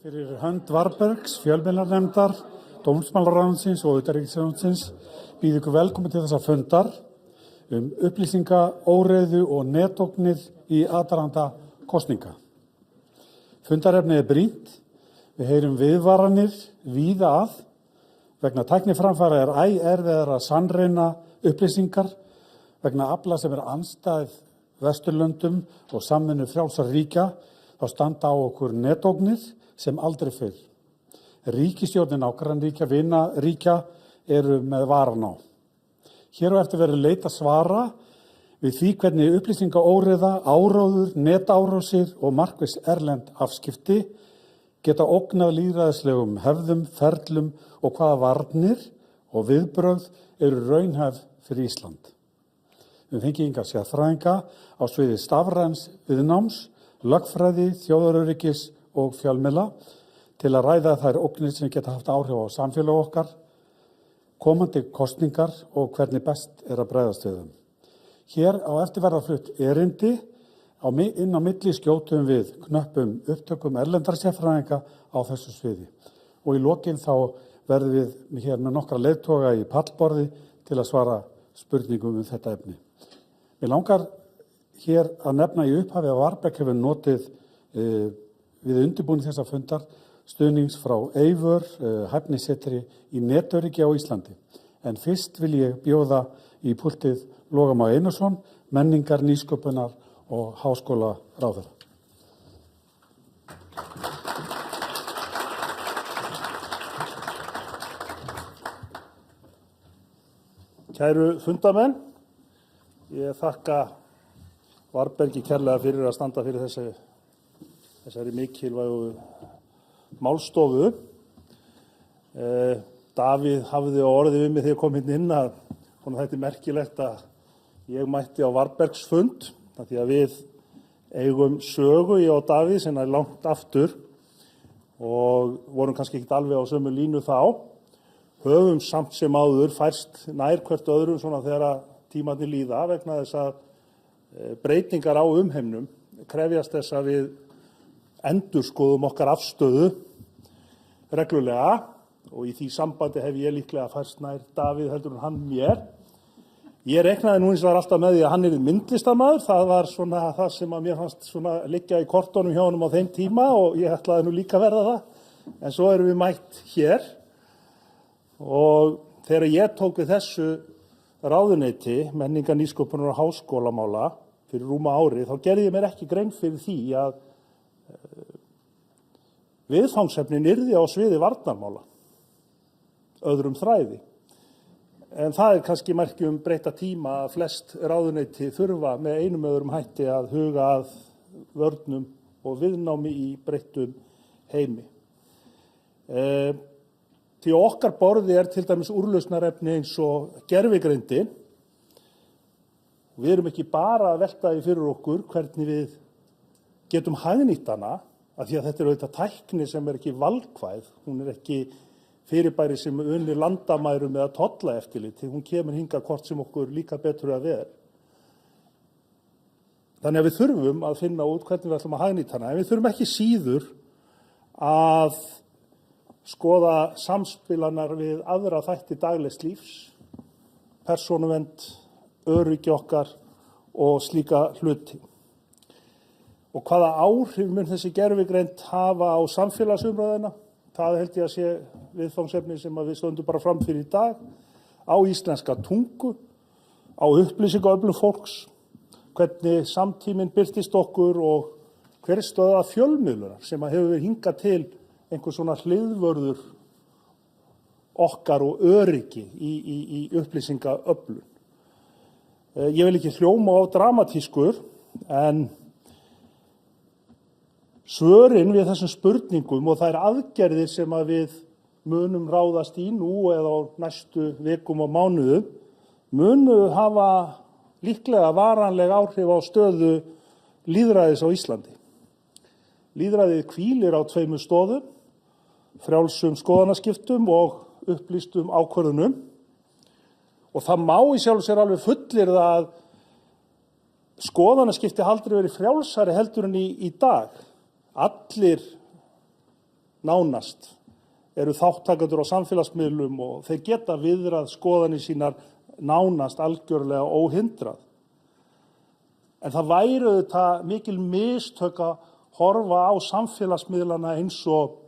Fyrir hönd Varbergs, fjölmiðlanefndar, dómsmálaráðuneytisins og utanríkisráðuneytisins býð ykkur velkomin til þessa fundar upplýsinga, óreiðu og netógnir í aðdraganda kosninga. Fundarefnið brýnt, við heyrum viðvaranir víða að, vegna tækniframfara æ erfiðara að sannreyna upplýsingar, vegna afla sem andstæð Vesturlöndum og samvinnu frjálsra ríkja, þá standa á okkur netógnir sem aldrei fyrr. Ríkisstjórnir nágrannaríkja, vinaríkja eru með varan á. Hér á eftir verður leita svara við því hvernig upplýsingaóreiða, áróður, netárásir og markviss erlend afskipti geta ógnað lýðræðislegum hefðum, ferlum og hvaða varnir og viðbrögð eru raunhæf fyrir Ísland. Við fengið hingað sérfræðinga á sviði stafræns viðnáms, lögfræði, þjóðaröryggis og fjölmiðla til að ræða þær ógnir sem geta haft áhrif á samfélag okkar, komandi kosningar og hvernig best að bregðast við þeim. Hér á eftir verða flutt erindi, inn á milli skjótum við knöppum upptökum erlendra sérfræðinga á þessu sviði. Og í lokin þá verðum við hér með nokkra leiðtoga í pallborði til að svara spurningum þetta efni. Mér langar hér að nefna í upphafi að Varberg hefur notið við undirbúning þessa fundar stuðnings frá Eivör, hæfnisetri í netöryggi á Íslandi. En fyrst vil ég bjóða í púltið Loga Má Einarsson, menningar, nýsköpunar og háskólaráðherra. Kæru fundamenn, ég þakka Varbergi kærlega fyrir að standa fyrir þessari mikilvægu málstofu. Davíð hafði orðið við mig þegar ég kom inn að þetta merkilegt að ég mætti á Varbergsfund, því að við eigum sögu, ég og Davíð, sem langt aftur og vorum kannski ekki alveg á sömu línu þá. Höfum samt sem áður færst nær hvert öðrum svona þegar tímarnir líða vegna þess að breytingar á umheimnum krefjast þess að við endurskoðum okkar afstöðu reglulega og í því sambandi hef ég líklega færst nær Davíð heldur en hann mér. Ég reiknaði nú hins vegar alltaf með því að hann myndlistarmaður, það var svona það sem að mér fannst svona liggja í kortunum hjá honum á þeim tíma og ég ætlaði nú líka að verða það, en svo erum við mætt hér og þegar ég tók við þessu ráðuneyti, menningar, nýsköpunar og háskólamála fyrir rúma ári, þá gerði ég mér ekki grein fyrir því að viðfangsefnin yrði á sviði varnarmála, öðrum þræði. En það kannski merki breyta tíma að flest ráðuneyti þurfa með einum öðrum hætti að huga að vörnum og viðnámi í breyttum heimi. Því okkar borði til dæmis úrlausnarefni eins og gervigreindin. Við erum ekki bara að velta því fyrir okkur hvernig við getum hagnýtt hana, af því að þetta auðvitað tækni sem ekki valkvæð, hún ekki fyrirbæri sem unir landamærum eða tollaeftirliti, hún kemur hingað hvort sem okkur líka betur að vera. Þannig að við þurfum að finna út hvernig við ætlum að hagnýta hana, en við þurfum ekki síður að skoða samspilanar við aðra þætti daglegs lífs, persónuvernd, öryggi okkar og slíka hluti. Og hvaða áhrif mun þessi gervigreind hafa á samfélagsumræðuna? Það held ég að sé viðfangsefni sem við stöndum bara fram fyrir í dag, á íslenska tungu, á upplýsingaöflun fólks, hvernig samtíminn birtist okkur og hver stöða fjölmiðlunar sem hefur hingað til einhver svona hliðvörður okkar og öryggi í upplýsingaöflun. Ég vil ekki hljóma á dramatískur, en svörin við þessum spurningum og þær aðgerðir sem að við munum ráðast í nú eða á næstu vikum og mánuðum munu hafa líklega varanleg áhrif á stöðu lýðræðis á Íslandi. Lýðræðið hvílir á tveimur stoðum, frjálsum skoðanaskiptum og upplýstum ákvörðunum. Og það má í sjálfu sér alveg fullyrða að skoðanaskipti aldrei verið frjálsari heldur en í dag. Allir nánast, eru þáttakendur á samfélagsmiðlum og þeir geta viðrað skoðanir sínar nánast algjörlega óhindrað. En það væri auðvitað mikil mistök að horfa á samfélagsmiðlana eins og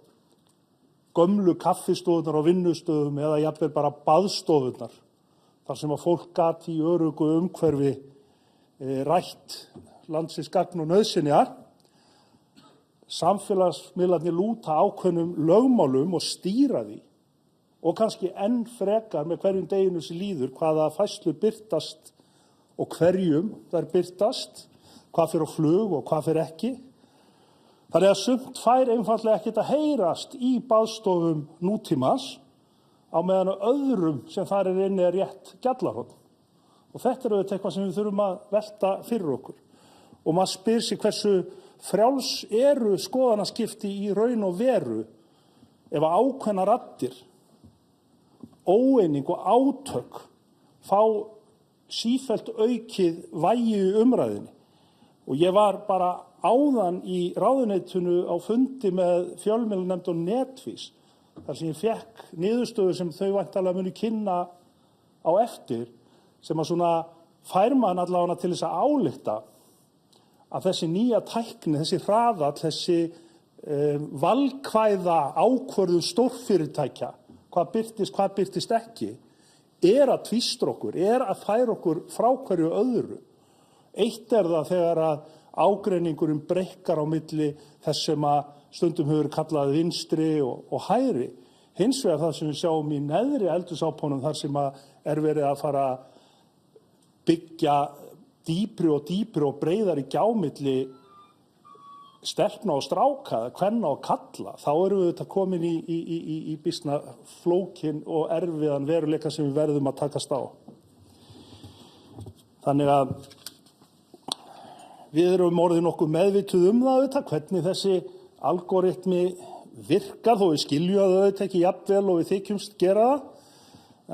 gömlu kaffistofunar á vinnustöðum eða jafnvel bara baðstofunar, þar sem að fólk gat í öruggu umhverfi rætt landsins gagn og nauðsynjar. Samfélagsmiðlarnir lúta ákveðnum lögmálum og stýra því og kannski enn frekar með hverjum deginu sem líður hvaða færslur birtast og hverjum þær birtast, hvað fer á flug og hvað fer ekki. Þannig að sumt fær einfaldlega ekkert að heyrast í baðstofum nútímans á meðan á öðrum sem þar inni rétt gjallarhorn. Og þetta auðvitað eitthvað sem við þurfum að velta fyrir okkur. Og maður spyr sig hversu frjáls eru skoðanaskipti í raun og veru ef að ákveðnar raddir, óeining og átök fá sífellt aukið vægi í umræðinni. Og ég var bara áðan í ráðuneytinu á fundi með fjölmiðlanefnd og Netvís, þar sem ég fékk niðurstöður sem þau væntanlega munu kynna á eftir, sem að svona fær mann allavega til þess að álykta að þessi nýja tækni, þessi hraðall, þessi valkvæða ákvörðun stórfyrirtækja, hvað birtist ekki, að tvístra okkur, að færa okkur frá hverju öðru. Eitt það þegar að ágreiningurinn breikkar á milli þess sem að stundum hefur kallað vinstri og hægri. Hins vegar það sem við sjáum í neðri eldhúsápunum þar sem að verið að fara að byggja dýpri og breiðari gjá milli stelpna og stráka, kvenna og kalla, þá erum við þetta komin í býsna flókin og erfiðan veruleika sem við verðum að takast á. Þannig að við erum orðið nokkuð meðvituð það auðvitað, hvernig þessi algoritmi virkar, þó við skiljum það auðvitað ekki jafnvel og við þykjumst gera það,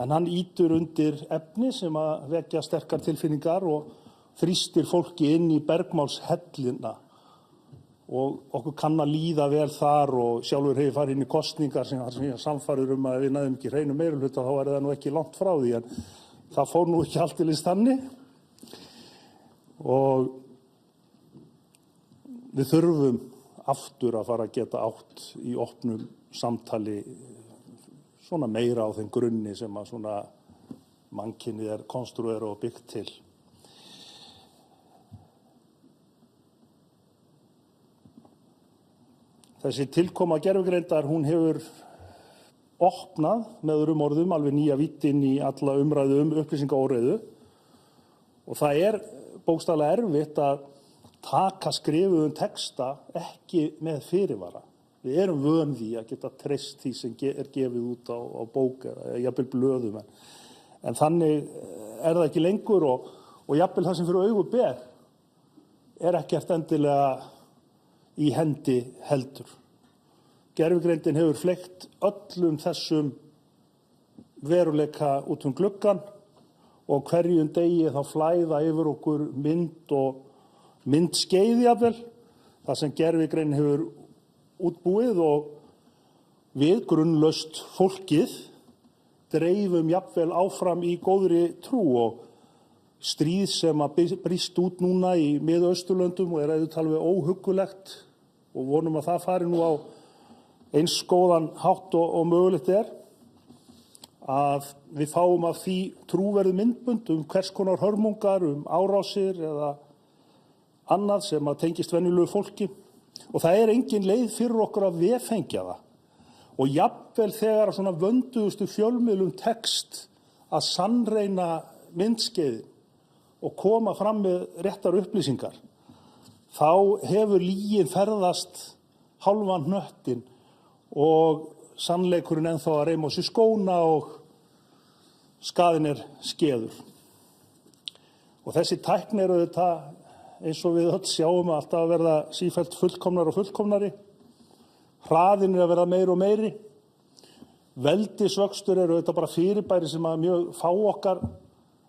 en hann ýtur undir efni sem að vekja sterkar tilfinningar og þrýstir fólki inn í bergmálshellina. Og okkur kann að líða vel þar og sjálfur hefur farið inn í kosningar sem ég sannfærður að við næðum ekki hreinu meirihluta, þá það nú ekki langt frá því, en það fór nú ekki alltaf þannig. Og við þurfum aftur að fara að geta átt í opnum samtali svona meira á þeim grunni sem að svona mannkynið konstruerað og byggt til. Þessi tilkoma gervigreindar, hún hefur opnað með öðrum orðum alveg nýja vídd inn í alla umræðu upplýsingaóreiðu og það bókstaflega erfitt að taka skrifuðum texta ekki með fyrirvara. Við erum vön því að geta treyst því sem gefið út á bók eða jafnvel blöðum, en þannig það ekki lengur og jafnvel það sem fyrir augu ber ekkert endilega í hendi heldur. Gervigreindin hefur fleygt öllum þessum veruleika út gluggann og hverjum degi þá flæða yfir okkur mynd og myndskeið jafnvel, það sem gervigreind hefur útbúið og við grunnlaust fólkið dreifum jafnvel áfram í góðri trú og stríð sem að brýst út núna í Miðausturlöndum og auðvitað alveg óhuggulegt og vonum að það fari nú á eins góðan hátt og mögulegt að við fáum af því trúverðu myndbönd hvers konar hörmungar, árásir eða annað sem að tengist venjulegu fólki og það engin leið fyrir okkur að vefengja það. Og jafnvel þegar svona vönduðustu fjölmiðlum tekst að sannreyna myndskeiðin og koma fram með réttar upplýsingar, þá hefur lygin ferðast hálfan hnöttinn og sannleikurinn ennþá að reima á sig skóna og skaðinn skeður. Og þessi tækni auðvitað, eins og við öll sjáum, alltaf að verða sífellt fullkomnari og fullkomnari. Hraðinn að verða meiri og meiri. Veldisvöxtur auðvitað bara fyrirbæri sem að mjög fá okkar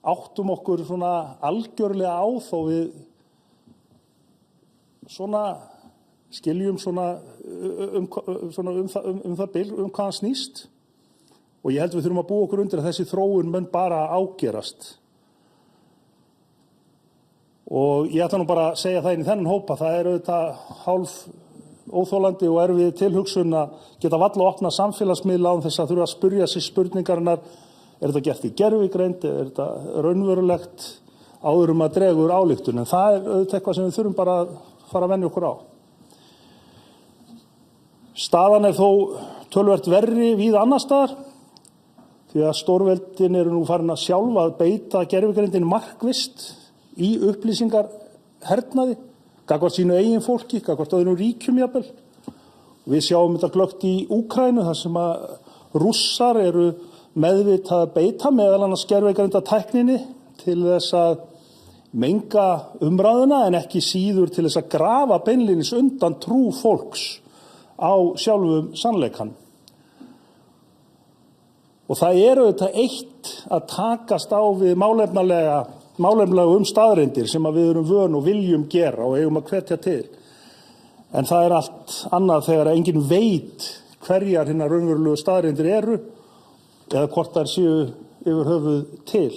áttum okkur svona algjörlega á þó við svona skiljum svona það bil, hvað hann snýst. Og ég held við þurfum að búa okkur undir að þessi þróun mun bara ágerast. Og ég ætla nú bara að segja það inn í þennan hópa, það er auðvitað hálf óþólandi og erfið tilhugsun að geta varla að opna samfélagsmiðla án þess að þurfa að spyrja sig spurningarinnar, er þetta gert í gervigreind, er þetta raunverulegt áður að drega úr ályktun, en það er auðvitað eitthvað sem við þurfum bara að fara að venja okkur á. Staðan er þó töluvert verri víða annars staðar, því að stórveldin eru nú farin að sjálfa að beita gervigreindin markvisst í upplýsingarhernaði, gagnvart sínu eigin fólki, gagnvart öðrum ríkjum jafnvel. Við sjáum þetta glöggt í Úkraínu, þar sem að Rússar eru meðvitað að beita meðal annars gervigreindatækninni til þess að menga umræðuna en ekki síður til þess að grafa beinlínis undan trú fólks á sjálfum sannleikann. Og það er auðvitað eitt að takast á við málefnalega staðreyndir sem að við erum vön og viljum gera og eigum að hvetja til. En það er allt annað þegar enginn veit hverjar hinnar raunverulegu staðreyndir eru eða hvort þær séu yfir höfuð til.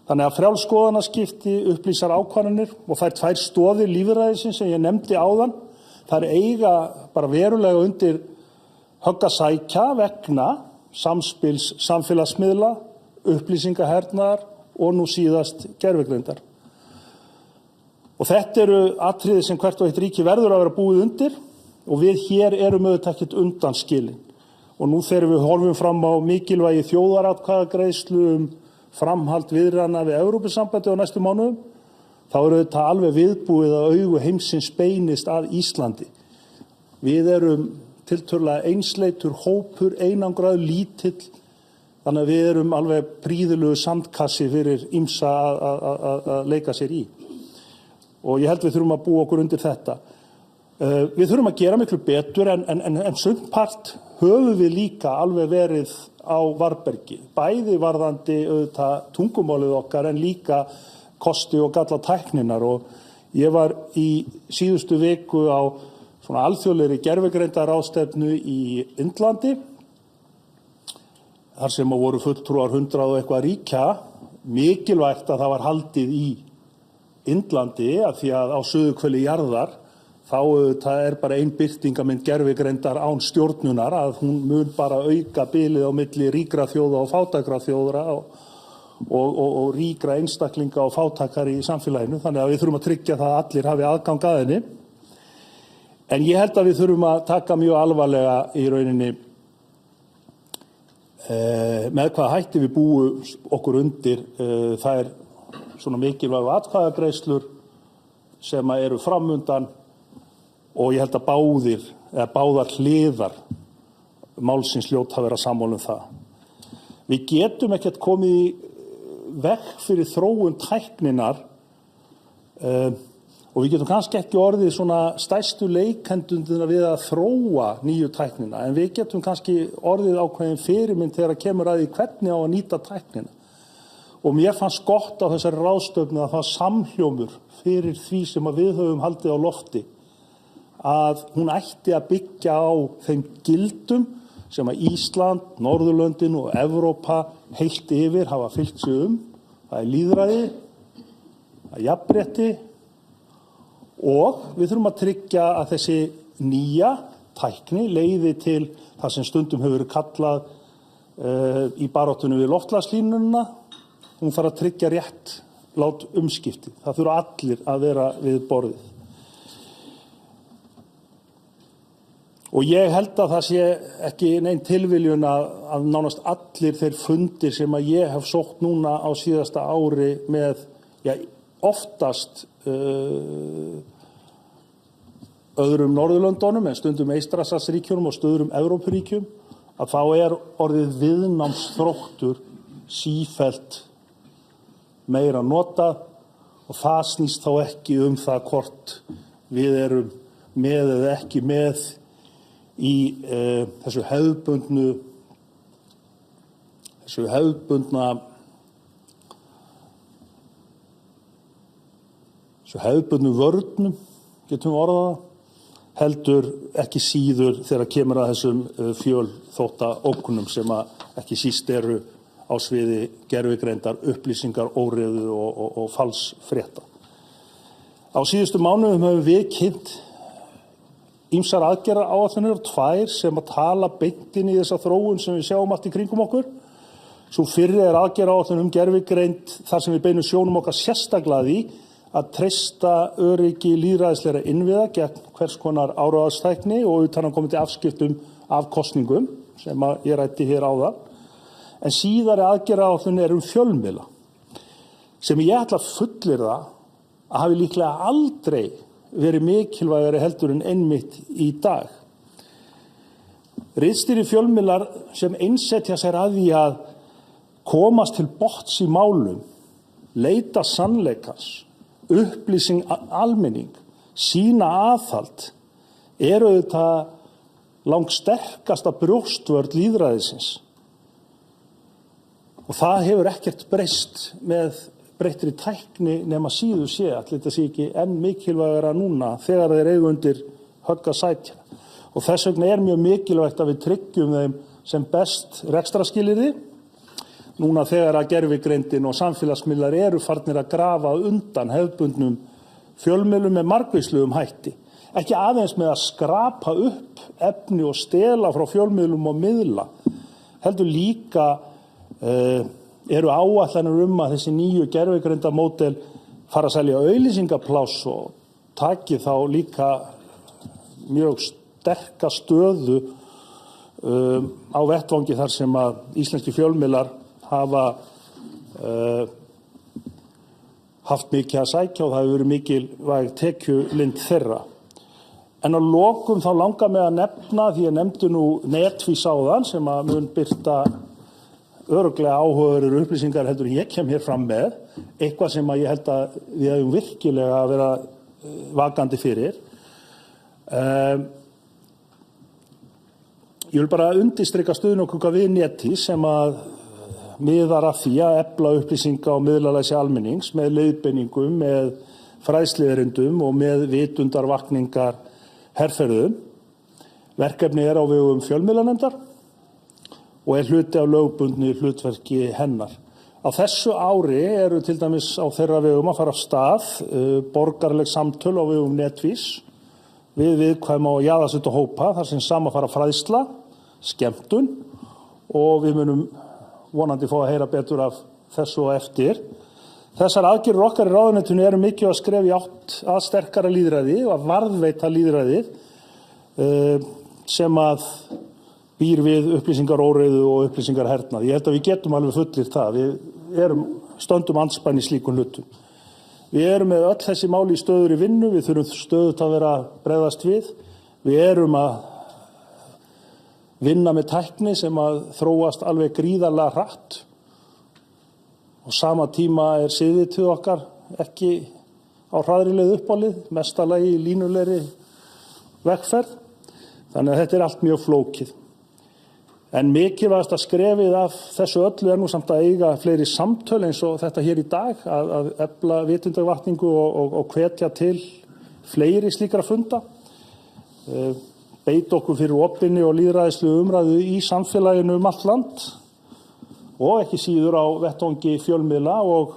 Þannig að frjálskoðanaskipti upplýsar ákvarðanir og þær tvær stoðir lýðræðisins sem ég nefndi áðan, þær eiga bara verulega undir högg að sækja vegna samspils samfélagsmiðla, upplýsingahernaðar og nú síðast gervigreindar. Og þetta eru atriði sem hvert og eitt ríki verður að vera búið undir og við hér erum auðvitað ekkert undanskilin. Og nú þegar við horfum fram á mikilvægi þjóðaratkvæðagreiðslu framhald viðræðna við Evrópusambandið á næstu mánuðum, þá eru auðvitað alveg viðbúið að augu heimsins beinist að Íslandi. Við erum tiltölulega einsleitur hópur, einangraður, lítill, þannig að við erum alveg prýðilegu sandkassi fyrir ýmsa að leika sér í. Og ég held við þurfum að búa okkur undir þetta. Við þurfum að gera miklu betur en sumpart höfum við líka alveg verið á varðbergi, bæði varðandi auðvitað tungumálið okkar en líka kosti og galla tækninnar. Og ég var í síðustu viku á svona alþjóðlegri gervigreindaráðstefnu í Indlandi, þar sem voru fulltrúar 100 og eitthvað ríkja. Mikilvægt að það var haldið í Indlandi af því að á suðurhveli jarðar þá það bara ein birtingamynd gervigreindar án stjórnunar að hún mun bara auka bilið á milli ríkra þjóða og fátækra þjóðra og ríkra einstaklinga og fátækari í samfélaginu. Þannig að við þurfum að tryggja það að allir hafi aðgang að henni. En ég held að við þurfum að taka mjög alvarlega í rauninni með hvað hætti við búum okkur undir þær svona mikilvægu atkvæðagreiðslur sem eru framundan og ég held að báðar hliðar málsins hljóta að vera sammála það. Við getum ekkert komið í veg fyrir þróun tækninnar og við getum kannski ekki orðið svona stærstu leikendundina við að þróa nýju tæknina, en við getum kannski orðið ákveðin fyrirmynd þegar kemur að því hvernig á að nýta tæknina. Og mér fannst gott á þessari ráðstefnu að það samhljómur fyrir því sem við höfum haldið á lofti, að hún ætti að byggja á þeim gildum sem að Ísland, Norðurlöndin og Evrópa heilt yfir hafa fylgt sig Það er lýðræði, það er jafnrétti og við þurfum að tryggja að þessi nýja tækni leiði til það sem stundum hefur verið kallað í baráttunni við loftslagslínuna. Hún þarf að tryggja réttlát umskipti. Það þurfa allir að vera við borðið. Og ég held að það sé ekki nein tilviljun að nánast allir þeir fundir sem að ég hef sótt núna á síðasta ári með oftast öðrum Norðurlöndunum en stundum Eystrasaltsríkjunum og stöðrum Evrópuríkjum, að þá er orðið viðnámsþróttur sífellt meira notað og það snýst þá ekki það hvort við erum með eða ekki með í þessu hefðbundnu vörnum, getum við orðað það, heldur ekki síður þegar kemur að þessum fjölþótta ógnum sem ekki síst eru á sviði gervigreindar, upplýsingar, óreiðu og falsfrétta. Á síðustu mánuðum höfum við kynnt ýmsar aðgerðaáætlanir og 2 sem tala beint inn í þessa þróun sem við sjáum allt í kringum okkur. Sú fyrri aðgerðaáætlun gervigreind þar sem við beinum sjónum okkar sérstaklega að því að treysta öryggi lýðræðislegra innviða gegn hvers konar áróðarstækni og utanaðkomandi afskiptum af kosningum sem ég ræddi hér áðan. En síðari aðgerðaáætlun fjölmiðla sem ég ætla að fullyrða að hafi líklega aldrei verið mikilvægari heldur en einmitt í dag. Ritstýrðir fjölmiðlar sem einsetja sér að því að komast til botns í málum, leita sannleikans, upplýsing almenning, sýna aðhald, auðvitað langsterkasta brjóstvörn lýðræðisins. Og það hefur ekkert breyst með breyttri tækni nema síður sé, allir þetta sé ekki enn mikilvægara núna þegar þeir eiga undir högg að sækja. Og þess vegna mjög mikilvægt að við tryggjum þeim sem best rekstrarskilyrði. Núna þegar að gervigreindin og samfélagsmiðlar eru farnir að grafa undan hefðbundnum fjölmiðlum með margvíslegum hætti. Ekki aðeins með að skrapa upp efni og stela frá fjölmiðlum og miðla, heldur líka eru áætlanir að þessi nýju gervigreindamódel fara að selja auglýsingapláss og taki þá líka mjög sterka stöðu á vettvangi þar sem að íslenski fjölmiðlar hafa haft mikið að sækja og það hefur verið mikilvæg tekjulind þeirra. En að lokum þá langar mig að nefna, því ég nefndi nú Netvís áðan sem að mun birta örugglega áhugaverðar upplýsingar heldur en ég kem hér fram með, eitthvað sem að ég held að við hefum virkilega að vera vakandi fyrir. Ég vil bara undirstrika stuðning okkar við Netvís sem að miðar að því að efla upplýsinga og miðlalæsi almennings með leiðbeiningum, með fræðsluerindum og með vitundarvakningar herferðum. Verkefni á vegum fjölmiðlanefndar og hluti af lögbundnu hlutverki hennar. Á þessu ári eru til dæmis á þeirra vegum að fara af stað borgaraleg samtöl á vegum Netvís við viðkvæma og jaðarsetta hópa þar sem saman fara fræðsla, skemmtun og við munum vonandi fá að heyra betur af þessu og eftir. Þessar aðgerðir okkar í ráðuneytinu eru mikið að skref í átt að sterkara lýðræði og að varðveita lýðræðið sem að býr við upplýsingaróreiðu og upplýsingarhernað. Ég held að við getum alveg fullyrt það. Við stöndum andspænis slíkum hlutum. Við með öll þessi mál í stöðugri vinnu, við þurfum stöðugt að vera að bregðast við. Við að vinna með tækni sem að þróast alveg gríðarlega hratt og sama tíma siðvitið okkar ekki á hraðri leið uppálið, mestalagi í línulegri vegferð. Þannig að þetta allt mjög flókið. En mikilvægasta skrefið af þessu öllu nú samt að eiga fleiri samtöl eins og þetta hér í dag, að efla vitundarvakningu og hvetja til fleiri slíkra funda. Beita okkur fyrir opinni og lýðræðislegu umræðu í samfélaginu allt land og ekki síður á vettvangi fjölmiðla og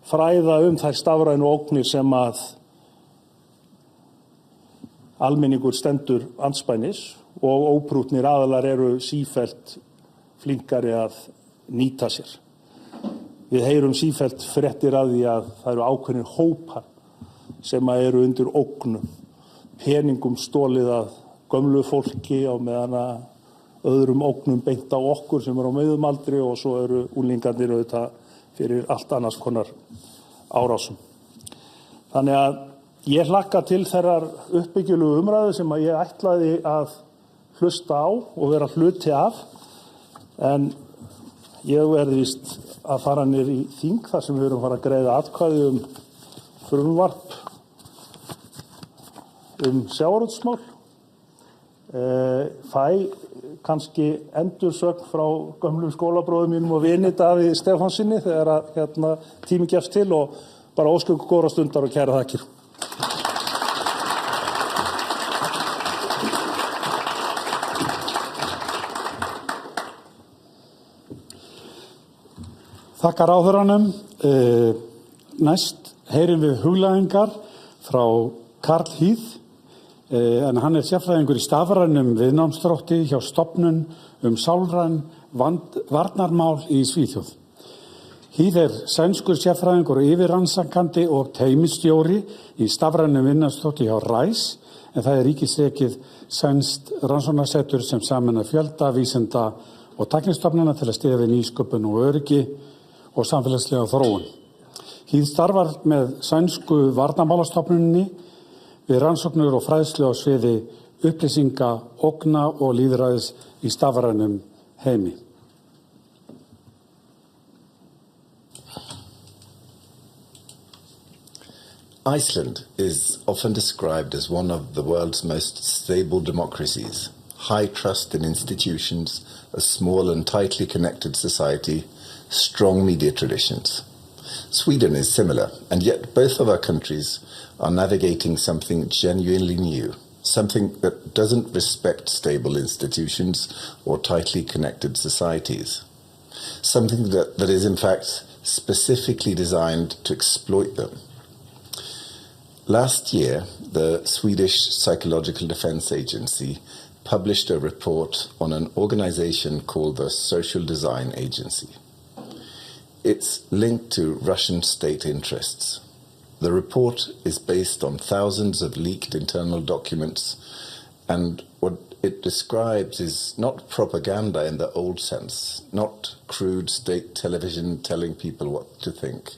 fræða þær stafrænu ógnir sem að almenningur stendur andspænis og óprútnir aðilar eru sífellt flinkari að nýta sér. Við heyrum sífellt fréttir að því að það eru ákveðnir hópar sem eru undir ógnum, peningum stolið að gömlu fólki á meðan að öðrum ógnum beint á okkur sem á miðjumaldri og svo eru unglingarnir auðvitað fyrir allt annars konar árásum. Þannig að ég hlakka til þeirrar uppbyggjulegu umræðu sem að ég ætlaði að hlusta á og vera hluti af, en ég verði víst að fara niður í þing þar sem við erum fara að greiða atkvæði frumvarp sjávarútvegsmál. Fæ kannski endursögn frá gömlum skólabróðum mínum og vini Davíð Stefánsinni þegar að tími gefst til og bara óska ykkur góðra stundar og kæra þakkir. Þakkar áðuranum. Næst heyrim við huglæðingar frá Karl Hýð, en hann sérfræðingur í stafrænum viðnámsþrótti hjá stofnun sálræn varnarmál í Svíþjóð. Hýð sænskur sérfræðingur og yfirrannsakandi og teymistjóri í stafrænum viðnámsþrótti hjá RISE, en það ríkisrekið sænskt rannsóknarsetur sem sameinar fjölda, vísinda og tæknistofnana til að styðja við nýsköpun og öryggi og samfélagslega þróun. Hýð starfar með sænsku varnarmálastofnuninni við rannsóknir og fræðslu á sviði upplýsinga, ógna og lýðræðis í stafrænum heimi. Iceland is often described as one of the world's most stable democracies, high trust in institutions, a small and tightly connected society, strong media traditions. Sweden is similar, and yet both of our countries are navigating something genuinely new, something that doesn't respect stable institutions or tightly connected societies, something that is in fact specifically designed to exploit them. Last year, the Swedish Psychological Defense Agency published a report on an organization called the Social Design Agency. It's linked to Russian state interests. The report is based on thousands of leaked internal documents, and what it describes is not propaganda in the old sense, not crude state television telling people what to think.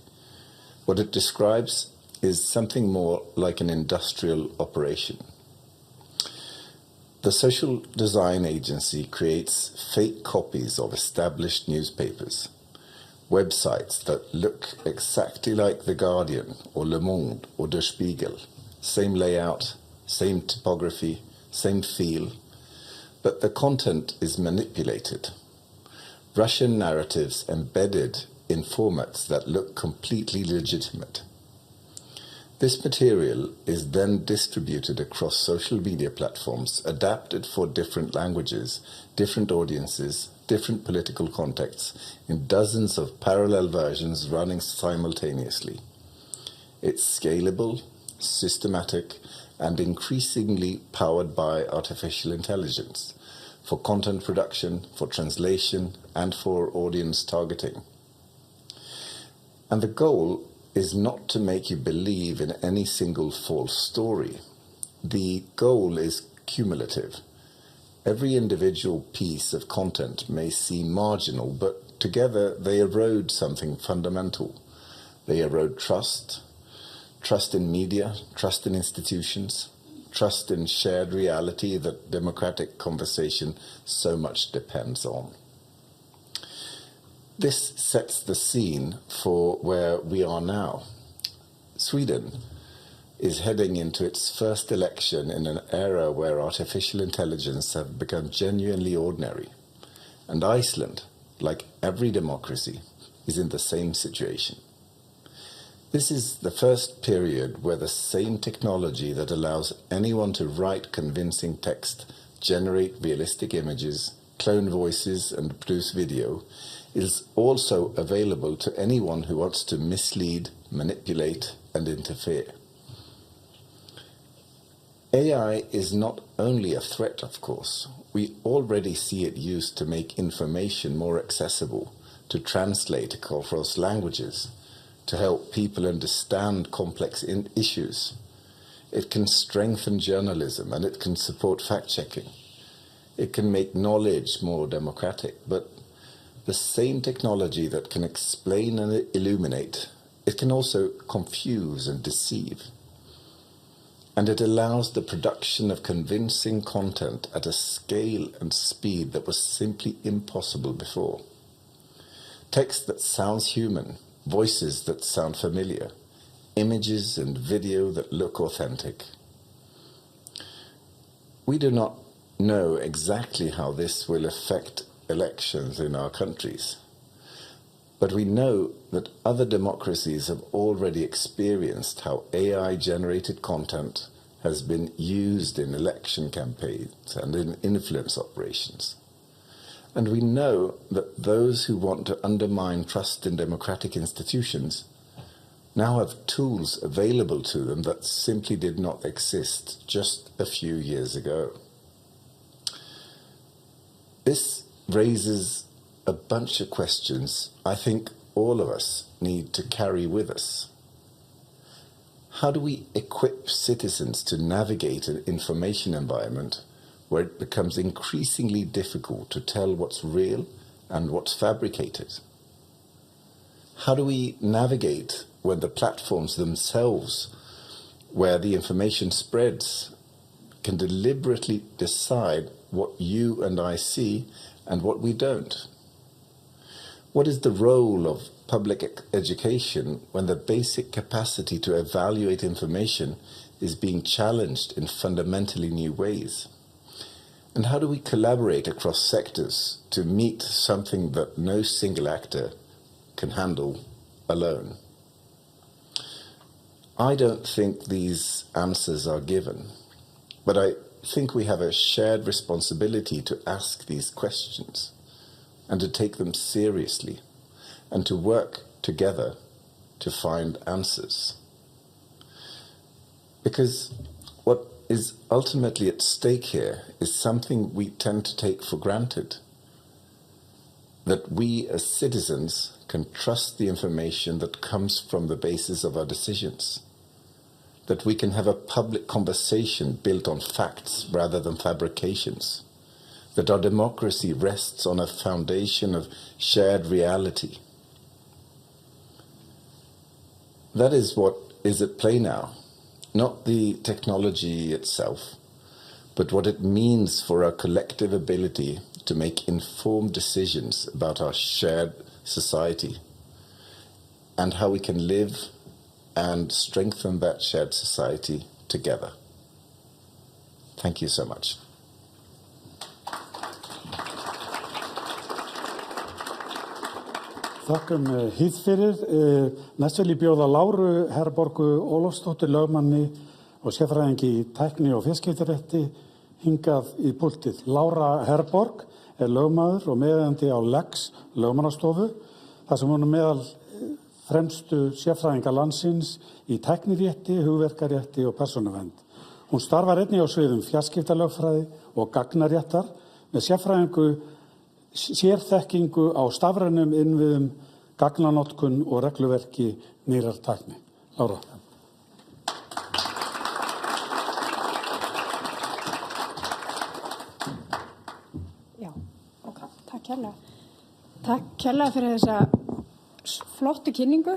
What it describes is something more like an industrial operation. The Social Design Agency creates fake copies of established newspapers, websites that look exactly like The Guardian or Le Monde or Der Spiegel. Same layout, same typography, same feel, but the content is manipulated. Russian narratives embedded in formats that look completely legitimate. This material is then distributed across social media platforms, adapted for different languages, different audiences, different political contexts, in dozens of parallel versions running simultaneously. It's scalable, systematic, and increasingly powered by artificial intelligence for content production, for translation, and for audience targeting. And the goal is not to make you believe in any single false story. The goal is cumulative. Every individual piece of content may seem marginal, but together they erode something fundamental. They erode trust, trust in media, trust in institutions, trust in shared reality that democratic conversation so much depends on. This sets the scene for where we are now. Sweden is heading into its first election in an era where artificial intelligence have become genuinely ordinary. And Iceland, like every democracy, is in the same situation. This is the first period where the same technology that allows anyone to write convincing text, generate realistic images, clone voices, and produce video is also available to anyone who wants to mislead, manipulate, and interfere. AI is not only a threat, of course. We already see it used to make information more accessible, to translate across languages, to help people understand complex issues. It can strengthen journalism, and it can support fact-checking. It can make knowledge more democratic, but the same technology that can explain and illuminate, it can also confuse and deceive. And it allows the production of convincing content at a scale and speed that was simply impossible before. Text that sounds human, voices that sound familiar, images and video that look authentic. We do not know exactly how this will affect elections in our countries, but we know that other democracies have already experienced how AI-generated content has been used in election campaigns and in influence operations. And we know that those who want to undermine trust in democratic institutions now have tools available to them that simply did not exist just a few years ago. This raises a bunch of questions I think all of us need to carry with us. How do we equip citizens to navigate an information environment where it becomes increasingly difficult to tell what's real and what's fabricated? How do we navigate when the platforms themselves, where the information spreads, can deliberately decide what you and I see and what we don't? What is the role of public education when the basic capacity to evaluate information is being challenged in fundamentally new ways? And how do we collaborate across sectors to meet something that no single actor can handle alone? I don't think these answers are given, but I think we have a shared responsibility to ask these questions and to take them seriously and to work together to find answers. Because what is ultimately at stake here is something we tend to take for granted, that we as citizens can trust the information that comes from the basis of our decisions, that we can have a public conversation built on facts rather than fabrications, that our democracy rests on a foundation of shared reality. That is what is at play now, not the technology itself, but what it means for our collective ability to make informed decisions about our shared society and how we can live and strengthen that shared society together. Thank you so much. Þakkum hýð fyrir. Næst vil ég bjóða Láru Herborgu Ólafsdóttur lögmanni og sérfræðingi í tækni og fjarskiptarétti hingað í púltið. Lára Herborg lögmaður og meðeigandi á Lex lögmannastofu, þar sem hún meðal fremstu sérfræðinga landsins í tæknirétti, hugverkarétti og persónuvernd. Hún starfar einnig á sviðum fjarskiptalögfræði og gagnaréttar með sérþekkingu á stafrænum innviðum, gagnanotkun og regluverki nýrrar tækni. Lára. Já, ok, takk kærlega. Takk kærlega fyrir þessa flottu kynningu.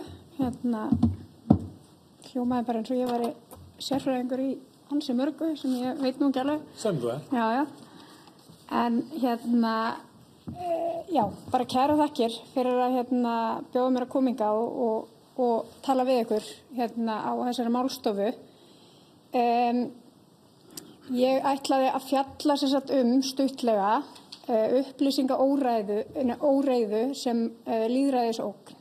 Hljómaði bara eins og ég væri sérfræðingur í ansi mörgu sem ég veit nú ekki alveg. Sem þú er. Já. En já, bara kæra þakkir fyrir að bjóða mér að koma hingað og tala við ykkur á þessari málstofu. Ég ætlaði að fjalla stuttlega upplýsingaóreiðu sem lýðræðisógn.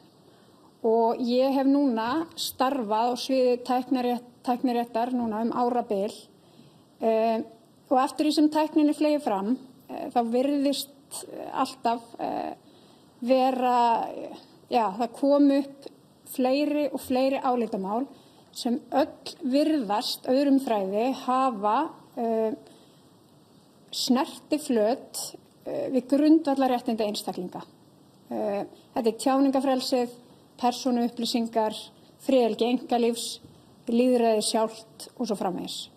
Og ég hef núna starfað á sviði tækniréttar núna árabil. Og eftir því sem tækninni fleygir fram, þá virðist alltaf vera, það kom upp fleiri og fleiri álitamál sem öll virðast öðrum þræði hafa snertiflöt við grundvallarréttindi einstaklinga. Þetta tjáningarfrelsið, persónuupplýsingar, friðhelgi einkalífs, lýðræði sjálft og svo framvegis.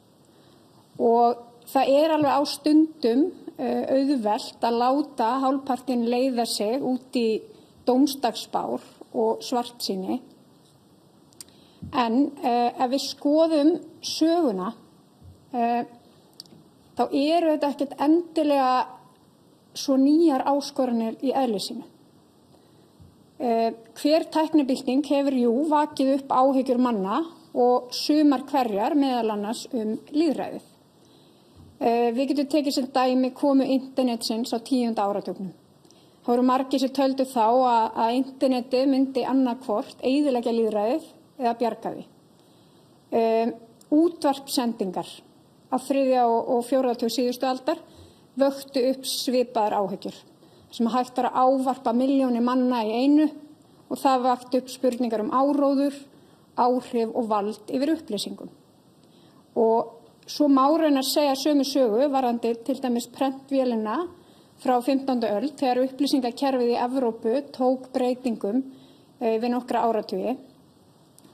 Og það alveg á stundum auðvelt að láta hálfpartinn leiða sig út í dómsdagsspár og svartsýni. En ef við skoðum söguna, þá þetta ekkert endilega svo nýjar áskoranir í eðli sínu. Hver tæknibylting hefur vakið upp áhyggjur manna og sumar hverjar meðal annars lýðræðið. Við getum tekið sem dæmi komu internetsins á 10. áratugnum. Það voru margir sem töldu þá að internetið myndi annaðhvort eyðileggja lýðræðið eða bjarga því. Útvarpssendingar á 3. og 4. áratug síðustu aldar vöktu upp svipaðar áhyggjur. sem hægt var að ávarpa milljónir manna í einu og það vakti upp spurningar áróður, áhrif og vald yfir upplýsingum. Og svo má raunar segja sömu sögu varðandi til dæmis prentvélina frá 15. öld þegar upplýsingakerfið í Evrópu tók breytingum við nokkra áratugi.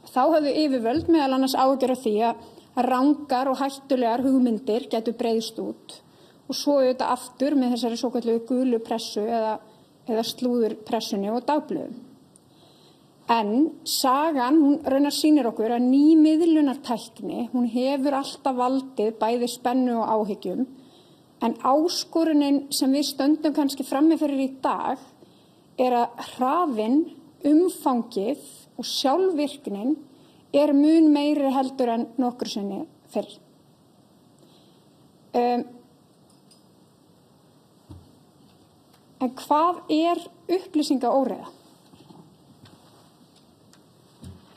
Þá höfðu yfirvöld meðal annars áhyggjur af því að rangar og hættulegar hugmyndir gætu breiðst út og svo auðvitað aftur með þessari svokölluðu gulu pressu eða slúðurpressunni og dagblöðum. En sagan, hún raunar sýnir okkur að ný miðlunartækni, hún hefur alltaf valdið bæði spennu og áhyggjum, en áskorunin sem við stöndum kannski frammi fyrir í dag er að hraðinn, umfangið og sjálfvirknin er mun meiri heldur en nokkru sinni fyrr. En hvað er upplýsingaóreiða?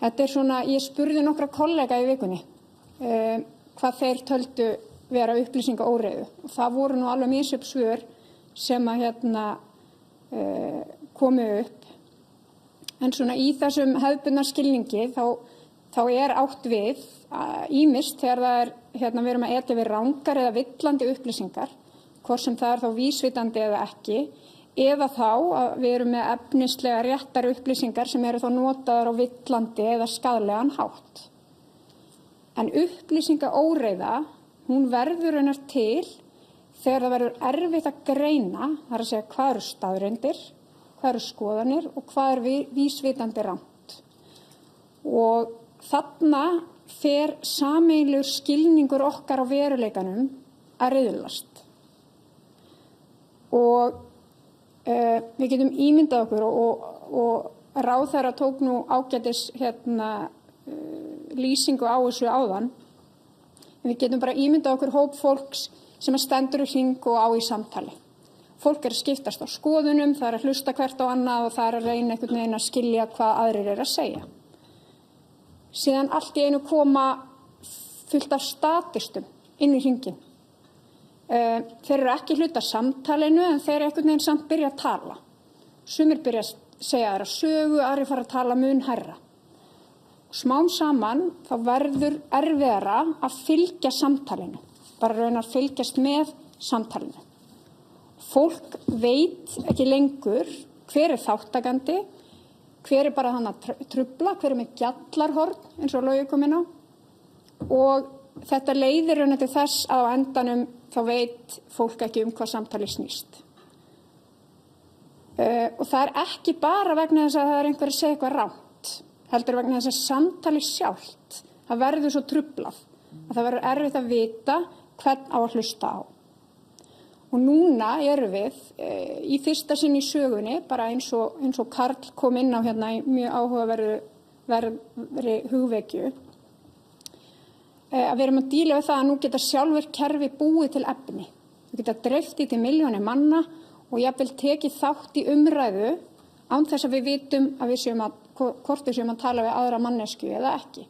Þetta er svona, ég spurði nokkra kollega í vikunni hvað þeir töldu vera upplýsingaóreiðu og það voru nú alveg misjöfn svör sem að komu upp. En svona í þessum hefðbundna skilningi þá er átt við ýmist þegar það er við erum að etja við rangar eða villandi upplýsingar, hvort sem það er þá vísvitandi eða ekki, eða þá að við erum með efnislega réttar upplýsingar sem eru þá notaðar á villandi eða skaðlegan hátt. En upplýsingaóreiða, hún verður raunar til þegar það verður erfitt að greina, það er að segja hvað eru staðreyndir, hvað eru skoðanir og hvað er vísvitandi rangt. Og þarna fer sameiginlegur skilningur okkar á veruleikanum að riðlast. Og við getum ímyndað okkur og ráðherra tók nú ágætis lýsingu á þessu áðan. Við getum bara ímyndað okkur hóp fólks sem stendur í hring og á í samtali. Fólk er að skiptast á skoðunum, það er að hlusta hvert á annað og það er að reyna einhvern veginn að skilja hvað aðrir er að segja. Síðan allt í einu koma fullt af statistum inn í hringinn. Þeir eru ekki hluta samtalinu en þeir eru einhvern veginn samt byrja að tala. Sumir byrja að segja þeirra sögu, aðrir fara að tala mun hærra. Smám saman þá verður erfiðara að fylgja samtalinu, bara raunar að fylgjast með samtalinu. Fólk veit ekki lengur hver er þáttakandi, hver er bara þannig að trufla, hver er með gjallarhorn eins og Logi kom inn á og þetta leiðir raunar til þess að á endanum þá veit fólk ekki hvað samtali snýst. Og það er ekki bara vegna þess að það er einhver að segja eitthvað rangt, heldur vegna þess að samtali sjálft, það verður svo truflað, að það verður erfitt að vita hvern á að hlusta á. Og núna erum við í fyrsta sinn í sögunni, bara eins og Karl kom inn á í mjög áhugaverðri hugvekju, að við erum að díla við það að nú geta sjálfur kerfi búið til efni. Við geta dreift í til milljónir manna og jafnvel tekið þátt í umræðu án þess að við vitum að hvort við séum að tala við aðra mannesku eða ekki.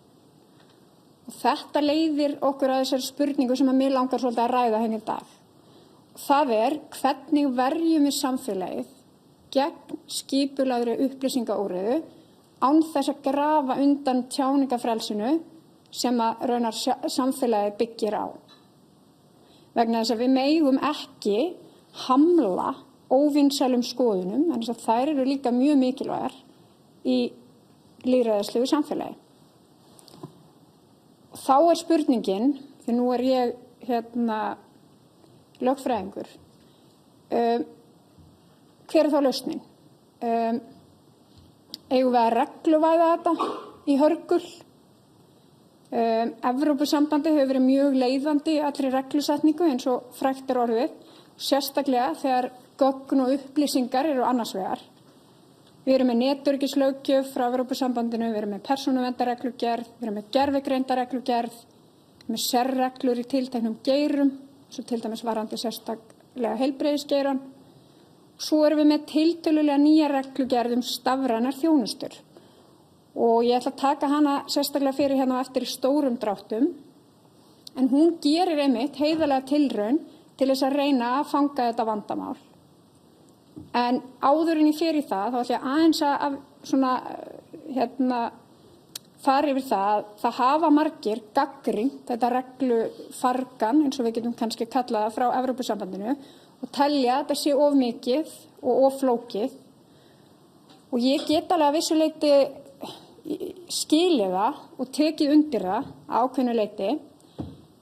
Og þetta leiðir okkur að þessari spurningu sem að mér langar svolítið að ræða henni í dag. Það er hvernig verjum við samfélagið gegn skipulagðri upplýsingaóreiðu án þess að grafa undan tjáningafrelsinu sem að raunar samfélagið byggir á. Vegna þess að við megum ekki hamla óvinsælum skoðunum, en þess að þær eru líka mjög mikilvægar í lýðræðislegu samfélagi. Þá er spurningin, því nú er ég lögfræðingur, hver er þá lausnin? Eigum við að regluvæða þetta í hörgul? Evrópusambandið hefur verið mjög leiðandi í allri reglusetningu eins og frægt er orðið, sérstaklega þegar gögn og upplýsingar eru annars vegar. Við erum með netöryggislöggjöf frá Evrópusambandinu, við erum með persónuverndarreglugerð, við erum með gervigreindarreglugerð, með sérreglur í tilteknum geirum, svo til dæmis varðandi sérstaklega heilbrigðisgeiran. Svo erum við með tiltölulega nýja reglugerð stafrænar þjónustur. Og ég ætla að taka hana sérstaklega fyrir hérna eftir í stórum dráttum, en hún gerir einmitt heiðarlega tilraun til þess að reyna að fanga þetta vandamál. En áður en ég fer í það, þá ætla ég aðeins að svona, fara yfir það að það hafa margir gagnrýnt þetta reglufargan, eins og við getum kannski kallað það frá Evrópusambandinu, og telja að þetta sé of mikið og of flókið. Og ég get alveg að vissu leyti skilið það og tekið undir það á ákveðnu leyti,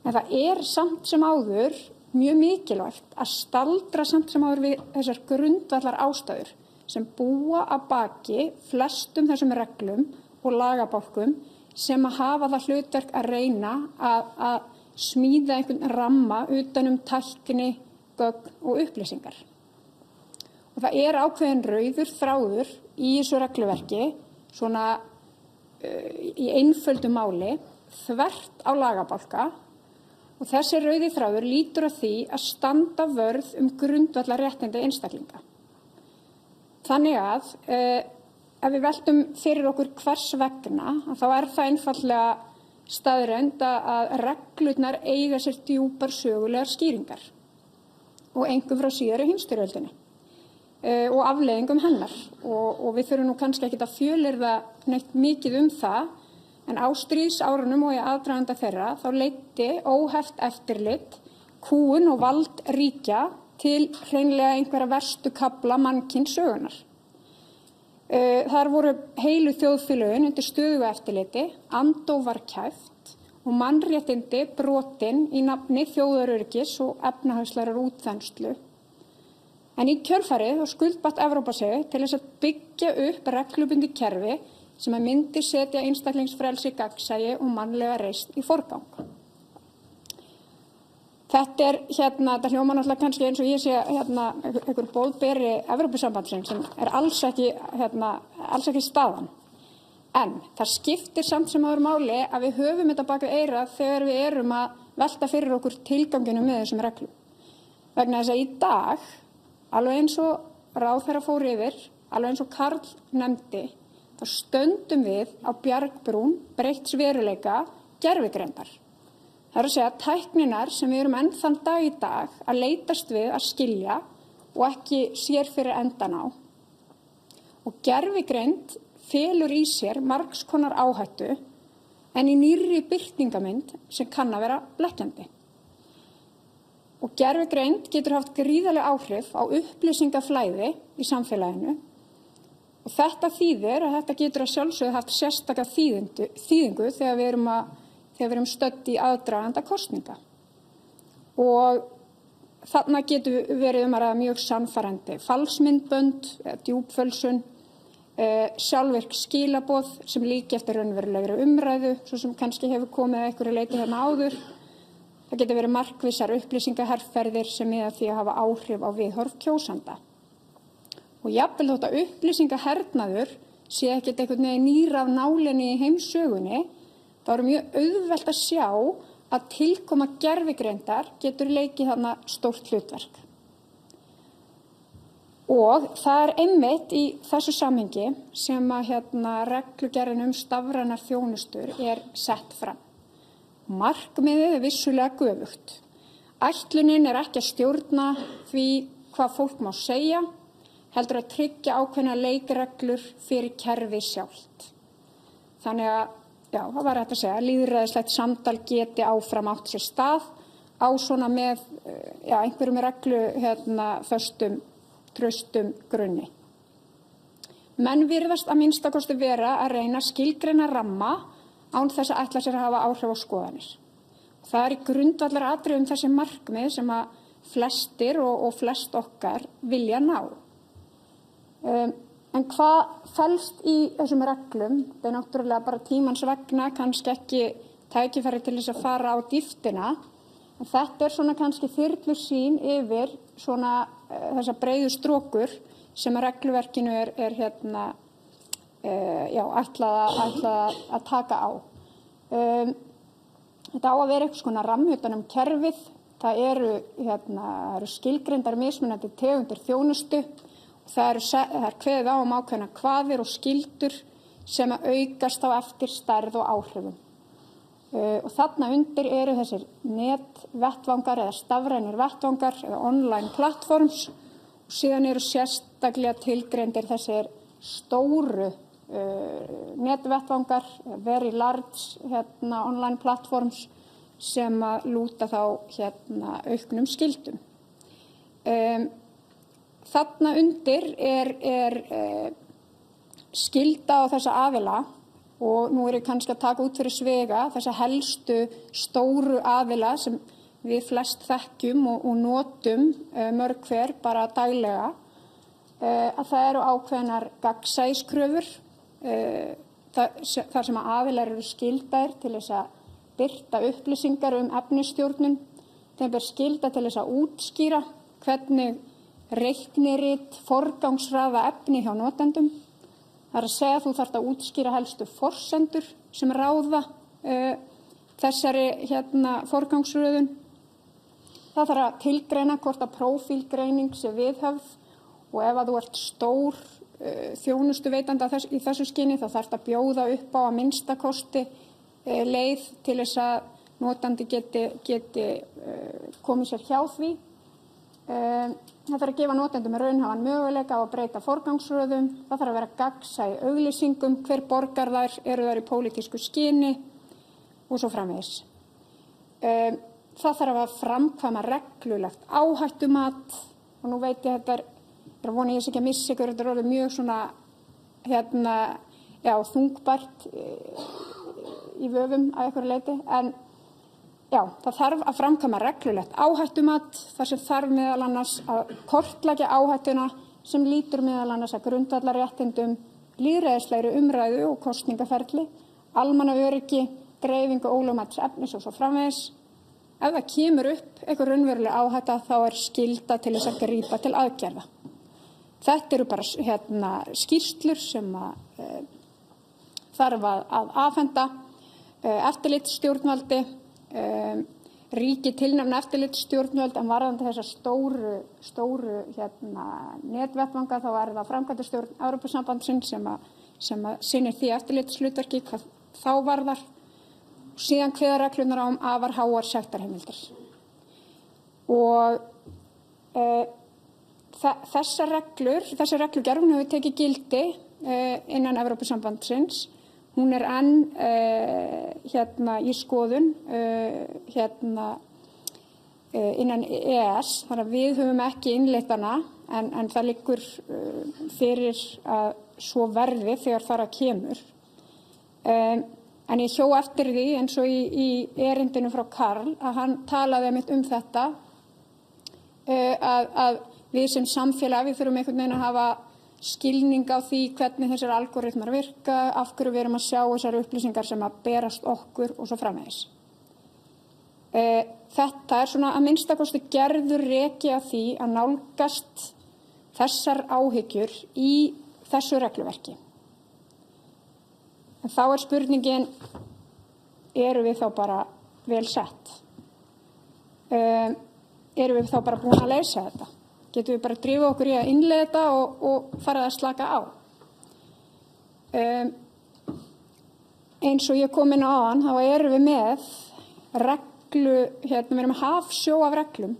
en það er samt sem áður mjög mikilvægt að staldra samt sem áður við þessar grundvallar ástæður sem búa að baki flestum þessum reglum og lagabálkum sem að hafa það hlutverk að reyna að smíða einhvern ramma utan tækni, gögn og upplýsingar. Og það er ákveðin rauður þráður í þessu regluverki, svona í einföldu máli, þvert á lagabálka, og þessi rauði þráður lítur að því að standa vörð grundvallar réttindi einstaklinga. Þannig að ef við veltum fyrir okkur hvers vegna, þá er það einfaldlega staðreynd að reglurnar eiga sér djúpar sögulegar skýringar og einkum frá síðari heimsstyrjöldinni og afleiðingum hennar. Og við þurfum nú kannski ekki að fjölyrða neitt mikið það, en á stríðsárunum og í aðdraganda þeirra þá leiddi óheft eftirlit, kúgun og vald ríkja til hreinlega einhverja verstu kafla mannkyns sögunnar. Þar voru heilu þjóðfélögin undir stöðugu eftirliti, andóf var kæft og mannréttindi brotin í nafni þjóðaröryggis og efnahagslegrar útþenslu. En í kjölfarið skuldbatt Evrópa sig til þess að byggja upp reglubundið kerfi sem að myndi setja einstaklingsfrelsi, gagnsæi og mannlega reisn í forgang. Þetta þetta hljómar náttúrulega kannski eins og ég sé einhver boðberi Evrópusambandsins sem er alls ekki staðan. En það skiptir samt sem áður máli að við höfum þetta bak við eyrað þegar við erum að velta fyrir okkur tilganginu með þessum reglum. Vegna þess að í dag, alveg eins og ráðherra fór yfir, alveg eins og Karl nefndi, þá stöndum við á bjargbrún breytts veruleika gervigreindar. Það er að segja tækninar sem við erum enn þann dag í dag að leitast við að skilja og ekki sér fyrir endan á. Og gervigreind felur í sér margs konar áhættu en í nýrri birtingamynd sem kann að vera blekkjandi. Og gervigreind getur haft gríðarleg áhrif á upplýsingaflæði í samfélaginu. Og þetta þýðir að þetta getur að sjálfsögðu haft sérstaka þýðingu þegar við erum stödd í aðdraganda kosninga. Og þarna getur verið að ræða mjög sannfærandi falsmyndbönd, djúpfölsun, sjálfvirk skilaboð sem líki eftir raunverulegri umræðu, svo sem kannski hefur komið að einhverju leyti hérna áður. Það getur verið markvissar upplýsingaherferðir sem miða því að hafa áhrif á viðhorf kjósanda. Og jafnvel þótt að upplýsingahernaður sé ekkert einhvern veginn nýr af nálinni í heimssögunni, þá er mjög auðvelt að sjá að tilkoma gervigreindar getur leikið þarna stórt hlutverk. Og það er einmitt í þessu samhengi sem að reglugerðin stafrænar þjónustur er sett fram. Markmiðið er vissulega göfugt. Ætlunin er ekki að stjórna því hvað fólk má segja, heldur að tryggja ákveðna leikreglur fyrir kerfi sjálft. Þannig að, það var hægt að segja, lýðræðislegt samtal geti áfram átt sér stað á svona með einhverjum reglu föstum, traustum grunni. Menn virðast að minnstakosti vera að reyna að skilgreina ramma án þess að ætla sér að hafa áhrif á skoðanir. Það er í grundvallaratriðum þessi markmið sem að flestir og flest okkar vilja ná. En hvað felst í þessum reglum? Það er náttúrulega bara tímans vegna, kannski ekki tækifæri til þess að fara á dýptina. En þetta er svona kannski þyrlusýn yfir svona þessar breiðu strókur sem að regluverkinu er ætlað að taka á. Þetta á að vera eitthvað svona rammi utan kerfið. Það eru skilgreindar mismunandi tegundir þjónustu. Það er kveðið á ákveðna kvaðir og skyldur sem að aukast á eftir stærð og áhrifum. Og þarna undir eru þessir netvettvangar eða stafrænir vettvangar eða online platforms Síðan eru sérstaklega tilgreindir þessir stóru netvettvangar, very large online platforms sem að lúta þá auknum skildum. Þarna undir er skylda á þessa aðila og nú ég kannski að taka út fyrir sviga þessa helstu stóru aðila sem við flest þekkjum og notum mörg hver bara daglega, að það eru ákveðnar gagnsæiskröfur þar sem að aðilar eru skyldaðir til þess að birta upplýsingar efnisstjórnun. Þeim ber skylda til þess að útskýra hvernig reiknirit forgangsraða efni hjá notendum. Það að segja að þú þarft að útskýra helstu forsendur sem ráða þessari forgangsröðun. Það þarf að tilgreina hvort að prófílgreining sé viðhöfð og ef að þú ert stór þjónustuveitandi í þessu skyni þá þarf að bjóða upp á að minnstakosti leið til þess að notandi geti komið sér hjá því. Það þarf að gefa notendum raunhæfan möguleika á að breyta forgangsröðum. Það þarf að vera gagnsæ í auglýsingum, hver borgar eru þær í pólitísku skyni og svo framvegis. Það þarf að framkvæma reglulegt áhættumat og nú veit ég þetta er vona ég sé ekki að missa ykkur, þetta er orðið mjög svona þungbært í vöfum að einhverju leyti, en já, það þarf að framkvæma reglulegt áhættumat þar sem þarf meðal annars að kortleggja áhættuna sem lýtur meðal annars að grundvallarréttindum, lýðræðislegri umræðu og kosningaferli, almannaöryggi, dreifingu ólögmæts efnis og svo framvegis. Ef það kemur upp einhver raunveruleg áhætta þá er skylda til þess að grípa til aðgerða. Þetta eru bara skýrslur sem þarf að afhenda eftirlitsstjórnvaldi, ríki tilnefna eftirlitsstjórnvöld, en varðandi þessar stóru netvettvanga þá er það framkvæmdastjórn Evrópusambandsins sem sinnir því eftirlitshlutverki hvað þá varðar. Síðan kveða reglurnar á afar háar sektarheimildir. Og þessi reglugerð hún hefur tekið gildi innan Evrópusambandsins. Hún er enn í skoðun innan EES, þannig að við höfum ekki innleitt hana, en það liggur fyrir að svo verði þegar þar að kemur. En ég hjó eftir því eins og í erindinu frá Karl að hann talaði einmitt þetta að við sem samfélag við þurfum einhvern veginn að hafa skilning á því hvernig þessar algoritmar virka, af hverju við erum að sjá þessar upplýsingar sem að berast okkur og svo framvegis. Þetta er svona að minnstakosti gerður reki að því að nálgast þessar áhyggjur í þessu regluverki. En þá er spurningin, eru við þá bara vel sett? Eru við þá bara búin að leysa þetta? Getum við bara að drífa okkur í að innleiða þetta og fara að slaka á? Eins og ég kom inn á áðan, þá erum við með við erum að hafsjó af reglum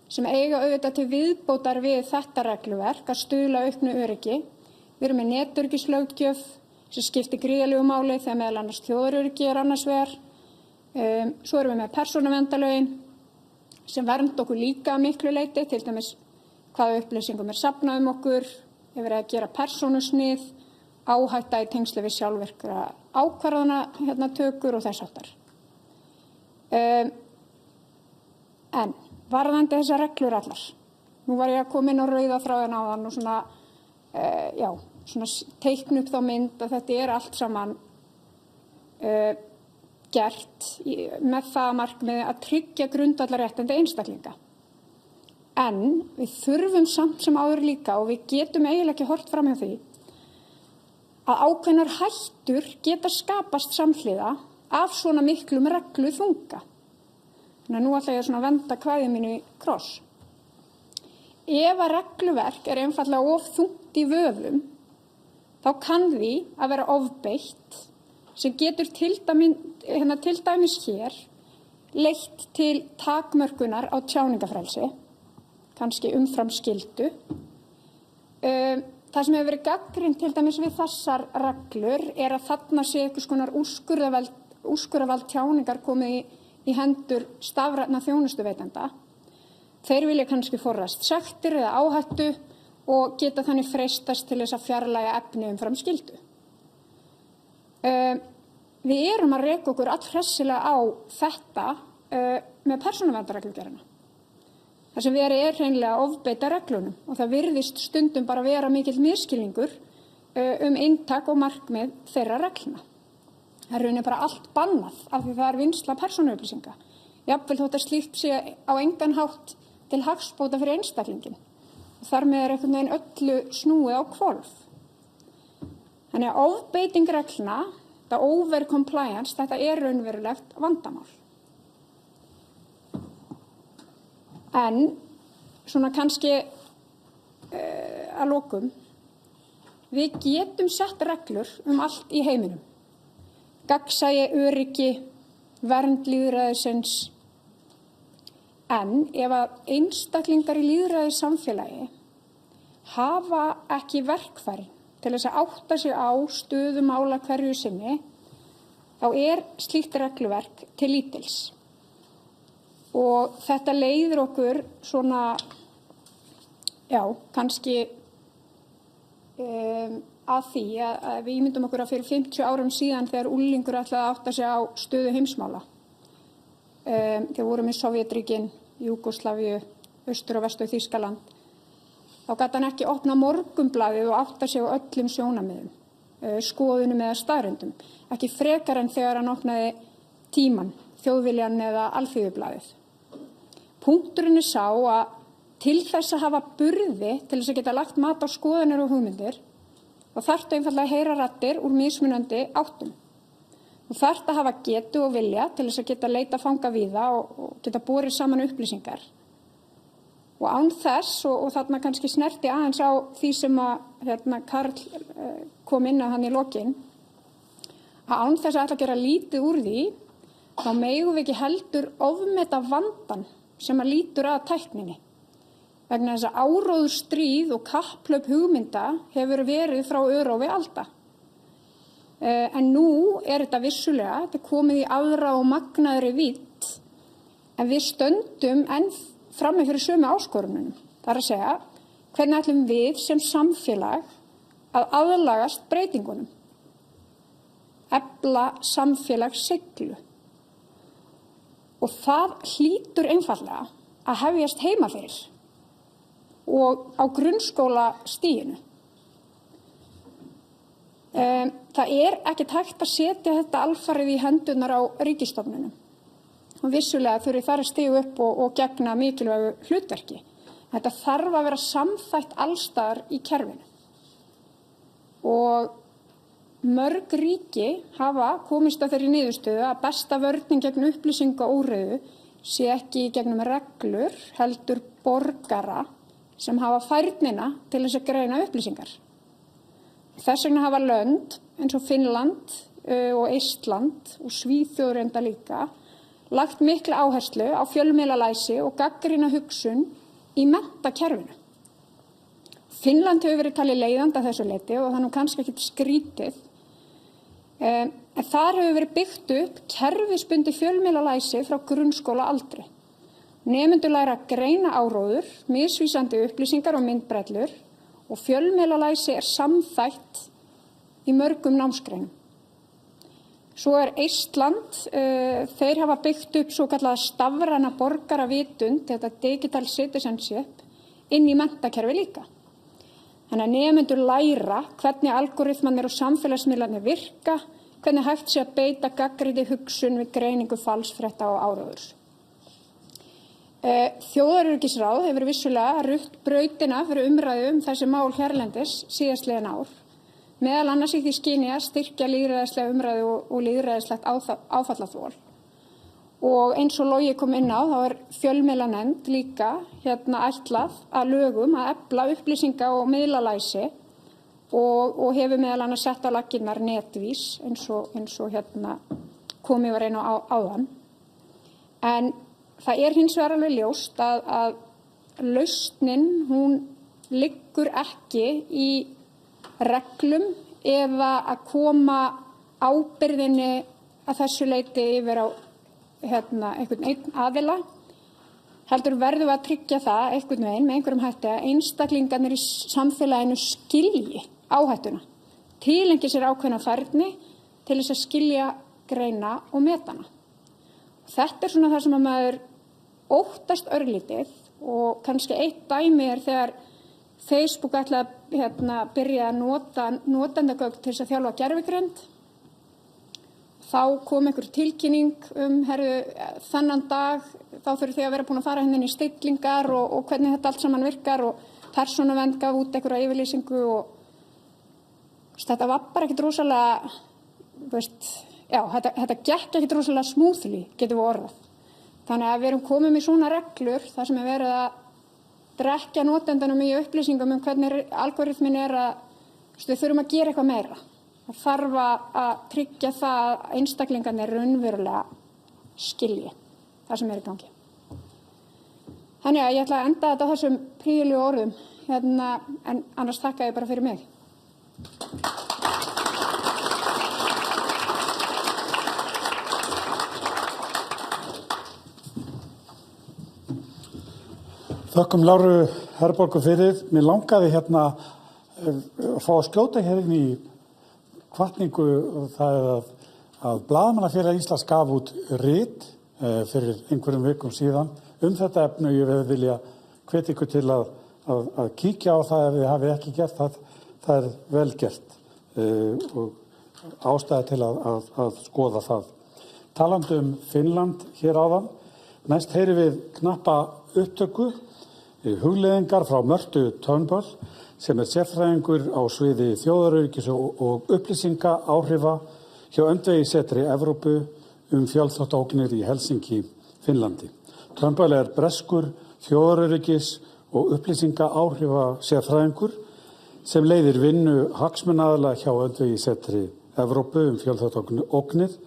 sem eiga auðvitað til viðbótar við þetta regluverk að stuðla auknu öryggi. Við erum með netöryggislöggjöf sem skiptir gríðarlegu máli þegar meðal annars þjóðaröryggi er annars vegar. Svo erum við með persónuverndarlögin sem vernd okkur líka að miklu leyti, til dæmis hvaða upplýsingum er safnað okkur, ef verið að gera persónusnið, áhætta í tengslu við sjálfvirkra ákvarðana tökur og þess háttar. En varðandi þessar reglur allar. Nú var ég að koma inn á rauða þráðan áðan og svona teikna upp þá mynd að þetta er allt saman gert með það markmiði að tryggja grundvallarréttindi einstaklinga. En við þurfum samt sem áður líka, og við getum eiginlega ekki horft fram hjá því, að ákveðnar hættur geta skapast samhliða af svona miklum regluþunga. Þannig að nú ætla ég að venda kvæði mínu í kross. Ef að regluverk er einfaldlega of þungt í vöfum, þá kann því að vera ofbeitt sem getur til dæmis hér leitt til takmörkunar á tjáningafrelsi kannski umfram skyldu. Það sem hefur verið gagnrýnt til dæmis við þessar reglur að þarna sé einhvers konar úrskurðarvald tjáningar komið í hendur stafrænna þjónustuveitenda. Þeir vilja kannski forðast sektir eða áhættu og geta þannig freistast til þess að fjarlægja efni umfram skyldu. Við erum að reka okkur allhressilega á þetta með persónuverndarreglugerðina. Það sem verið hreinlega að ofbeita reglunum og það virðist stundum bara vera mikill misskilningur inntak og markmið þeirra reglna. Það er rauninni bara allt bannað af því það er vinnsla persónuupplýsinga. Jafnvel þótt að slíkt sé á engan hátt til hagsbóta fyrir einstaklingin. Þar með einhvern veginn öllu snúið á hvolf. Þannig að ofbeiting reglna, þetta over compliance, þetta er raunverulegt vandamál. En svona kannski að lokum, við getum sett reglur allt í heiminum. Gagnsæi, öryggi, vernd lýðræðisins. En ef að einstaklingar í lýðræðissamfélagi hafa ekki verkfæri til þess að átta sig á stöðu mála hverju sinni, þá slíkt regluverk til lítils. Og þetta leiðir okkur svona, kannski að því að við ímyndum okkur að fyrir 50 árum síðan þegar unglingur ætlaði að átta sig á stöðu heimsmála. Þegar vorum í Sovétríkin, Júgóslavíu, Austur- og Vestur-Þýskaland, þá gat hann ekki opna Morgunblaðið og átta sig á öllum sjónarmiðum, skoðunum eða staðreyndum, ekki frekar en þegar hann opnaði Tímann, Þjóðviljann eða Alþýðublaðið. Punkturinn sá að til þess að hafa burði til þess að geta lagt mat á skoðanir og hugmyndir, þá þarftu einfaldlega að heyra raddir úr mismunandi áttum. Þú þarft að hafa getu og vilja til þess að geta leita fanga víða og geta borið saman upplýsingar. Og án þess, og þarna kannski snerti aðeins á því sem að Karl kom inn að hann í lokin, að án þess að ætla að gera lítið úr því, þá megum við ekki heldur ofmeta vandann sem að lítur að tækninni. Vegna þess að áróður stríð og kapphlaup hugmynda hefur verið frá örófi alda. En nú þetta vissulega, þetta komið í aðra og magnaðri vídd, en við stöndum enn frammi fyrir sömu áskorunum. Það er að segja, hvernig ætlum við sem samfélag að aðlagast breytingunum? Efla samfélagssiglu. Og það hlýtur einfaldlega að hefjast heima fyrir og á grunnskólastiginu. Það ekki hægt að setja þetta alfarið í hendurnar á ríkisstofnunum. Og vissulega þurfi þar að stíga upp og gegna mikilvægu hlutverki. Þetta þarf að vera samþætt allstaðar í kerfinu. Og mörg ríki hafa komist að þeirri niðurstöðu að besta vörnin gegn upplýsingaóreiðu sé ekki gegnum reglur, heldur borgara sem hafa færnina til þess að greina upplýsingar. Þess vegna hafa lönd eins og Finnland og Eistland og Svíþjóð enda líka lagt mikla áherslu á fjölmiðlalæsi og gagnrýna hugsun í menntakerfinu. Finnland hefur verið talið leiðandi að þessu leyti og það nú kannski ekkert skrítið. En þar hefur verið byggt upp kerfisbundið fjölmiðlalæsi frá grunnskóla aldri. Nemendur læra að greina áróður, misvísandi upplýsingar og myndbrellur og fjölmiðlalæsi samþætt í mörgum námsgreinum. Svo Eistland, þeir hafa byggt upp svokallaða stafræna borgaravitund, þetta digital citizenship, inn í menntakerfi líka. Þannig að nemendur læra hvernig algoritmarnir og samfélagsmiðlarnir virka, hvernig hægt sé að beita gagnrýni hugsun við greiningu falsfrétta og áróðurs. Þjóðaröryggisráð hefur vissulega rutt brautina fyrir umræðu þessi mál hérlendis síðastliðin ár, meðal annars í því skyni að styrkja lýðræðislega umræðu og lýðræðislegt áfallaþol. Og eins og Logi kom inn á, þá fjölmiðlanefnd líka ætlað að lögum að efla upplýsinga og miðlalæsi og hefur meðal annars sett á laggirnar netvís eins og komið var inn á áðan. En það hins vegar alveg ljóst að lausnin, hún liggur ekki í reglum eða að koma ábyrgðinni að þessu leyti yfir á einhvern einn aðila. Heldur verðum við að tryggja það einhvern veginn með einhverjum hætti að einstaklingarnir í samfélaginu skilji áhættuna, tilengi sér ákveðna færni til þess að skilja, greina og meta hana. Þetta svona það sem að maður óttast örlítið og kannski eitt dæmi þegar Facebook ætlaði að byrja að nota notendagögn til þess að þjálfa gervigreind. Þá kom einhver tilkynning þennan dag, þá þurfið þið að vera búin að fara inn í stillingar og hvernig þetta allt saman virkar og persónuvernd gaf út einhverja yfirlýsingu og þetta var bara ekkert rosalega, þetta gekk ekkert rosalega smoothly, getum við orðað. Þannig að við erum komin í svona reglur þar sem er verið að drekja notendunum í upplýsingum hvernig algoritmin að við þurfum að gera eitthvað meira. Það þarf að tryggja það að einstaklingarnir raunverulega skilji það sem er í gangi. Þannig að ég ætla að enda þetta á þessum prýðilegu orðum, en annars þakka ég bara fyrir mig. Þökkum Láru Herborgu fyrir. Mér langaði að fá að skjóta inn í hvatningu. Það er að Blaðamannafélag Íslands gaf út rit fyrir einhverjum vikum síðan þetta efni og ég vilja hvetja ykkur til að kíkja á það ef þið hafi ekki gert það. Það er vel gert og ástæða til að skoða það. Talandi Finnland hér áðan, næst heyrum við knappa upptöku hugleiðingar frá Mörtu Turnbull sem er sérfræðingur á sviði þjóðaröryggis og upplýsinga áhrifa hjá Öndvegissetri Evrópu fjölþáttaógnir í Helsinki, Finnlandi. Turnbull er breskur þjóðaröryggis og upplýsinga áhrifa sérfræðingur sem leiðir vinnu hagsmunaaðila hjá Öndvegissetri Evrópu fjölþáttaógnir.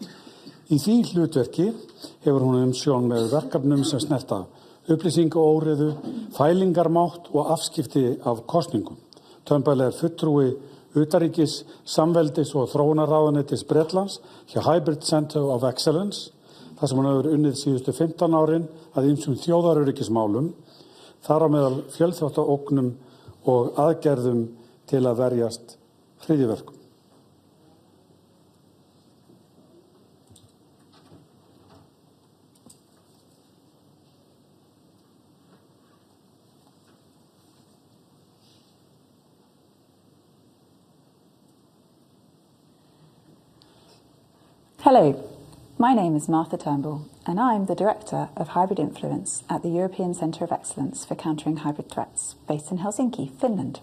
Í því hlutverki hefur hún umsjón með verkefnum sem snerta upplýsingaóreiðu, fælingarmátt og afskipti af kosningum. Turnbull er fulltrúi utanríkis, samveldis og þróunarráðuneytis Bretlands hjá Hybrid Center of Excellence, þar sem hún hefur unnið síðustu 15 árin að ýmsum þjóðaröryggismálum, þar á meðal fjölþáttaógnum og aðgerðum til að verjast hryðjuverkum. Hello, my name is Martha Turnbull, and I'm the Director of Hybrid Influence at the European Centre of Excellence for Countering Hybrid Threats, based in Helsinki, Finland.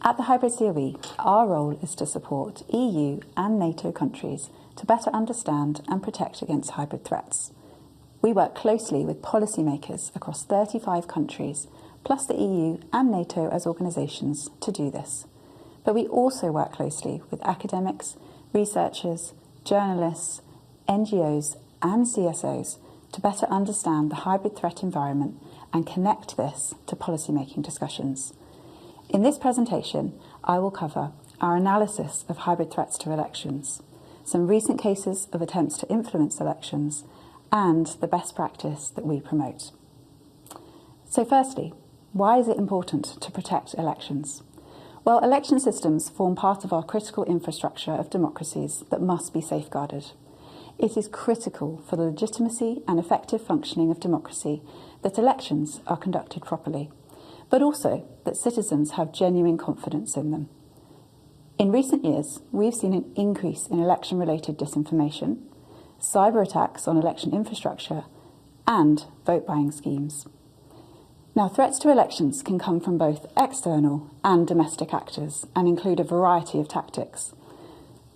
At the Hybrid COE, our role is to support EU and NATO countries to better understand and protect against hybrid threats. We work closely with policymakers across 35 countries, plus the EU and NATO as organisations, to do this. But we also work closely with academics, researchers, journalists, NGOs and CSOs to better understand the hybrid threat environment and connect this to policymaking discussions. In this presentation, I will cover our analysis of hybrid threats to elections, some recent cases of attempts to influence elections, and the best practice that we promote. So firstly, why is it important to protect elections? Well, election systems form part of our critical infrastructure of democracies that must be safeguarded. It is critical for the legitimacy and effective functioning of democracy that elections are conducted properly, but also that citizens have genuine confidence in them. In recent years, we've seen an increase in election-related disinformation, cyber attacks on election infrastructure, and vote-buying schemes. Now, threats to elections can come from both external and domestic actors and include a variety of tactics.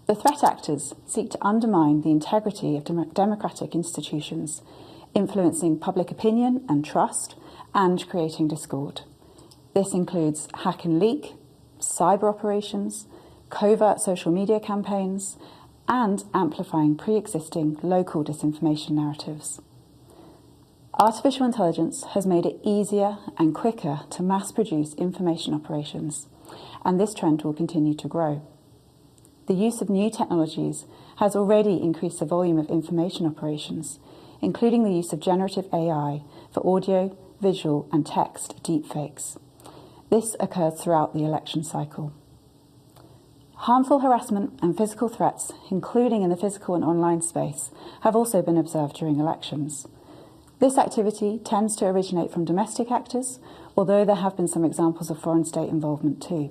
The threat actors seek to undermine the integrity of democratic institutions, influencing public opinion and trust, and creating discord. This includes hack and leak, cyber operations, covert social media campaigns, and amplifying pre-existing local disinformation narratives. Artificial intelligence has made it easier and quicker to mass produce information operations, and this trend will continue to grow. The use of new technologies has already increased the volume of information operations, including the use of generative AI for audio, visual and text deepfakes. This occurs throughout the election cycle. Harmful harassment and physical threats, including in the physical and online space, have also been observed during elections. This activity tends to originate from domestic actors, although there have been some examples of foreign state involvement too.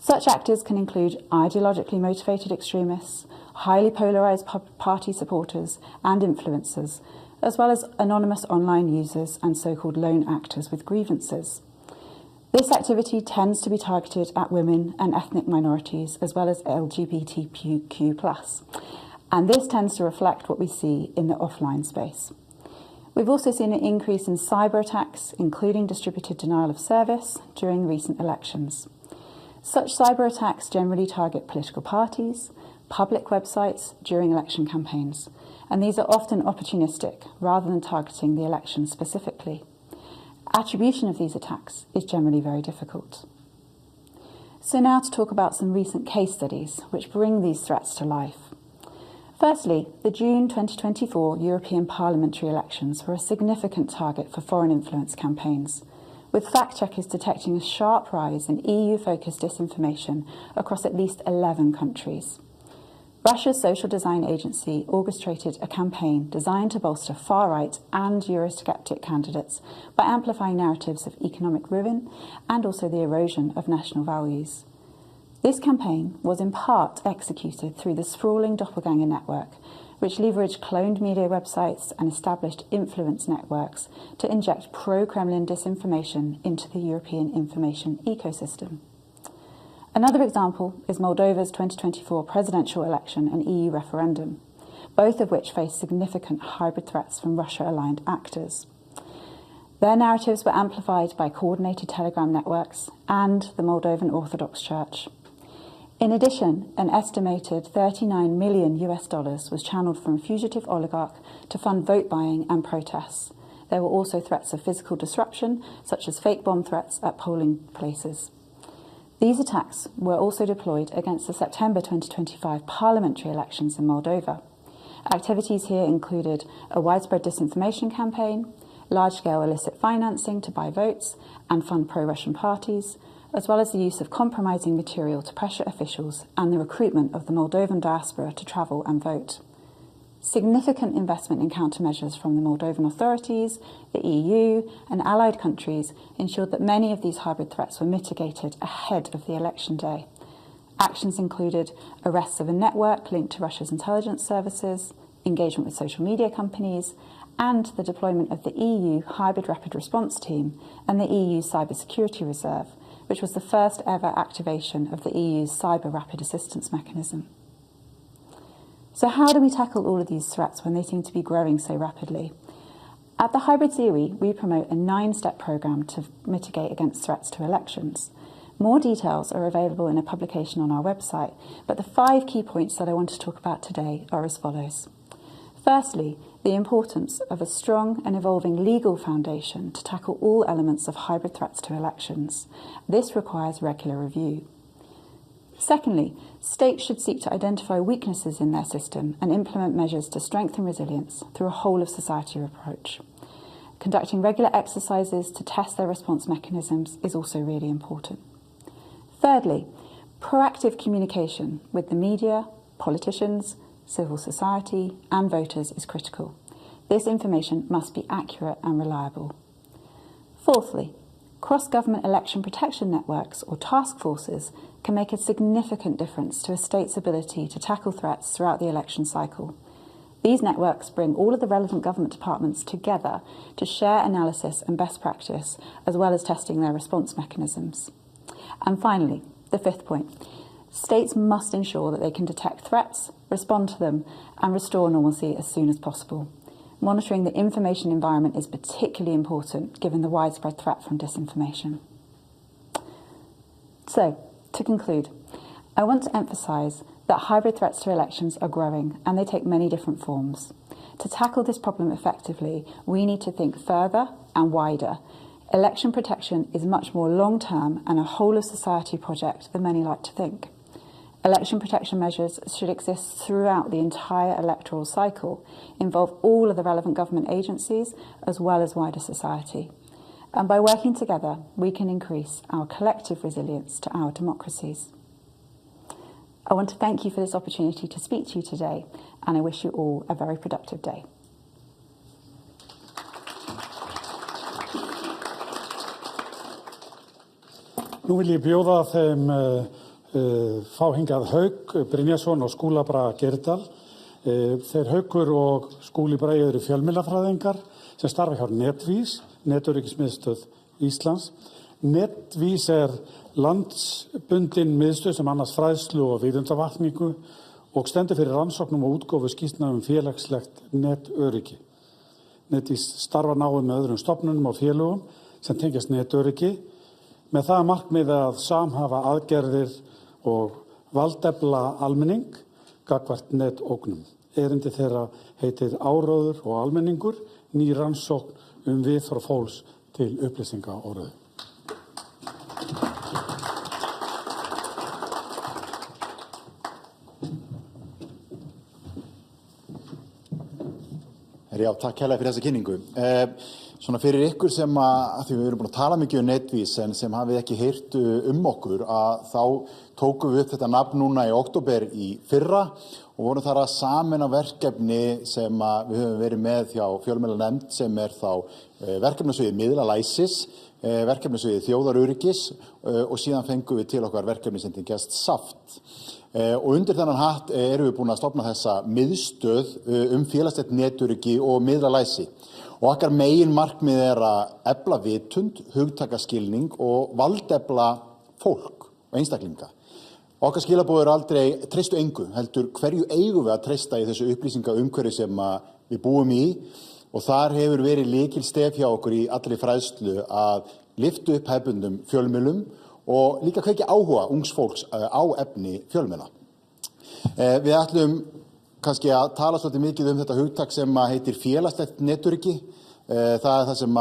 Such actors can include ideologically motivated extremists, highly polarised party supporters and influencers, as well as anonymous online users and so-called lone actors with grievances. This activity tends to be targeted at women and ethnic minorities, as well as LGBTQ+, and this tends to reflect what we see in the offline space. We've also seen an increase in cyber attacks, including distributed denial of service, during recent elections. Such cyber attacks generally target political parties, public websites during election campaigns, and these are often opportunistic rather than targeting the election specifically. Attribution of these attacks is generally very difficult. So now to talk about some recent case studies which bring these threats to life. Firstly, the June 2024 European parliamentary elections were a significant target for foreign influence campaigns, with fact-checkers detecting a sharp rise in EU-focused disinformation across at least 11 countries. Russia's social design agency orchestrated a campaign designed to bolster far-right and Eurosceptic candidates by amplifying narratives of economic ruin and also the erosion of national values. This campaign was in part executed through the sprawling doppelganger network, which leveraged cloned media websites and established influence networks to inject pro-Kremlin disinformation into the European information ecosystem. Another example is Moldova's 2024 presidential election and EU referendum, both of which face significant hybrid threats from Russia-aligned actors. Their narratives were amplified by coordinated Telegram networks and the Moldovan Orthodox Church. In addition, an estimated $39 million was channeled from a fugitive oligarch to fund vote buying and protests. There were also threats of physical disruption, such as fake bomb threats at polling places. These attacks were also deployed against the September 2025 parliamentary elections in Moldova. Activities here included a widespread disinformation campaign, large-scale illicit financing to buy votes and fund pro-Russian parties, as well as the use of compromising material to pressure officials and the recruitment of the Moldovan diaspora to travel and vote. Significant investment in countermeasures from the Moldovan authorities, the EU and allied countries ensured that many of these hybrid threats were mitigated ahead of the election day. Actions included arrests of a network linked to Russia's intelligence services, engagement with social media companies, and the deployment of the EU Hybrid Rapid Response Team and the EU Cybersecurity Reserve, which was the first ever activation of the EU's Cyber Rapid Assistance Mechanism. So how do we tackle all of these threats when they seem to be growing so rapidly? At the Hybrid COE, we promote a 9-step programme to mitigate against threats to elections. More details are available in a publication on our website, but the 5 key points that I want to talk about today are as follows. Firstly, the importance of a strong and evolving legal foundation to tackle all elements of hybrid threats to elections. This requires regular review. Secondly, states should seek to identify weaknesses in their system and implement measures to strengthen resilience through a whole-of-society approach. Conducting regular exercises to test their response mechanisms is also really important. Thirdly, proactive communication with the media, politicians, civil society and voters is critical. This information must be accurate and reliable. Fourthly, cross-government election protection networks or task forces can make a significant difference to a state's ability to tackle threats throughout the election cycle. These networks bring all of the relevant government departments together to share analysis and best practice, as well as testing their response mechanisms. And finally, the 5th point, states must ensure that they can detect threats, respond to them, and restore normalcy as soon as possible. Monitoring the information environment is particularly important given the widespread threat from disinformation. So, to conclude, I want to emphasise that hybrid threats to elections are growing and they take many different forms. To tackle this problem effectively, we need to think further and wider. Election protection is much more long-term and a whole-of-society project than many like to think. Election protection measures should exist throughout the entire electoral cycle, involve all of the relevant government agencies as well as wider society. And by working together, we can increase our collective resilience to our democracies. I want to thank you for this opportunity to speak to you today, and I wish you all a very productive day. Nú vil ég bjóða þeim fá hingað Hauk Brynjarsson og Skúla Braga Geirdal. Þeir Haukur og Skúli Bragi eru fjölmiðlafræðingar sem starfa hjá Netvís, Netöryggismiðstöð Íslands. Netvís landsbundin miðstöð sem annast fræðslu og vitundarvakningu og stendur fyrir rannsóknum og útgáfu skýrslna félagslegt netöryggi. Netvís starfar náið með öðrum stofnunum og félögum sem tengjast netöryggi með það markmiði að samhafa aðgerðir og valdefla almenning gagnvart netógnum. Erindi þeirra heitir Áróður og almenningur, ný rannsókn viðhorf fólks til upplýsingaóreiðu. Já, takk hérlega fyrir þessa kynningu. Svona fyrir ykkur sem að því við erum búin að tala mikið Netvís en sem hafið ekki heyrt okkur að þá tókum við upp þetta nafn núna í október í fyrra og vorum þar að sameina verkefni sem að við höfum verið með hjá fjölmiðlanefnd sem þá verkefnasviðið miðlalæsis, verkefnasviðið þjóðaröryggis og síðan fengum við til okkar verkefni sem tengjast SAFT. Og undir þennan hatt erum við búin að stofna þessa miðstöð félagslegt netöryggi og miðlalæsi. Og okkar megin markmið að efla vitund, hugtakaskilning og valdefla fólk og einstaklinga. Okkar skilaboð aldrei treystu engu, heldur hverju eigum við að treysta í þessu upplýsingaumhverfi sem við búum í og þar hefur verið lykilstef hjá okkur í allri fræðslu að lyfta upp hefðbundnum fjölmiðlum og líka kveikja áhuga ungs fólks á efni fjölmiðla. Við ætlum kannski að tala svolítið mikið þetta hugtak sem heitir félagslegt netöryggi. Það það sem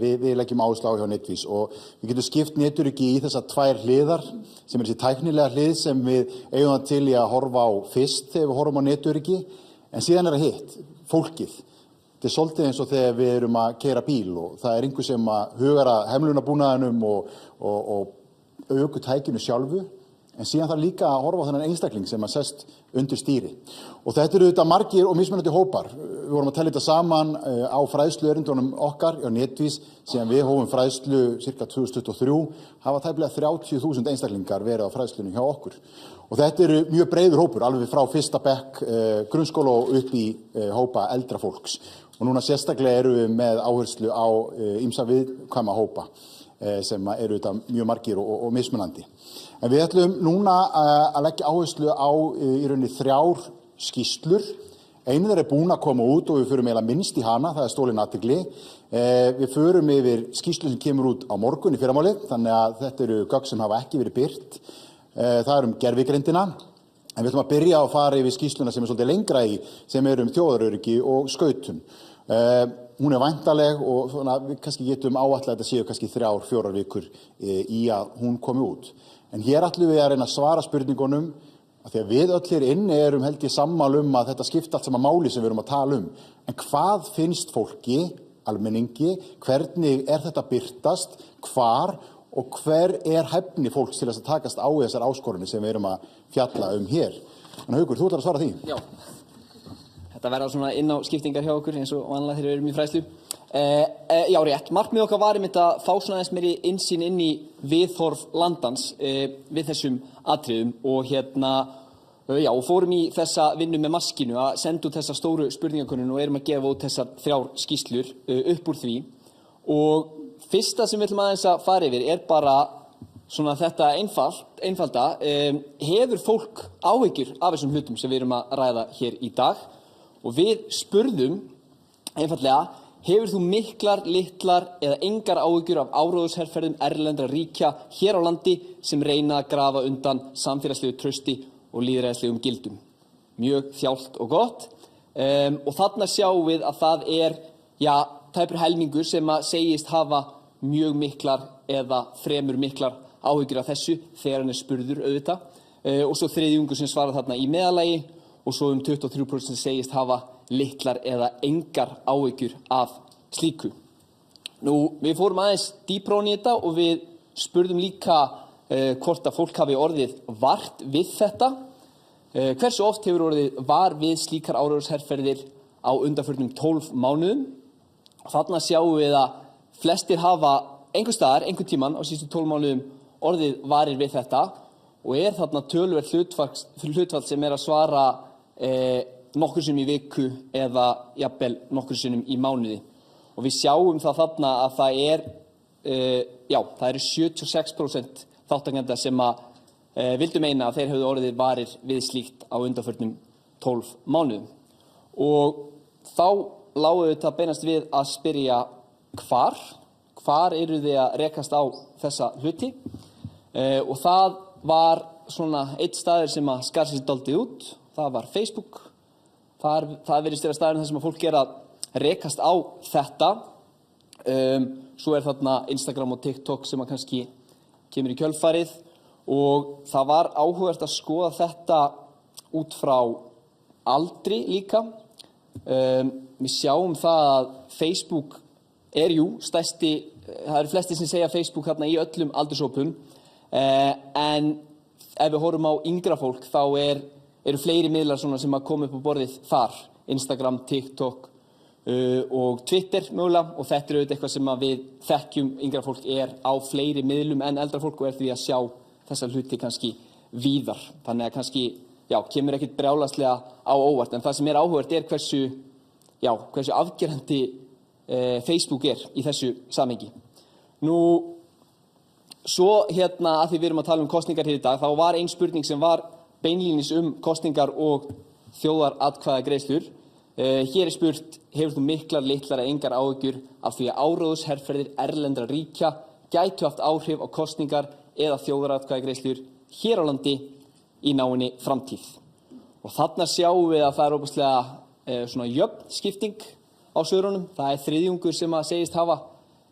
við leggjum áherslu á hjá Netvís og við getum skipt netöryggi í þessar tvær hliðar sem þessi tæknilega hlið sem við eigum það til í að horfa á fyrst þegar við horfum á netöryggi en síðan það hitt, fólkið. Þetta svolítið eins og þegar við erum að keyra bíl og það einhver sem hugar að hemlunarbúnaðinum og ökutækinu sjálfu en síðan þarf líka að horfa á þennan einstakling sem sest undir stýri. Og þetta eru þetta margir og mismunandi hópar. Við vorum að tella þetta saman á fræðsluerindunum okkar á Netvís síðan við hófum fræðslu cirka 2023 hafa tæplega 30.000 einstaklingar verið á fræðslunum hjá okkur. Og þetta eru mjög breiður hópur, alveg frá fyrsta bekk grunnskóla og upp í hópa eldra fólks. Og núna sérstaklega eru við með áherslu á ýmsa viðkvæma hópa sem eru þetta mjög margir og mismunandi. En við ætlum núna að leggja áherslu á í rauninni 3 skýrslur. Einu þeirra búin að koma út og við förum eiginlega minnst í hana, það stólin athygli. Við förum yfir skýrslu sem kemur út á morgun í fyrramálið, þannig að þetta eru gögn sem hafa ekki verið birt. Það gervigreindina. En við ætlum að byrja að fara yfir skýrsluna sem svolítið lengra í, sem þjóðaröryggi og skautun. Hún væntanleg og við kannski getum áætlað að þetta séu kannski 3-4 vikur í að hún komi út. En hér ætlum við að reyna að svara spurningunum að því að við öll hér inni held ég sammála að þetta skipta allt sama máli sem við erum að tala En hvað finnst fólki, almenningi, hvernig þetta birtast, hvar og hver hæfni fólks til að takast á þessar áskorunni sem við erum að fjalla hér. En Haukur, þú ætlar að svara því. Já. Þetta verða svona inn á skiptingar hjá okkur eins og vanlega þegar við erum í fræðslu. Já, rétt. Markmið okkar var að fá svona aðeins meiri innsýn inn í viðhorf landans við þessum atriðum og og fórum í þessa vinnu með maskinu að senda út þessa stóru spurningakönnun og erum að gefa út þessar 3 skýrslur upp úr því. Og fyrsta sem við ætlum aðeins að fara yfir bara svona þetta einfalda. Hefur fólk áhyggjur af þessum hlutum sem við erum að ræða hér í dag? Og við spurðum einfallega, hefur þú miklar, litlar eða engar áhyggjur af áróðursherferðum erlendra ríkja hér á landi sem reyna að grafa undan samfélagslegu trausti og lýðræðislegum gildum? Mjög þjált og gott. og þarna sjáum við að það tæpur helmingur sem að segist hafa mjög miklar eða fremur miklar áhyggjur af þessu þegar hann spurður auðvitað, og svo þriðjungur sem svarar þarna í meðalagi og svo 23% sem segist hafa litlar eða engar áhyggjur af slíku. Nú, við fórum aðeins dýpra ofan í þetta og við spurðum líka hvort að fólk hafi orðið vart við þetta. Hversu oft hefur orðið var við slíkar áróðursherferðir á undanförnum 12 mánuðum? Þarna sjáum við að flestir hafa einhvers staðar, einhvern tímann á síðustu 12 mánuðum orðið varir við þetta og þarna töluvert hlutfall sem að svara nokkur sinnum í viku eða jafnvel nokkur sinnum í mánuði. Og við sjáum það þarna að það eru 76% þátttakenda sem að vildu meina að þeir hefðu orðið varir við slíkt á undanförnum 12 mánuðum. Og þá lágu þetta beinast við að spyrja hvar eru þið að rekast á þessa hluti, og það var svona eitt staður sem að skar sig dálítið út, það var Facebook. Það virðist vera staðurinn þar sem að fólk að rekast á þetta. Svo þarna Instagram og TikTok sem að kannski kemur í kjölfarið, og það var áhugavert að skoða þetta út frá aldri líka. Við sjáum það að Facebook stærsti, það eru flestir sem segja Facebook þarna í öllum aldurshópum, en ef við horfum á yngra fólk þá eru fleiri miðlar svona sem að koma upp á borðið þar, Instagram, TikTok og Twitter mögulega, og þetta auðvitað eitthvað sem að við þekkjum. Yngra fólk á fleiri miðlum en eldra fólk og því að sjá þessa hluti kannski víðar. Þannig að kannski, kemur ekkert brjálæðslega á óvart, en það sem áhugavert hversu afgerandi Facebook í þessu samhengi. Nú, svo að því við erum að tala um kosningar hér í dag, þá var ein spurning sem var beinlínis kosningar og þjóðaratkvæðagreiðslur. Hér spurt, hefur þú miklar, litlar eða engar áhyggjur af því að áróðursherferðir erlendra ríkja gætu haft áhrif á kosningar eða þjóðaratkvæðagreiðslur hér á landi í náinni framtíð? Og þarna sjáum við að það óbúslega svona jöfn skipting á svörunum. Það þriðjungur sem að segist hafa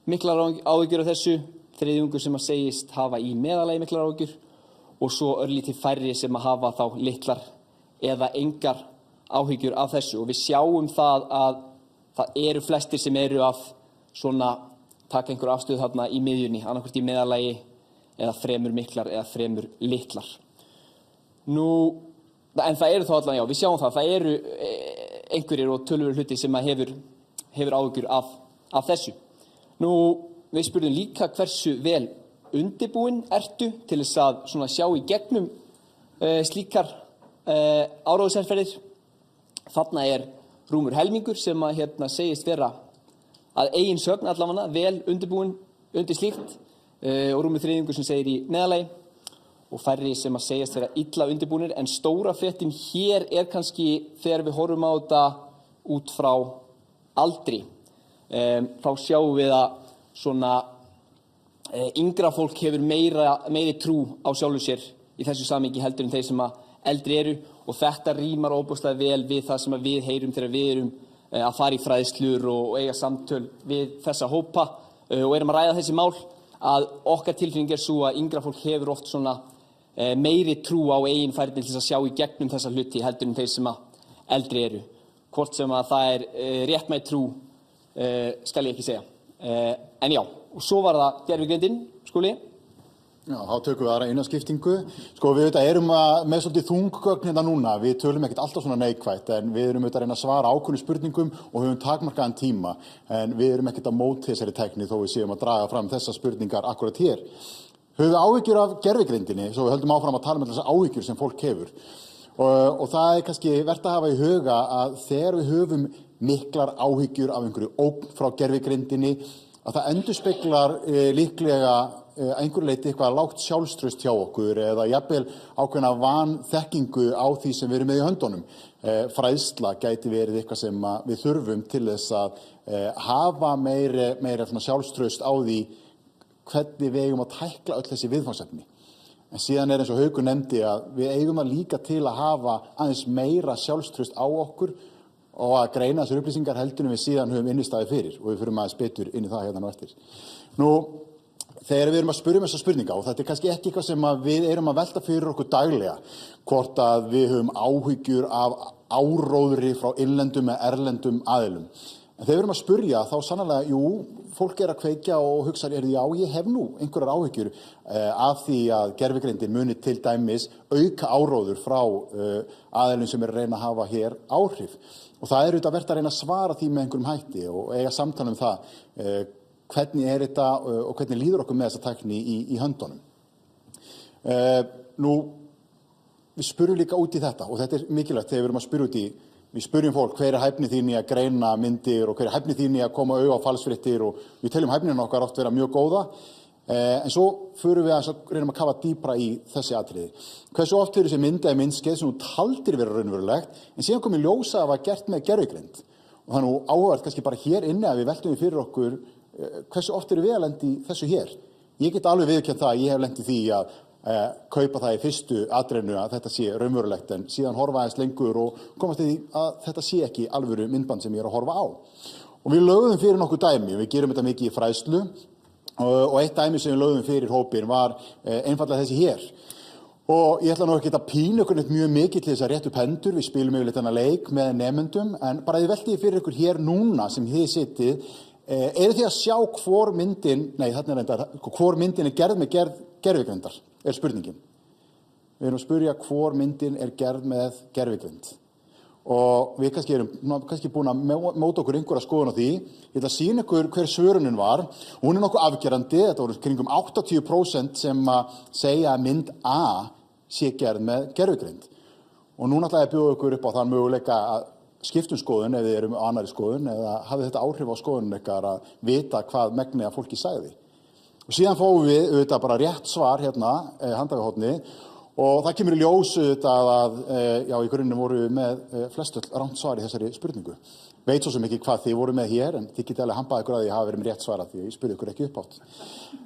miklar áhyggjur af þessu, þriðjungur sem að segist hafa í meðalagi miklar áhyggjur, og svo örlítið færri sem að hafa þá litlar eða engar áhyggjur af þessu. Og við sjáum það að það eru flestir sem að svona taka einhver afstöðu þarna í miðjunni, annaðhvort í meðalagi eða fremur miklar eða fremur litlar. Nú, en það eru þá allan, við sjáum það eru einhverjir og töluvert hluti sem að hefur áhyggjur af þessu. Nú, við spurðum líka hversu vel undirbúin ertu til þess að svona sjá í gegnum slíkar áróðursherferðir. Þarna rúmur helmingur sem að segist vera að eigin sögn allavega vel undirbúin undir slíkt, og rúmur þriðjungur sem segir í meðalagi, og færri sem að segjast vera illa undirbúnir. En stóra fréttin hér kannski þegar við horfum á þetta út frá aldri, þá sjáum við að svona yngra fólk hefur meiri trú á sjálfu sér í þessu samhengi heldur en þeir sem að eldri eru, og þetta rímar óbúslega vel við það sem að við heyrum þegar við erum að fara í fræðslur og eiga samtöl við þessa hópa og erum að ræða þessi mál, að okkar tilfinning svo að yngra fólk hefur oft svona meiri trú á eigin færni til að sjá í gegnum þessa hluti heldur en þeir sem að eldri eru. Hvort sem að það réttmæt trú skal ég ekki segja. En og svo var það gervigreindin, Skúli. Já, þá tökum við aðra eina skiptingu. Sko, við erum með svolítið þunggögn hérna núna. Við tölum ekkert alltaf svona neikvætt, en við erum að reyna að svara ákveðnum spurningum og höfum takmarkaðan tíma. En við erum ekkert að móti þessari tækni þó við séum að draga fram þessar spurningar akkurat hér. Höfum við áhyggjur af gervigreindinni, svo við höldum áfram að tala með þessar áhyggjur sem fólk hefur. Og það kannski verðt að hafa í huga að þegar við höfum miklar áhyggjur af einhverju ógn frá gervigreindinni, að það endurspeglar líklega einhverju leyti eitthvað lágt sjálfstraust hjá okkur eða jafnvel ákveðna vanþekkingu á því sem við erum með í höndunum. Fræðsla gæti verið eitthvað sem við þurfum til þess að hafa meira svona sjálfstraust á því hvernig við eigum að tækla öll þessi viðfangsefni. En síðan eins og Haukur nefndi að við eigum að líka til að hafa aðeins meira sjálfstraust á okkur og að greina þessar upplýsingar heldur en við síðan höfum innistæði fyrir og við förum aðeins betur inn í það hérna á eftir. Nú, þegar við erum að spyrja þessar spurninga og þetta kannski ekki eitthvað sem við erum að velta fyrir okkur daglega, hvort að við höfum áhyggjur af áróðri frá innlendum eða erlendum aðilum. En þegar við erum að spyrja þá sannarlega, jú, fólk að kveikja og hugsa, já, ég hef nú einhverjar áhyggjur af því að gervigreindin muni til dæmis auka áróður frá aðilum sem að reyna að hafa hér áhrif. Og það auðvitað verið að reyna að svara því með einhverjum hætti og eiga samtala það, hvernig þetta og hvernig líður okkur með þessa tækni í höndunum. Nú, við spyrjum líka út í þetta og þetta mikilvægt þegar við erum að spyrja út í. Við spyrjum fólk hver hæfni þín í að greina myndir og hver hæfni þín í að koma auga á falsfréttir og við teljum hæfnina okkar oft vera mjög góða. En svo förum við að reynum að kafa dýpra í þessi atriði. Hversu oft eru þessi mynd eða myndskeið sem þú taldir vera raunverulegt en síðan kom í ljós að það var gert með gervigreind. Og það er nú áhugavert kannski bara hér inni að við veltum fyrir okkur hversu oft eru við að lenda í þessu hér. Ég get alveg viðurkennt það að ég hef lent í því að kaupa það í fyrstu atriðinu að þetta sé raunverulegt en síðan horfa aðeins lengur og komast í því að þetta sé ekki alvöru myndband sem ég er að horfa á. Og við lögðum fyrir nokkuð dæmi, við gerum þetta mikið í fræðslu og eitt dæmi sem við lögðum fyrir hópin var einfallega þessi hér. Og ég ætla nú ekki að pína ykkur mjög mikið til þess að rétta upp hendur, við spilum yfirleitt þennan leik með nemendum, en bara ég velti fyrir ykkur hér núna sem þið sitið, þið að sjá hvor myndin er gerð með gervigreindar, er spurningin. Við erum að spyrja hvor myndin er gerð með gervigreind. Og við erum búin að móta okkur einhverja skoðun á því. Ég ætla að sýna ykkur hver svörunin var. Hún er nokkuð afgerandi, þetta voru kringum 80% sem segja að mynd A sé gerð með gervigreind. Og núna ætla ég að bjóða ykkur upp á þann möguleika að skiptum skoðun ef þið erum á annarri skoðun eða hafið þetta áhrif á skoðunum ykkar að vita hvað megnið að fólki sagði. Og síðan fáum við auðvitað bara rétt svar hérna, handakahotni, og það kemur í ljós auðvitað að, já, í grunninn voru við með flestöll rangt svar í þessari spurningu. Veit svo sem ekki hvað þið voru með hér, en þið getið alveg hampað ykkur að því hafa verið með rétt svara því ég spurði ykkur ekki uppátt.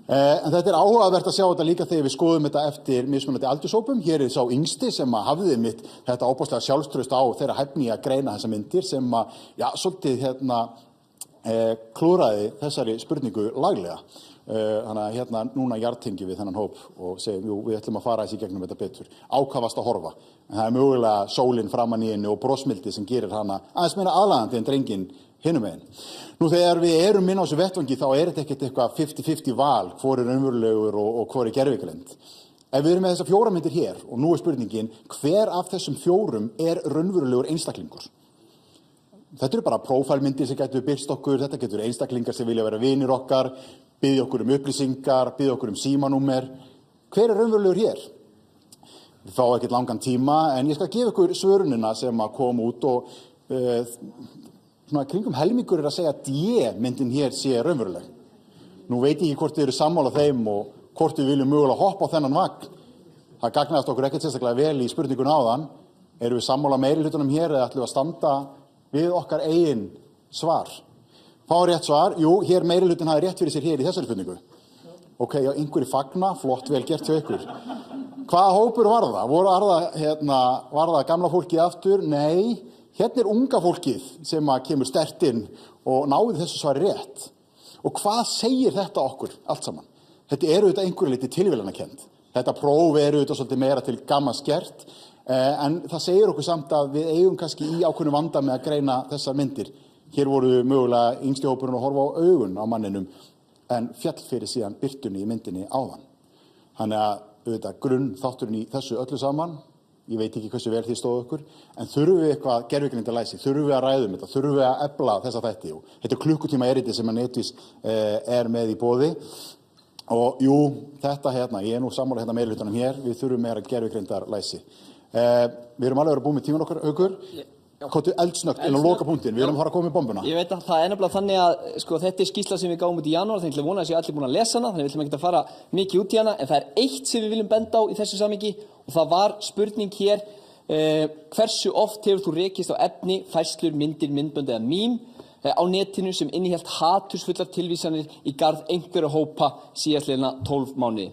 En þetta er áhugavert að sjá þetta líka þegar við skoðum þetta eftir mismunandi aldurshópum. Hér er sá yngsti sem hafði mitt þetta ábúðslega sjálfstraust á þeirra hæfni að greina þessa myndir sem já, svolítið klúðraði þessari spurningu laglega. Þannig að hérna núna jarðtengi við þennan hóp og segjum, jú, við ætlum að fara þessi gegnum þetta betur. Ákafast að horfa. En það er mögulega sólin framan í henni og brosmildi sem gerir hana aðeins meira aðlaðandi en drenginn hinum megin. Nú þegar við erum inn á þessu vettvangi þá er þetta ekkert eitthvað 50-50 val, hvor er raunverulegur og hvor er gervigreind. Ef við erum með þessar 4 myndir hér og nú er spurningin, hver af þessum 4 er raunverulegur einstaklingur? Þetta eru bara prófælmyndir sem getur birst okkur, þetta getur einstaklingar sem vilja vera vinir okkar, biðja okkur upplýsingar, biðja okkur símanúmer. Hver er raunverulegur hér? Við fáum ekkert langan tíma, en ég skal gefa ykkur svörunina sem kom út og kringum helmingur er að segja að D-myndin hér sé raunveruleg. Nú veit ég ekki hvort þið eru sammála þeim og hvort við viljum mögulega hoppa á þennan vagn. Það gagnaðist okkur ekkert sérstaklega vel í spurningun áðan. Erum við sammála meiri hlutunum hér eða ætlum við að standa við okkar eigin svar? Fá rétt svar, jú, hér meiri hlutin hafi rétt fyrir sér hér í þessari spurningu. Ok, já, einhverju fagna, flott, vel gert hjá ykkur. Hvaða hópur var það? Var það gamla fólkið aftur? Nei, hérna er unga fólkið sem kemur sterkt inn og náði þessu svari rétt. Og hvað segir þetta okkur allt saman? Þetta eru auðvitað einhverju liti tilviljanakennt. Þetta próf eru auðvitað svolítið meira til gammans gert, en það segir okkur samt að við eigum kannski í ákveðnu vanda með að greina þessar myndir. Hér voru mögulega yngsti hópurinn að horfa á augun á manninum en fjall fyrir síðan birtunni í myndinni áðan. Þannig að auðvitað grunn þátturinn í þessu öllu saman, ég veit ekki hversu vel þið stóðu okkur, en þurfum við eitthvað gervigreindar-læsi, þurfum við að ræðum þetta, þurfum við að efla þessa þætti og þetta er klukkutíma erindi sem að Netvís er með í boði. Og jú, þetta hérna, ég er nú sammála hérna meirihlutanum hér, við þurfum meira gervigreindar-læsi. Við erum alveg að vera búin með tíman okkar, Haukur. Kóttu eldsnögt inn á lokapunktin, við erum að fara að koma í bombuna. Ég veit að það er nefnilega þannig að sko, þetta er skýrsla sem við gáum út í janúar, þannig að ég vona að séu allir búin að lesa hana, þannig við viljum ekki að fara mikið út í hana, en það er eitt sem við viljum benda á í þessu samhengi og það var spurning hér, hversu oft hefur þú rekist á efni, færslur, myndir, myndbönd eða mím á netinu sem innihélt hatursfullar tilvísanir í garð einhverja hópa síðastliðna 12 mánuði.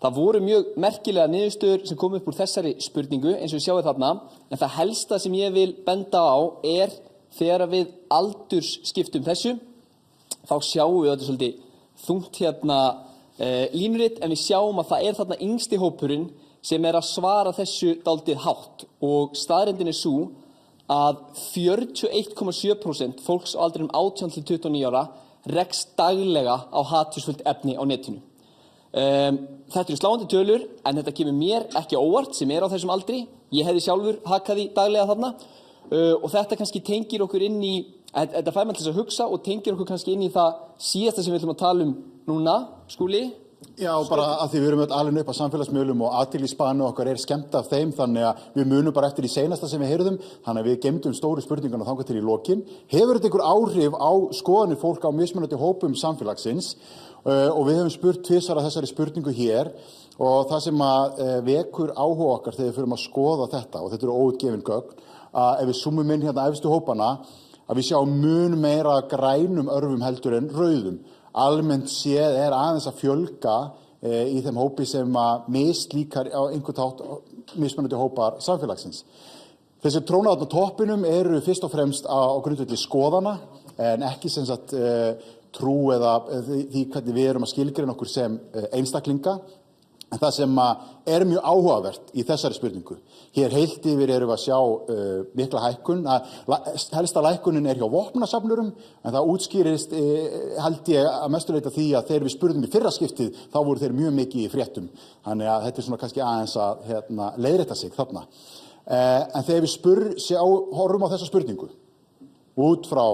Það voru mjög merkilega niðurstöður sem kom upp úr þessari spurningu eins og við sjáum þarna, en það helsta sem ég vil benda á er þegar við aldursskiptum þessu, þá sjáum við þetta svolítið þungt hérna línurit, en við sjáum að það þarna yngsti hópurinn sem að svara þessu dálítið hátt og staðreyndin sú að 41,7% fólks á aldrinum 18 til 29 ára rekst daglega á hatursfullt efni á netinu. Þetta eru sláandi tölur, en þetta kemur mér ekki óvart sem á þessum aldri. Ég hefði sjálfur hakað í daglega þarna og þetta kannski tengir okkur inn í, þetta fær mann til þess að hugsa og tengir okkur kannski inn í það síðasta sem við ætlum að tala núna, Skúli. Já, bara að því við erum alveg upp á samfélagsmiðlum og athyglisspanu okkar skemmt af þeim, þannig að við munum bara eftir í seinasta sem við heyrðum, þannig að við geymdum stóru spurninguna þangað til í lokin. Hefur þetta einhver áhrif á skoðanir fólk á mismunandi hópum samfélagsins? Og við höfum spurt tvisvar að þessari spurningu hér og það sem að vekur áhuga okkar þegar við förum að skoða þetta, og þetta eru óútgefin gögn, að ef við zoomum inn hérna efstu hópana, að við sjáum mun meira grænum örfum heldur en rauðum. Almennt séð aðeins að fjölga í þeim hópi sem að mislíkar á einhvern hátt mismunandi hópar samfélagsins. Þessi trónaðarna á toppinum eru fyrst og fremst á grundvelli skoðana, en ekki sem sagt trú eða því hvernig við erum að skilgreina okkur sem einstaklinga. En það sem mjög áhugavert í þessari spurningu, hér heilt yfir erum við að sjá mikla hækkun, helsta lækkunin hjá vopnasafnurum, en það útskýrist held ég að mestu leyti því að þegar við spurðum í fyrra skiptið, þá voru þeir mjög mikið í fréttum, þannig að þetta svona kannski aðeins að leiðrétta sig þarna. En þegar við horfum á þessa spurningu, út frá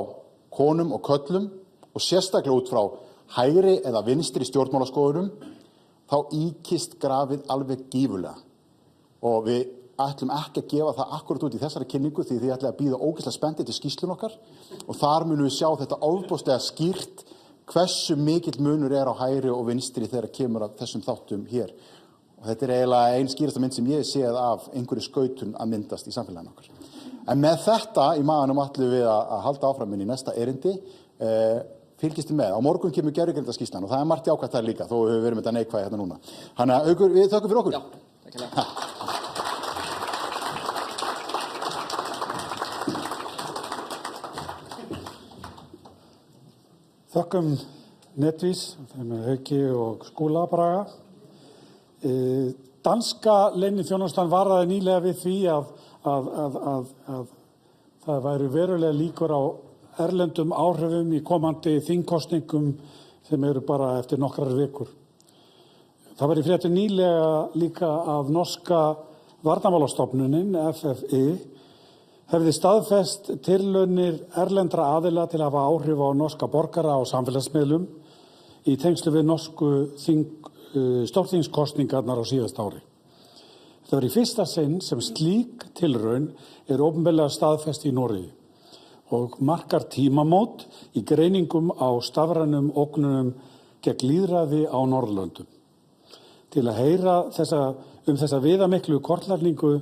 konum og köllum, og sérstaklega út frá hægri eða vinstri stjórnmálaskoðunum, þá ýkist grafið alveg gífurlega og við ætlum ekki að gefa það akkurat út í þessari kynningu því þið ætlum að bíða ógeðslega spenntið til skýrslun okkar og þar munum við sjá þetta ofboðslega skýrt hversu mikill munur á hægri og vinstri þegar kemur að þessum þáttum hér. Og þetta eiginlega ein skýrasta mynd sem ég séð af einhverju skautun að myndast í samfélaginu okkar. En með þetta í maðanum ætlum við að halda áfram inn í næsta erindi. Fylgist þið með. Á morgun kemur gervigreindarskýrslan og það margt jákvætt þar líka, þó við verum þetta neikvæði hérna núna. Þannig að Haukur, við þökkum fyrir okkur. Já, takk. Þökkum Netvís, þeim með Hauki og Skúla Braga. Danska leyniþjónustan varaði nýlega við því að það væru verulega líkur á erlendum áhrifum í komandi þingkosningum sem eru bara eftir nokkrar vikur. Það var í fréttum nýlega líka að norska varnarmálastofnunin, FFI, hefði staðfest tilraunir erlendra aðila til að hafa áhrif á norska borgara á samfélagsmiðlum í tengslu við norsku stórþingskosningarnar á síðasta ári. Það var í fyrsta sinn sem slík tilraun opinberlega staðfest í Noregi og markar tímamót í greiningum á stafrænum ógnunum gegn lýðræði á Norðurlöndum. Til að heyra þessa viðamiklu kortlagningu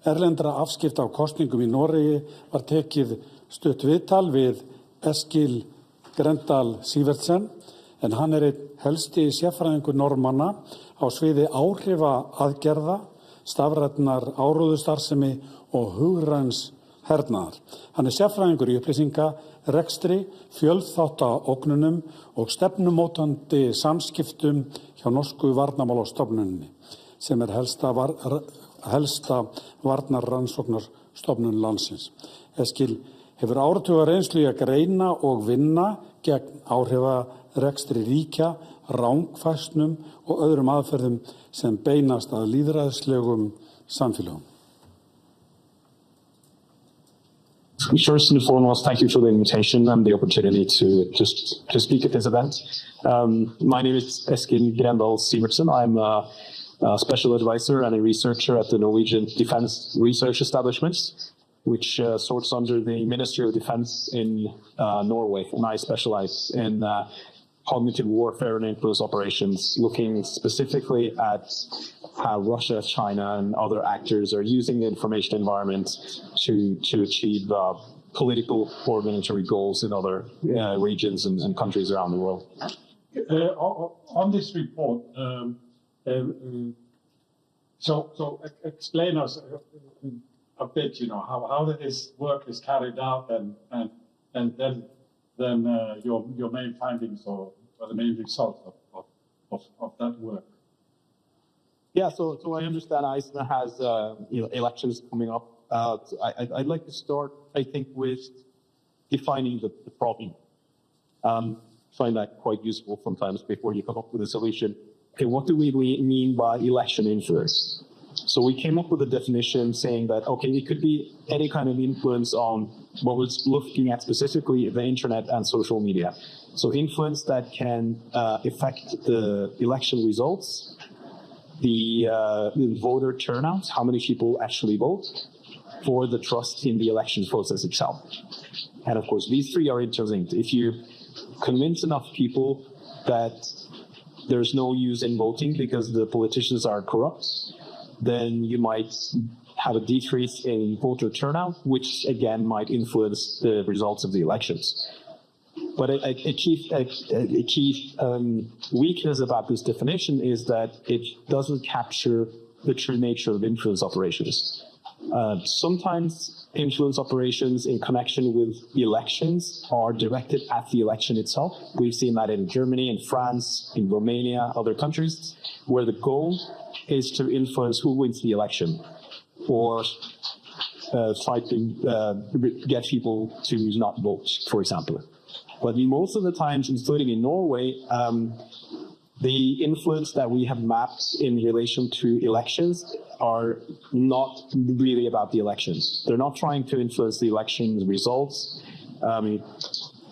erlendra afskipta á kosningum í Noregi var tekið stutt viðtal við Eskil Grendal Sivertsen, en hann einn helsti sérfræðingur Norðmanna á sviði áhrifaaðgerða, stafrænnar áróðustarfsemi og hugræns hernaðar. Hann sérfræðingur í upplýsinga, rekstri, fjölþáttaógnunum og stefnumótandi samskiptum hjá norsku varnarmálastofnuninni, sem helsta varnarrannsóknarstofnun landsins. Eskil hefur áratuga reynslu í að greina og vinna gegn áhrifarekstri ríkja, rangfærslum og öðrum aðferðum sem beinast að lýðræðislegum samfélögum. First and foremost, thank you for the invitation and the opportunity to speak at this event. My name is Eskil Grendal Sivertsen. I'm a special advisor and a researcher at the Norwegian Defence Research Establishment, which sorts under the Ministry of Defence in Norway. And I specialize in cognitive warfare and influence operations, looking specifically at how Russia, China, and other actors are using the information environment to achieve political or military goals in other regions and countries around the world. On this report, so explain us a bit, how this work is carried out and then your main findings or the main results of that work? Yeah, so I understand Iceland has elections coming up. I'd like to start, I think, with defining the problem. Find that quite useful sometimes before you come up with a solution. Okay, what do we mean by election influence? So we came up with a definition saying that, okay, it could be any kind of influence on what we're looking at specifically the internet and social media. So influence that can affect the election results, the voter turnout, how many people actually vote, for the trust in the election process itself. And of course, these three are interlinked. If you convince enough people that there's no use in voting because the politicians are corrupt, then you might have a decrease in voter turnout, which again might influence the results of the elections. But a key weakness about this definition is that it doesn't capture the true nature of influence operations. Sometimes influence operations in connection with elections are directed at the election itself. We've seen that in Germany, in France, in Romania, other countries, where the goal is to influence who wins the election or try to get people to not vote, for example. But most of the times, including in Norway, the influence that we have mapped in relation to elections are not really about the elections. They're not trying to influence the election results.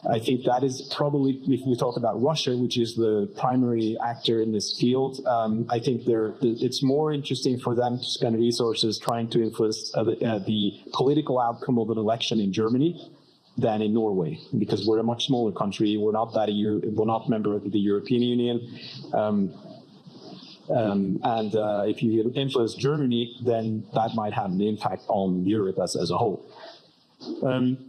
I think that is probably, if we talk about Russia, which is the primary actor in this field, I think it's more interesting for them to spend resources trying to influence the political outcome of an election in Germany than in Norway, because we're a much smaller country. We're not a member of the European Union. If you influence Germany, then that might have an impact on Europe as a whole. When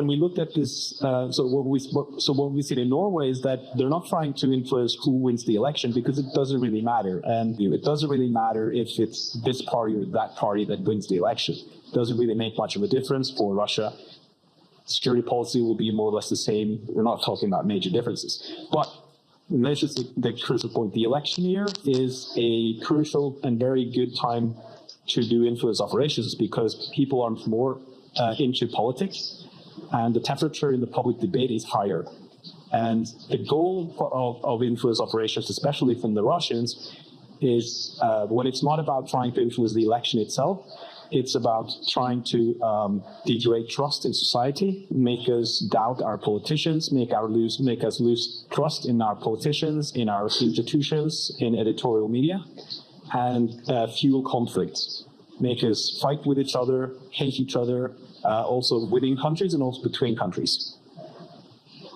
we looked at this, what we see in Norway is that they're not trying to influence who wins the election because it doesn't really matter, and it doesn't really matter if it's this party or that party that wins the election. It doesn't really make much of a difference for Russia. Security policy will be more or less the same. We're not talking about major differences, but this is the crucial point. The election year is a crucial and very good time to do influence operations because people are more into politics, and the temperature in the public debate is higher. And the goal of influence operations, especially from the Russians, is when it's not about trying to influence the election itself, it's about trying to degrade trust in society, make us doubt our politicians, make us lose trust in our politicians, in our institutions, in editorial media, and fuel conflicts. Make us fight with each other, hate each other, also within countries and also between countries.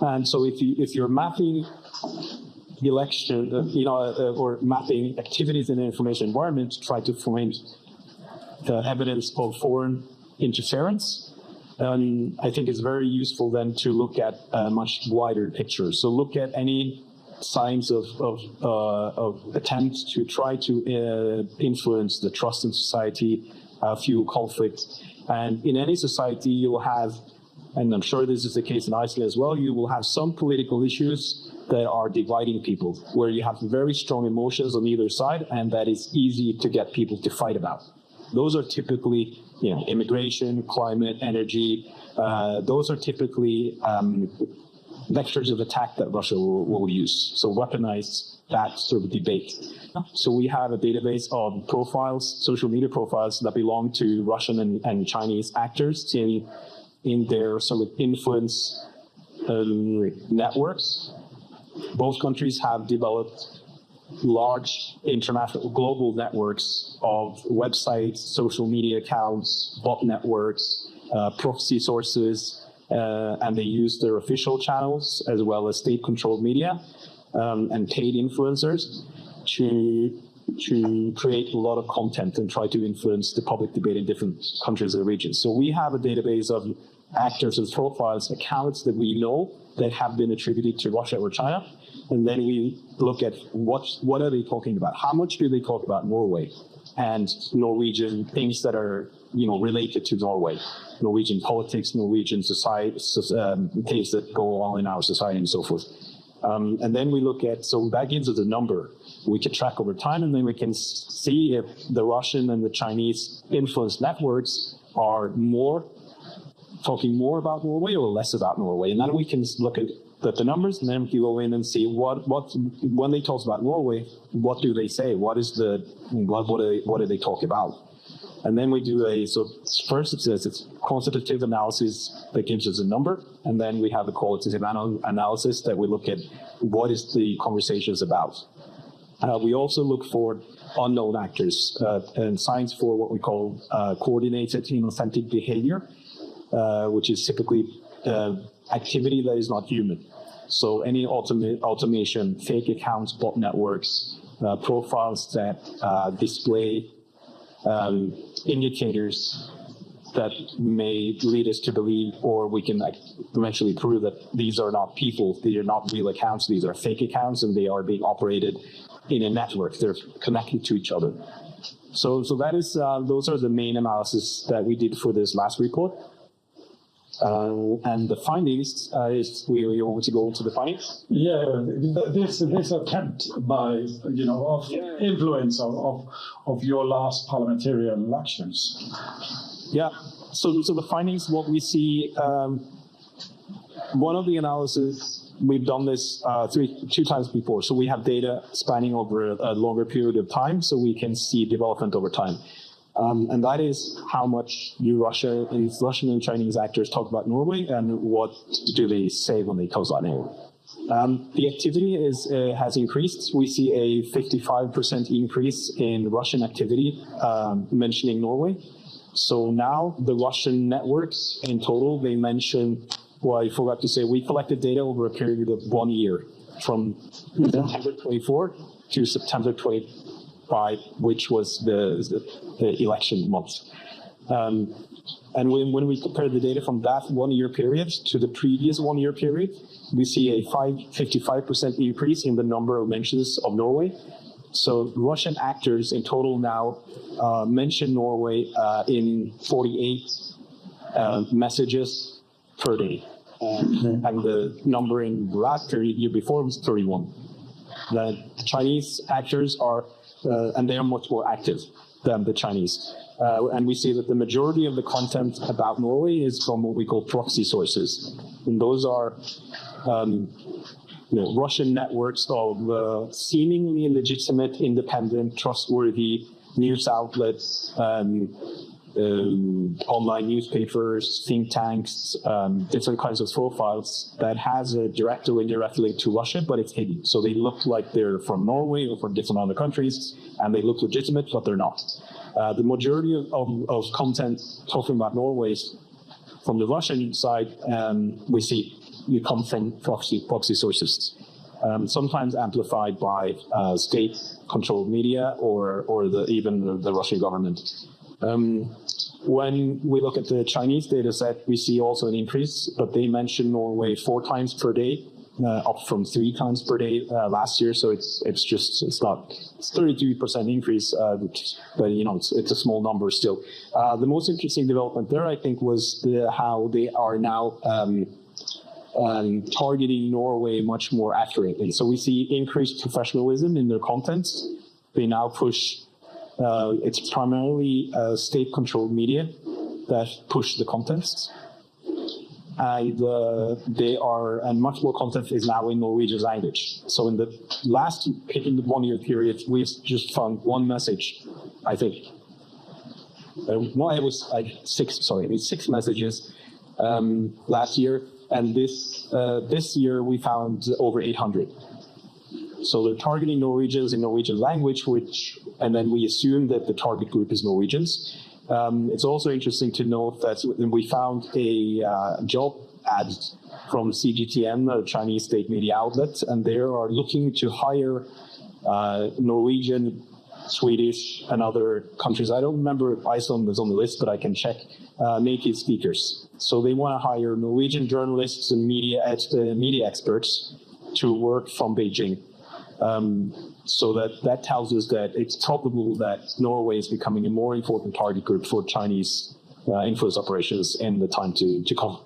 And so if you're mapping election, or mapping activities in the information environment to try to find the evidence of foreign interference, I think it's very useful then to look at a much wider picture. So look at any signs of attempts to try to influence the trust in society, fuel conflict. And in any society, you will have, and I'm sure this is the case in Iceland as well, you will have some political issues that are dividing people, where you have very strong emotions on either side, and that is easy to get people to fight about. Those are typically, immigration, climate, energy. Those are typically vectors of attack that Russia will use. So weaponize that sort of debate. So we have a database of profiles, social media profiles that belong to Russian and Chinese actors in their sort of influence networks. Both countries have developed large international global networks of websites, social media accounts, bot networks, proxy sources, and they use their official channels as well as state-controlled media and paid influencers to create a lot of content and try to influence the public debate in different countries and regions. So we have a database of actors and profiles, accounts that we know that have been attributed to Russia or China. And then we look at what are they talking about? How much do they talk about Norway and Norwegian things that are, related to Norway, Norwegian politics, Norwegian society, things that go on in our society and so forth. And then we look at, so that gives us a number we can track over time, and then we can see if the Russian and the Chinese influence networks are talking more about Norway or less about Norway. And then we can look at the numbers, and then we can go in and see what when they talk about Norway, what do they say? What do they talk about? And then we do first it's quantitative analysis that gives us a number, and then we have a qualitative analysis that we look at what is the conversations about. We also look for unknown actors and signs for what we call coordinated inauthentic behavior, which is typically activity that is not human. So any automation, fake accounts, bot networks, profiles that display indicators that may lead us to believe, or we can eventually prove that these are not people, they are not real accounts, these are fake accounts, and they are being operated in a network. They're connected to each other. So that is those are the main analysis that we did for this last report. And the findings is we want to go into the findings. Yeah, this attempt by of influence of your last parliamentarian elections. Yeah. So the findings, what we see, one of the analysis. We've done this two times before, so we have data spanning over a longer period of time, so we can see development over time. And that is how much Russian and Chinese actors talk about Norway, and what do they say when they talk about Norway. The activity has increased. We see a 55% increase in Russian activity mentioning Norway. So now the Russian networks in total, they mention, well, I forgot to say, we collected data over a period of 1 year, from September 24 to September 25, which was the election month. And when we compare the data from that 1 year period to the previous 1 year period, we see a 55% increase in the number of mentions of Norway. So Russian actors in total now mention Norway in 48 messages per day. And the number in the last period, year before, was 31. The Chinese actors are, and they are much more active than the Chinese. And we see that the majority of the content about Norway is from what we call proxy sources. And those are Russian networks of seemingly legitimate, independent, trustworthy news outlets, online newspapers, think tanks, different kinds of profiles that has a direct or indirect link to Russia, but it's hidden. So they look like they're from Norway or from different other countries, and they look legitimate, but they're not. The majority of content talking about Norway from the Russian side, we see you come from proxy sources, sometimes amplified by state-controlled media or even the Russian government. When we look at the Chinese data set, we see also an increase, but they mention Norway 4 times per day, up from 3 times per day last year. So it's 33% increase, but it's a small number still. The most interesting development there, I think, was how they are now targeting Norway much more accurately. So we see increased professionalism in their contents. They now push. It's primarily state-controlled media that push the contents, and much more content is now in Norwegian language. So in the last 1 year period, we've just found one message, I think. No, it was like 6. Sorry, it was 6 messages last year, and this year we found over 800. So they're targeting Norwegians in Norwegian language, and then we assume that the target group is Norwegians. It's also interesting to note that we found a job ad from CGTN, a Chinese state media outlet, and they are looking to hire Norwegian Swedish, and other countries. I don't remember if Iceland was on the list, but I can check. Native speakers. So they want to hire Norwegian journalists and media experts to work from Beijing. So that tells us that it's probable that Norway is becoming a more important target group for Chinese influence operations in the time to come.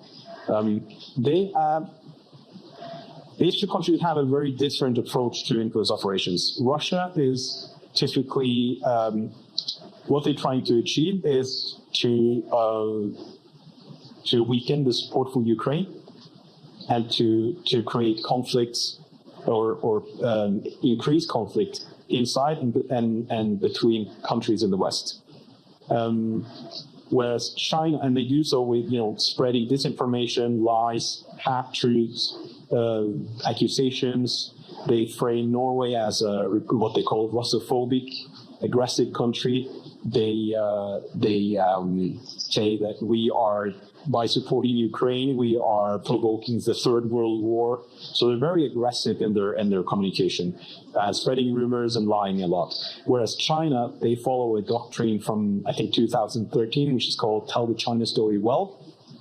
These two countries have a very different approach to influence operations. Russia is typically, what they're trying to achieve is to weaken the support for Ukraine and to create conflicts or increase conflict inside and between countries in the West. Whereas China, and they do so with spreading disinformation, lies, half-truths, accusations. They frame Norway as what they call Russophobic, aggressive country. They say that we are, by supporting Ukraine, we are provoking the Third World War. So they're very aggressive in their communication, spreading rumors and lying a lot. Whereas China, they follow a doctrine from, I think, 2013, which is called Tell the China Story Well,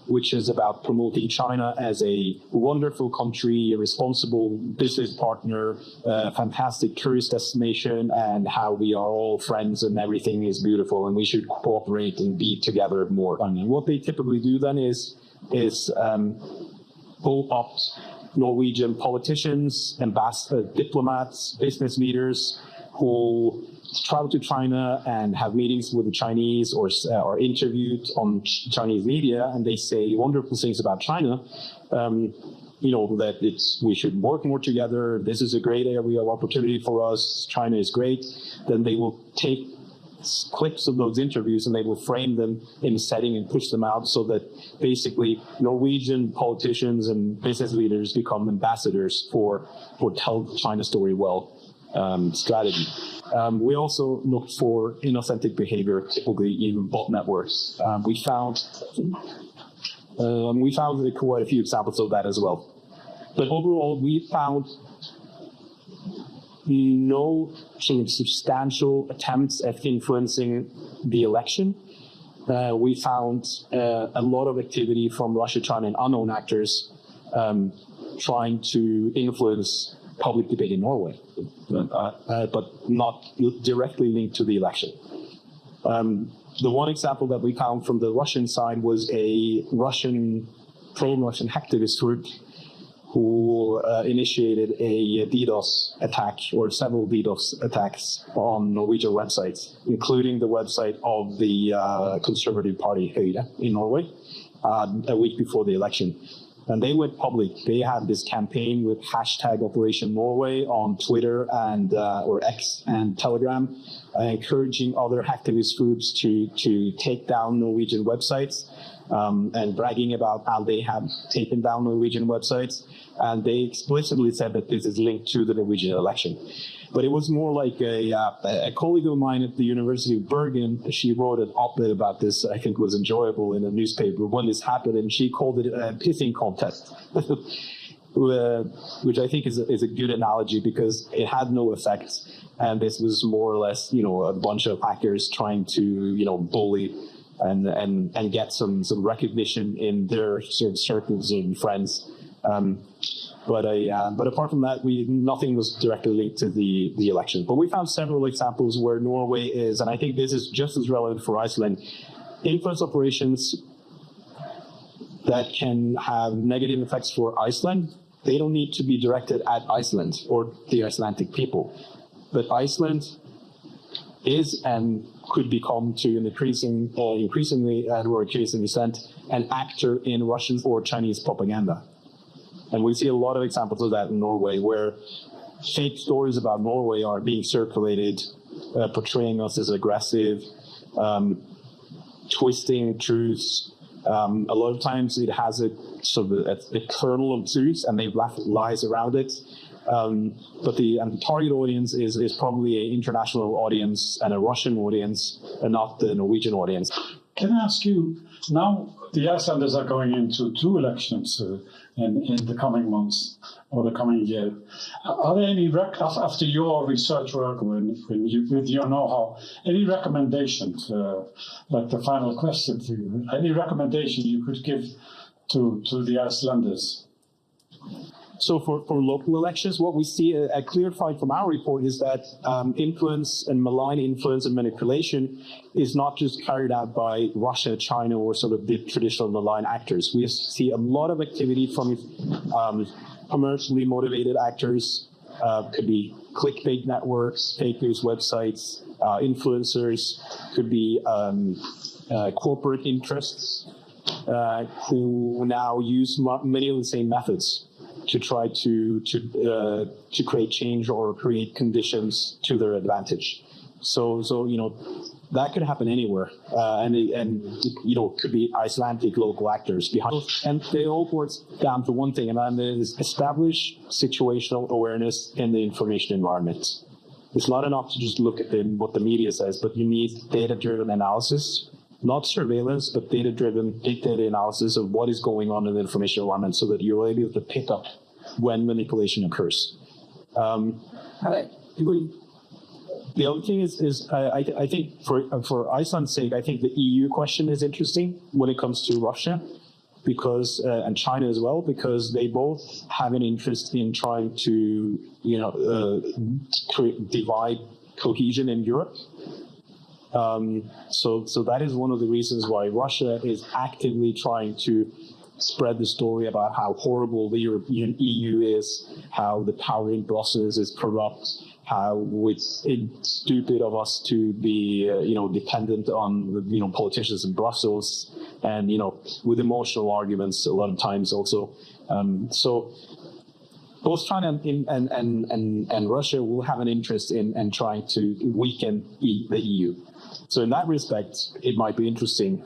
which is about promoting China as a wonderful country, a responsible business partner, a fantastic tourist destination, and how we are all friends and everything is beautiful and we should cooperate and be together more. And what they typically do then is pull up Norwegian politicians, ambassadors, diplomats, business leaders who travel to China and have meetings with the Chinese or are interviewed on Chinese media, and they say wonderful things about China. That we should work more together. This is a great area of opportunity for us. China is great. Then they will take clips of those interviews and they will frame them in a setting and push them out so that basically Norwegian politicians and business leaders become ambassadors for Tell the China Story Well strategy. We also look for inauthentic behavior, typically in bot networks. We found quite a few examples of that as well. But overall, we found no sort of substantial attempts at influencing the election. We found a lot of activity from Russia, China, and unknown actors trying to influence public debate in Norway, but not directly linked to the election. The one example that we found from the Russian side was a pro-Russian hacktivist group who initiated a DDoS attack or several DDoS attacks on Norwegian websites, including the website of the Conservative Party Høyre in Norway a week before the election. And they went public. They had this campaign with hashtag Operation Norway on Twitter and or X and Telegram, encouraging other hacktivist groups to take down Norwegian websites and bragging about how they have taken down Norwegian websites. And they explicitly said that this is linked to the Norwegian election. But it was more like a colleague of mine at the University of Bergen. She wrote an op-ed about this. I think was enjoyable in a newspaper when this happened, and she called it a pissing contest, which I think is a good analogy because it had no effect, and this was more or less a bunch of hackers trying to bully and get some recognition in their sort of circles and friends. But apart from that, nothing was directly linked to the election. But we found several examples where Norway is, and I think this is just as relevant for Iceland, influence operations that can have negative effects for Iceland. They don't need to be directed at Iceland or the Icelandic people. But Iceland is and could become to an increasingly extent an actor in Russian or Chinese propaganda. And we see a lot of examples of that in Norway, where fake stories about Norway are being circulated, portraying us as aggressive, twisting truths. A lot of times it has a sort of a kernel of truth, and they've left lies around it. But the target audience is probably an international audience and a Russian audience, and not the Norwegian audience. Can I ask you, now the Icelanders are going into two elections in the coming months or the coming year. Are there any, after your research work, with your know-how, any recommendations, like the final question to you, any recommendation you could give to the Icelanders? So for local elections, what we see a clear find from our report is that influence and malign influence and manipulation is not just carried out by Russia, China, or sort of the traditional malign actors. We see a lot of activity from commercially motivated actors, could be clickbait networks, fake news websites, influencers, could be corporate interests who now use many of the same methods to try to create change or create conditions to their advantage. So that could happen anywhere, and could be Icelandic local actors behind. And they all boil down to one thing, and that is establish situational awareness in the information environment. It's not enough to just look at what the media says, but you need data-driven analysis. Not surveillance, but data-driven, big data analysis of what is going on in the information environment so that you're able to pick up when manipulation occurs. The other thing is I think for Iceland's sake, I think the EU question is interesting when it comes to Russia, because and China as well, because they both have an interest in trying to divide cohesion in Europe. So that is one of the reasons why Russia is actively trying to spread the story about how horrible the European EU is, how the power in Brussels is corrupt, how it's stupid of us to be, dependent on, politicians in Brussels, and, with emotional arguments a lot of times also. So both China and Russia will have an interest in trying to weaken the EU. So in that respect, it might be interesting,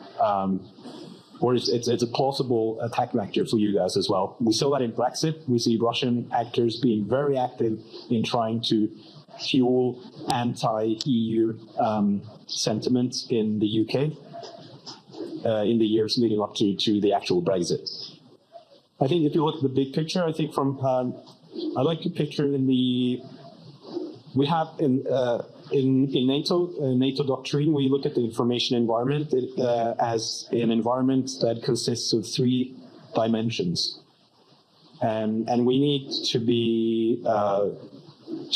or it's a plausible attack vector for you guys as well. We saw that in Brexit. We see Russian actors being very active in trying to fuel anti-EU sentiment in the UK in the years leading up to the actual Brexit. I think if you look at the big picture, I think I like to picture we have in NATO doctrine, we look at the information environment as an environment that consists of 3 dimensions, and we need to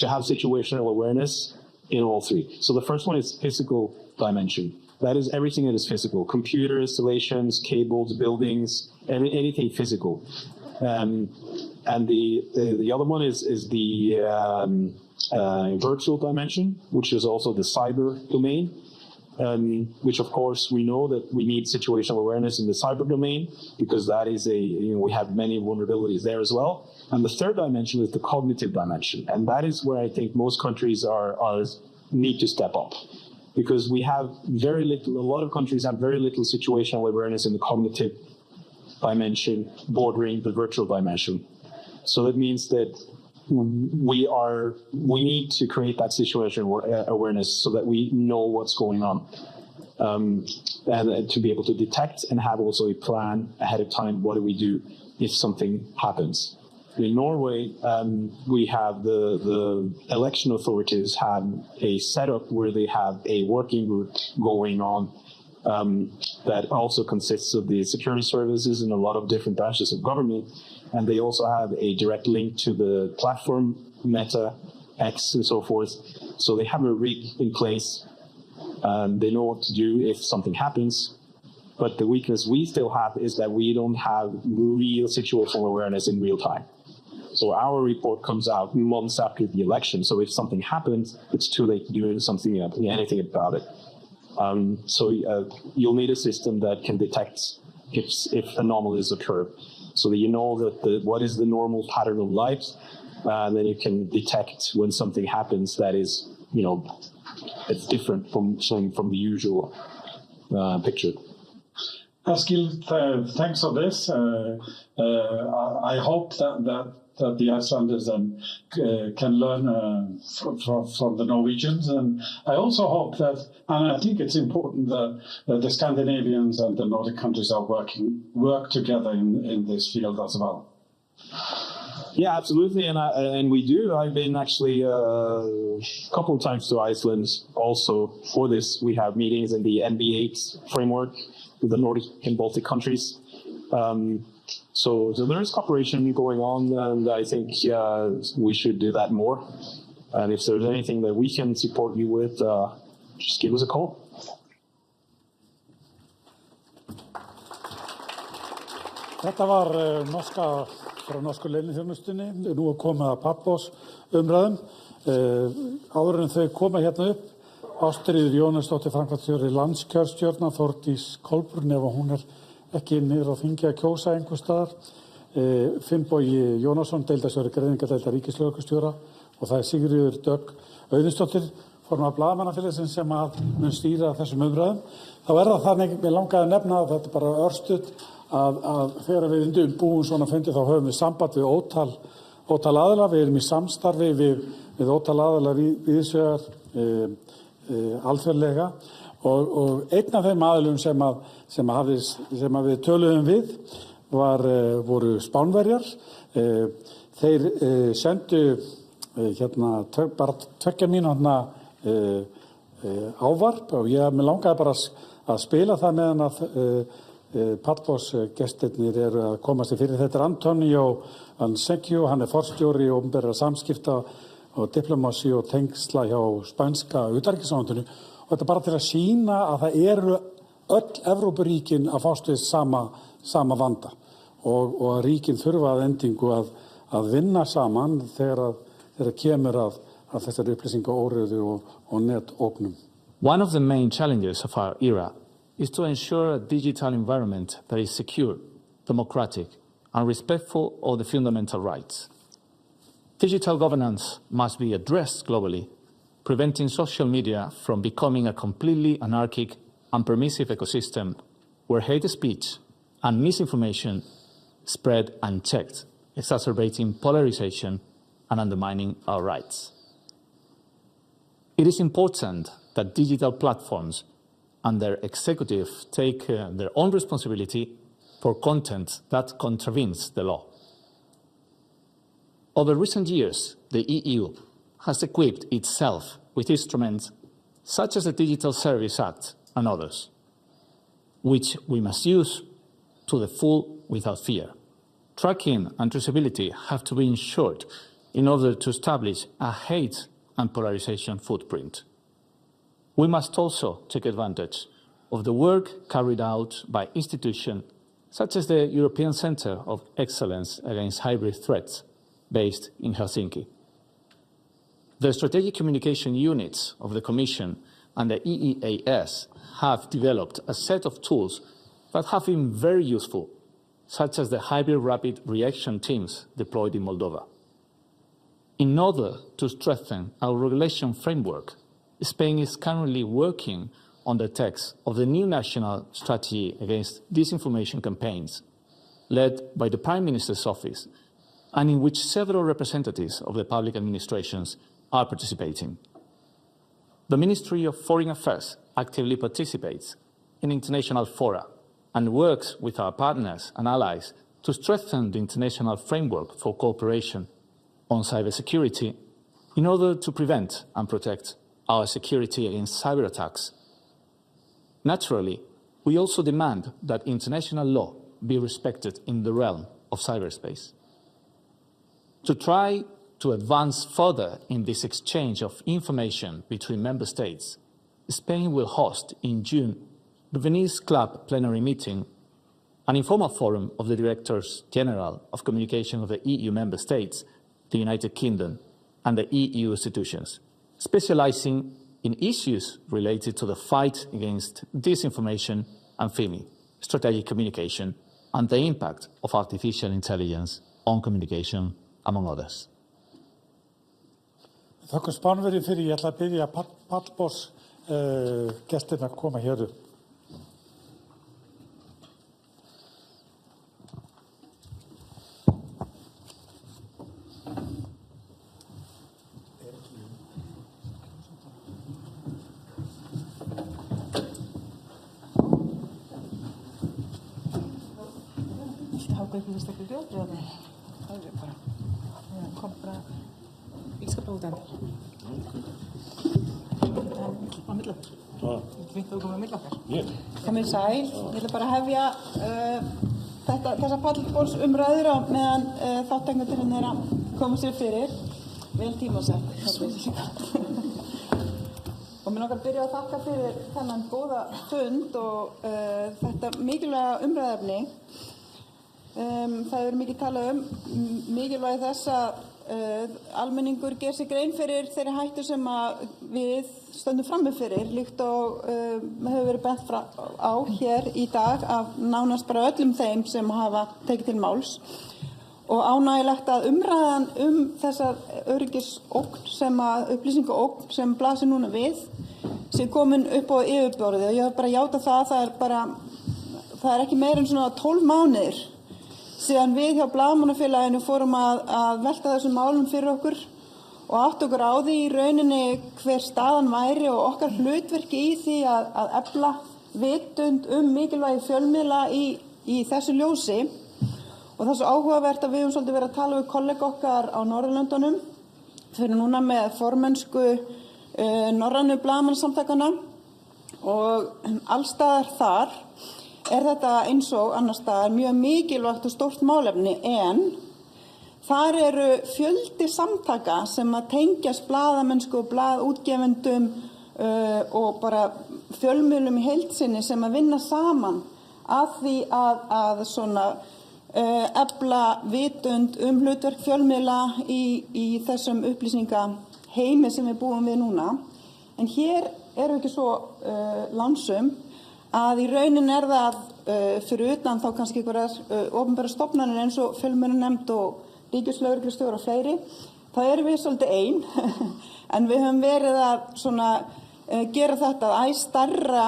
have situational awareness in all 3. So the first one is physical dimension. That is everything that is physical: computer installations, cables, buildings, anything physical. And the other one is the virtual dimension, which is also the cyber domain, which of course we know that we need situational awareness in the cyber domain, because that is we have many vulnerabilities there as well. And the third dimension is the cognitive dimension, and that is where I think most countries need to step up, because we have a lot of countries have very little situational awareness in the cognitive dimension bordering the virtual dimension. So that means that we need to create that situational awareness so that we know what's going on, and to be able to detect and have also a plan ahead of time. What do we do if something happens? In Norway, we have the election authorities have a setup where they have a working group going on that also consists of the security services and a lot of different branches of government. And they also have a direct link to the platform, Meta, X, and so forth. So they have a rig in place. They know what to do if something happens. But the weakness we still have is that we don't have real situational awareness in real time. So our report comes out months after the election. So if something happens, it's too late to do anything about it. So you'll need a system that can detect if anomalies occur, so that you know that what is the normal pattern of life, and then you can detect when something happens that is, it's different from the usual picture. Eskil, thanks for this. I hope that the Icelanders can learn from the Norwegians, and I also hope that, and I think it's important that the Scandinavians and the Nordic countries work together in this field as well. Yeah, absolutely, and we do. I've been actually a couple of times to Iceland. Also, for this, we have meetings in the NB8 framework with the Nordic and Baltic countries. So there is cooperation going on, and I think we should do that more. And if there's anything that we can support you with, just give us a call. Þetta var frá norsku leyniþjónustunni. Nú komið að Patmos umræðum. Áður en þau koma hérna upp, Ástríður Jónasdóttir, framkvæmdastjóri landskjörstjórnar, Þórdís Kolbrún, ef hún ekki niður á þingi að kjósa einhvers staðar. Finnbogi Jónasson, deildarstjóri greiningardeildar ríkislögreglustjóra, og það Sigríður Dögg Auðunsdóttir, formaður blaðamannafélagsins sem mun stýra þessum umræðum. Þá það þannig, mér langaði að nefna að þetta bara örstutt að þegar við búum svona fundi þá höfum við samband við ótal aðila, við erum í samstarfi við ótal aðila víðsvegar alþjóðlega og einn af þeim aðilum sem við töluðum við voru Spánverjar. Þeir sendu bara 2 mínútna ávarp og mér langaði bara að spila það meðan að Patmos gestirnir eru að komast fyrir. Þetta Antonio Anseggio, hann forstjóri opinberra samskipta og diplomasi og tengsla hjá spænska utanríkisráðuneytinu. Og þetta bara til að sýna að það eru öll Evrópuríkin að fást við sama vanda og að ríkin þurfa að endingu að vinna saman þegar kemur að þessari upplýsingaóreiðu og netógnum. One of the main challenges of our era is to ensure a digital environment that is secure, democratic, and respectful of the fundamental rights. Digital governance must be addressed globally, preventing social media from becoming a completely anarchic and permissive ecosystem where hate speech and misinformation spread unchecked, exacerbating polarization and undermining our rights. It is important that digital platforms and their executive take their own responsibility for content that contravenes the law. Over recent years, the EU has equipped itself with instruments such as the Digital Services Act and others, which we must use to the full without fear. Tracking and traceability have to be ensured in order to establish a hate and polarization footprint. We must also take advantage of the work carried out by institutions such as the European Centre of Excellence Against Hybrid Threats, based in Helsinki. The strategic communication units of the Commission and the EEAS have developed a set of tools that have been very useful, such as the hybrid rapid reaction teams deployed in Moldova. In order to strengthen our regulation framework, Spain is currently working on the text of the new national strategy against disinformation campaigns, led by the Prime Minister's office, and in which several representatives of the public administrations are participating. The Ministry of Foreign Affairs actively participates in international fora and works with our partners and allies to strengthen the international framework for cooperation on cybersecurity in order to prevent and protect our security against cyber attacks. Naturally, we also demand that international law be respected in the realm of cyberspace. To try to advance further in this exchange of information between member states, Spain will host in June the Venice Club plenary meeting, an informal forum of the Directors General of Communication of the EU member states, the United Kingdom, and the EU institutions, specializing in issues related to the fight against disinformation and FIMI, strategic communication, and the impact of artificial intelligence on communication, among others. Þakka Spánverjum fyrir, ég ætla að biðja Patmos gestirna að koma hér upp. kom bara ískapahútan. Á milli. Fínt að koma á milli okkar. Komið sæl. Ég ætla bara að hefja þessa pallborðsumræður á meðan þátttakendur að koma sér fyrir. Vel tímasett. Og mér langar að byrja að þakka fyrir þennan góða fund og þetta mikilvæga umræðefni. Það hefur mikið talað mikilvægi þess að almenningur ger sér grein fyrir þeirri hættu sem að við stöndum frammi fyrir, líkt og hefur verið bent á hér í dag af nánast bara öllum þeim sem hafa tekið til máls. Og ánægilegt að umræðan þessa öryggisógn upplýsingaógn sem blasir núna við sé komin upp á yfirborðið og ég hef bara játað það er ekki meira en svona 12 mánuðir síðan við hjá Blaðamannafélaginu fórum að velta þessum málum fyrir okkur og átt okkur á því í rauninni hver staðan væri og okkar hlutverki í því að efla vitund mikilvægi fjölmiðla í þessu ljósi. Og það er svo áhugavert að við höfum svolítið verið að tala við kollega okkar á Norðurlöndunum fyrir núna með formennsku norrænu blaðamannasamtakana og allstaðar þar þetta eins og annars staðar mjög mikilvægt og stórt málefni en þar eru fjöldi samtaka sem að tengjast blaðamennsku og blaðútgefendum og bara fjölmiðlum í heild sinni sem að vinna saman að því að svona efla vitund hlutverk fjölmiðla í þessum upplýsingaheimi sem við búum við núna. En hér erum við ekki svo lánsöm að í raunin það fyrir utan þá kannski einhverjar opinberar stofnanir eins og fjölmiðlanefnd og ríkislögreglustjórar og fleiri. Þá erum við svolítið ein en við höfum verið að svona, gera þetta æ stærra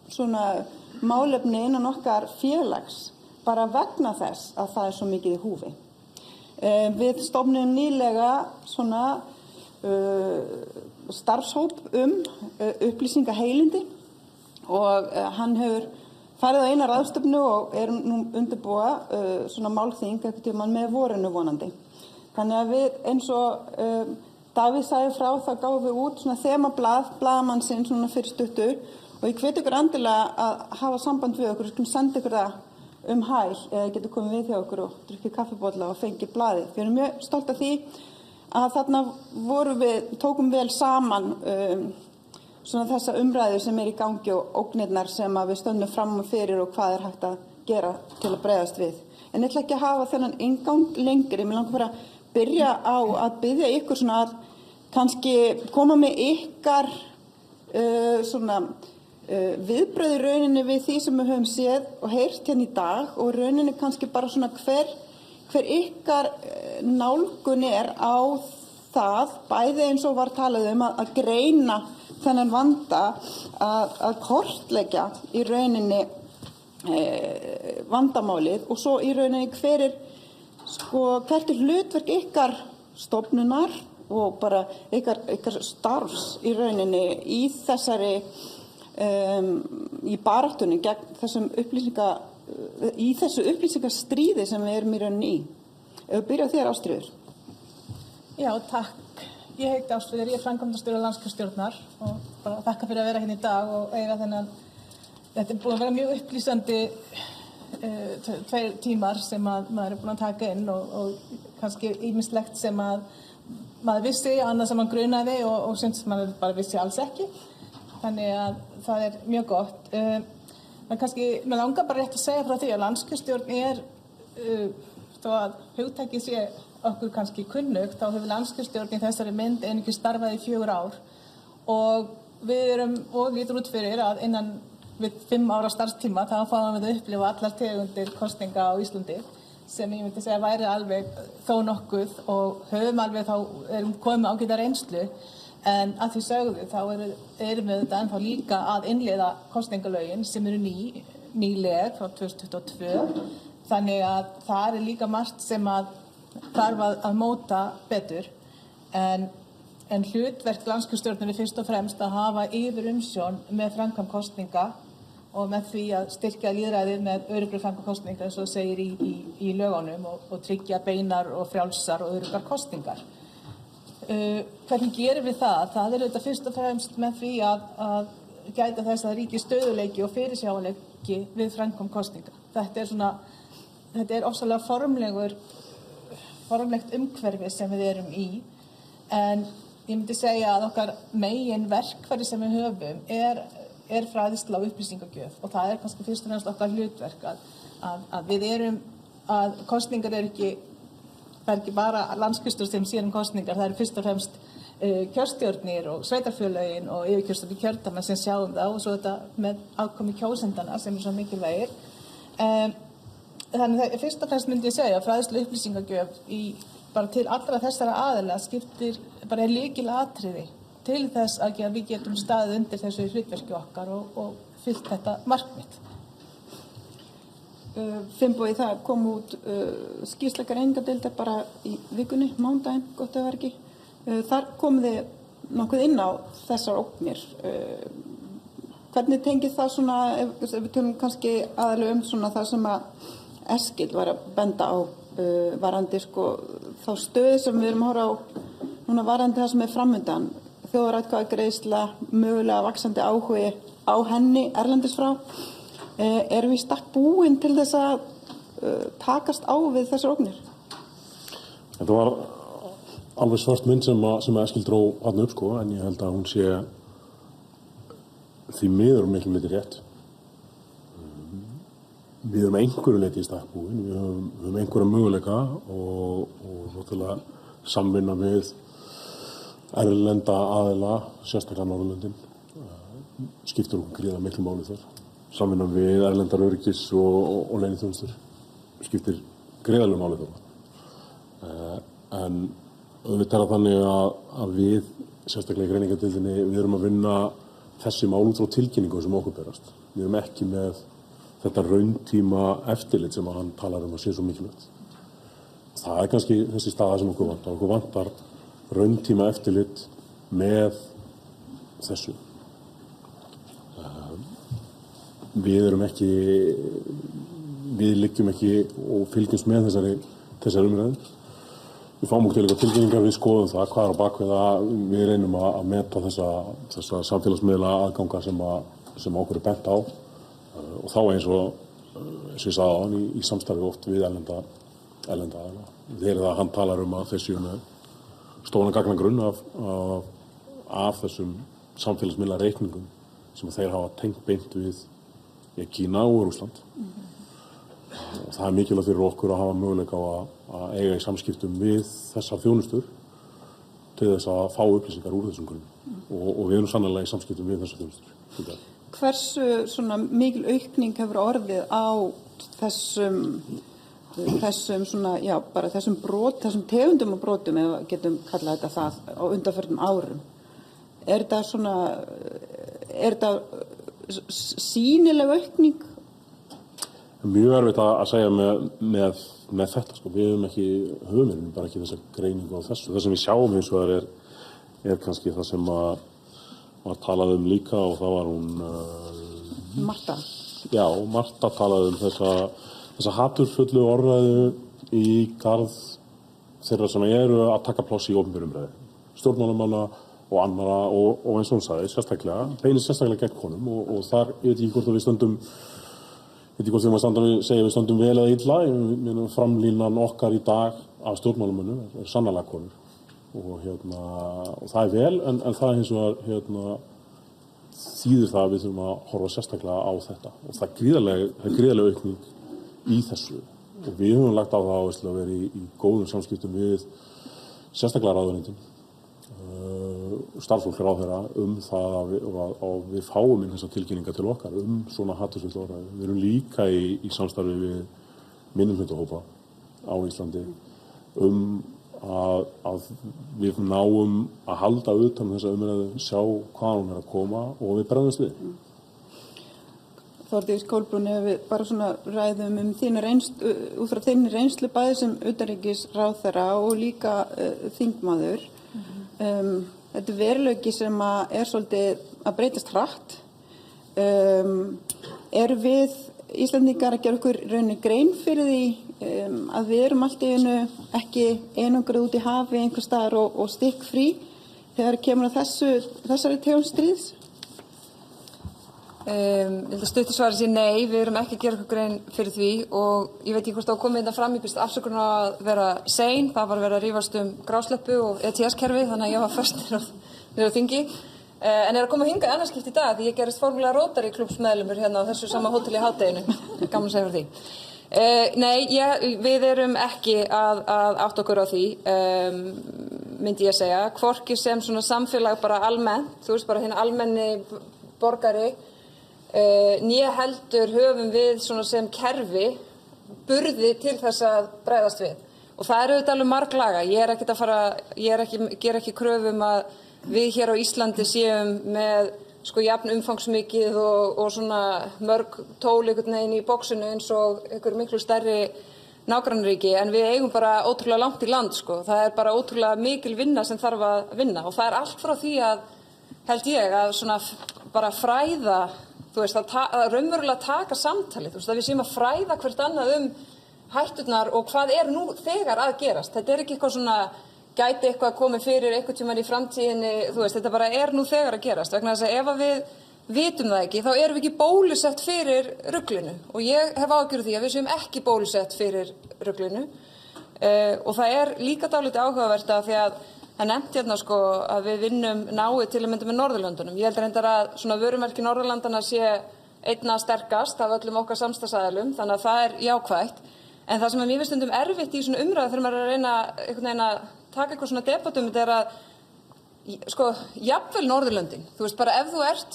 svona, málefni innan okkar félags. Bara vegna þess að það er svo mikið í húfi. Við stofnum nýlega svona starfshóp upplýsingaheilindi og hann hefur farið á eina ráðstefnu og nú undirbúa svona málþing einhvern tímann með vorinu vonandi. Þannig að við eins og Davíð sagði frá þá gáum við út svona þemablað blaðamannsins svona fyrir stuttu og ég hvet ykkur endilega að hafa samband við okkur, senda ykkur það hæl eða getur komið við hjá okkur og drukkið kaffibolla og fengið blaðið. Við erum mjög stolt af því að þarna tókum vel saman svona þessa umræðu sem í gangi og ógnirnar sem að við stöndum fram fyrir og hvað hægt að gera til að bregðast við. En ég ætla ekki að hafa þennan inngang lengri. Mér langar bara að byrja á að biðja ykkur svona að kannski koma með ykkar svona viðbrögð í rauninni við því sem við höfum séð og heyrt hérna í dag og rauninni kannski bara svona hver ykkar nálgun á það, bæði eins og var talað að greina þennan vanda, að kortleggja í rauninni vandamálið og svo í rauninni hvert hlutverk ykkar stofnunar og bara ykkar starfs í rauninni í þessari í baráttunni gegn þessum þessu upplýsingastríði sem við erum í rauninni í. Ef við byrja á þér, Ástríður. Já, takk. Ég heiti Ástríður, ég er framkvæmdastjóri landskjörstjórnar og bara þakka fyrir að vera hérna í dag og eiga þennan, þetta búið að vera mjög upplýsandi 2 tímar sem að maður búin að taka inn og kannski ýmislegt sem að maður vissi, annað sem maður grunaði og sem maður bara vissi alls ekki. Þannig að það er mjög gott. Mér langar bara rétt að segja frá því að landskjörstjórn þó að hugtakið sé okkur kannski kunnugt, þá hefur landskjörstjórn í þessari mynd einungis starfað í 4 ár og við erum og lítur út fyrir að innan við 5 ára starfstíma þá fáum við að upplifa allar tegundir kosninga á Íslandi sem ég myndi segja væri alveg þó nokkuð og höfum alveg erum komið með ágæta reynslu. En að því sögðu þá erum við þetta ennþá líka að innleiða kosningalögin sem eru nýleg frá 2022. Þannig að það líka margt sem að þarf að móta betur. En hlutverk landskjörstjórnar er fyrst og fremst að hafa yfirumsjón með framkvæmd kosninga og með því að styrkja lýðræðið með öruggri framkvæmd kosninga eins og það segir í lögunum og tryggja beinar og frjálsar og öruggar kosningar. Hvernig gerum við það? Það þetta fyrst og fremst með því að gæta þess að ríki stöðuleiki og fyrirsjáanleiki við framkvæmd kosninga. Þetta ofsalega formlegt umhverfi sem við erum í, en ég myndi segja að okkar megin verkfæri sem við höfum er fræðsla og upplýsingagjöf og það kannski fyrst og fremst okkar hlutverk að við að kosningar það er ekki bara landskjörstjórn sem sér kosningar, það fyrst og fremst kjörstjórnir og sveitarfélögin og yfirkjörstjórnir kjördæma sem sjáum það og svo þetta með aðkomu kjósendana sem svo mikilvægir. Þannig að fyrst og fremst myndi ég segja að fræðslu upplýsingagjöf bara til allra þessara aðila skiptir bara lykilatriði til þess að við getum staðið undir þessu hlutverki okkar og fyllt þetta markmið. Finnbogi, það kom út skýrsla greiningardeildar bara í vikunni, mánudaginn, gott ef ekki. Þar komið þið nokkuð inn á þessar ógnir. Hvernig tengið það svona, ef við tölum kannski aðalega svona það sem að Eskill var að benda á varandi þá stöðu sem við erum að horfa á núna varandi það sem framundan, þjóðaratkvæðagreiðsla, mögulega vaxandi áhugi á henni erlendis frá. Erum við stakk búin til þess að takast á við þessar ógnir? Þetta var alveg svart mynd sem Eskill dró þarna upp, en ég held að hún sé því miður miklu leyti rétt. Við erum einhverju leyti í stakk búin, við höfum einhverja möguleika og náttúrulega samvinna við erlenda aðila, sérstaklega Norðurlöndin, skiptir okkur gríðarlega miklu máli þar. Samvinna við erlendar öryggis og leyniþjónustur skiptir gríðarlega máli þar. En auðvitað er það þannig að við, sérstaklega í greiningardeildinni, við erum að vinna þessi mál út frá tilkynningu sem okkur berast. Við erum ekki með þetta rauntíma eftirlit sem hann talar að sé svo mikilvægt. Það kannski þessi staða sem okkur vantar. Okkur vantar rauntíma eftirlit með þessu. Við liggjum ekki og fylgjumst með þessari umræðu. Við fáum okkur til eitthvað tilkynningar, við skoðum það, hvað á bakvið það, við reynum að meta þessa samfélagsmiðla aðganga sem okkur bent á og þá eins og ég sagði á hann í samstarfi oft við erlenda aðila. Þegar það hann talar að þeir séu með stóran gagnagrunn af þessum samfélagsmiðla reikningum sem þeir hafa tengt beint við Kína og Rússland. Og það mikilvægt fyrir okkur að hafa möguleika á að eiga í samskiptum við þessar þjónustur til þess að fá upplýsingar úr þessum grunnum. Og við erum sannarlega í samskiptum við þessar þjónustur. Hversu svona mikil aukning hefur orðið á þessum svona, já, bara þessum tegundum og brotum, ef við getum kallað þetta það, á undanförnum árum? Er þetta sýnileg aukning? Mjög erfitt að segja með þetta, Við höfum bara ekki þessa greiningu á þessu. Það sem við sjáum hins vegar er kannski það sem var talað líka og það var hún Marta. Já, Marta talaði þessa haturfullu orðræðu í garð þeirra sem eru að taka pláss í opinberri umræðu. Stjórnmálamanna og annarra og eins og hún sagði, sérstaklega gegn konum og þar, ég veit ekki hvort við stöndum vel eða illa, framlínan okkar í dag af stjórnmálamönnum sannarlega konur og það vel, en það hins vegar þýðir það að við þurfum að horfa sérstaklega á þetta og það er gríðarlega aukning í þessu og við höfum lagt á það áherslu að vera í góðum samskiptum við sérstaklega ráðuneytin, starfsfólk ráðherra það að við fáum inn þessar tilkynningar til okkar svona hatursfull orðræðu. Við erum líka í samstarfi við minnihlutahópa á Íslandi að við náum að halda utan þessa umræðu, sjá hvað hún að koma og við bregðumst við. Þórdís Kolbrún, ef við bara svona ræðum út frá þinni reynslu bæði sem utanríkisráðherra og líka þingmaður. Þetta er veruleiki sem er svolítið að breytast hratt. Eru við Íslendingar að gera okkur rauninni grein fyrir því að við erum allt í einu ekki einangruð út í hafi einhvers staðar og stikkfrí þegar kemur að þessari tegund stríðs? Ég held að stuttu svarið sé nei, við erum ekki að gera okkur grein fyrir því og ég veit ekki hvort það á komið þetta fram, ég byrst afsökunar að vera sein, það var að vera að rífast grásleppu og ETS-kerfi þannig að ég var först niður á þingi. En að koma hingað annarskipt í dag því ég gerist formulega Rotary Klúbbs meðlumur hérna á þessu sama hóteli í hádeginu. Gaman að segja fyrir því. Nei, við erum ekki að átta okkur á því, myndi ég segja. Hvorki sem svona samfélag bara almennt, þú veist bara hinn almenni borgari, né heldur höfum við svona sem kerfi burði til þess að bregðast við. Og það er auðvitað alveg marglaga. Ég ger ekki kröfum að við hér á Íslandi séum með jafn umfangsmikið og svona mörg tól einhvern veginn í boxinu eins og einhver miklu stærri nágrannaríki en við eigum bara ótrúlega langt í land Það er bara ótrúlega mikil vinna sem þarf að vinna og það er allt frá því að held ég að svona bara fræða, þú veist, að raunverulega taka samtalið, þú veist, að við séum að fræða hvert annað hætturnar og hvað er nú þegar að gerast. Þetta er ekki eitthvað svona gæti eitthvað komið fyrir einhvern tímann í framtíðinni, þú veist, þetta bara er nú þegar að gerast vegna þess að ef við vitum það ekki, þá erum við ekki bólusett fyrir ruglinu og ég hef áhyggjur af því að við séum ekki bólusett fyrir ruglinu og það er líka dálítið áhugavert að því að það nefnt hérna að við vinnum náið til að mynda með Norðurlöndunum. Ég held reyndar að svona vörumerki Norðurlandana sé einna sterkast af öllum okkar samstarfsaðilum, þannig að það er jákvætt. En það sem mér finnst stundum erfitt í svona umræðu þegar maður er að reyna einhvern veginn að taka eitthvað svona debatt þetta er að jafnvel Norðurlöndin, þú veist bara ef þú ert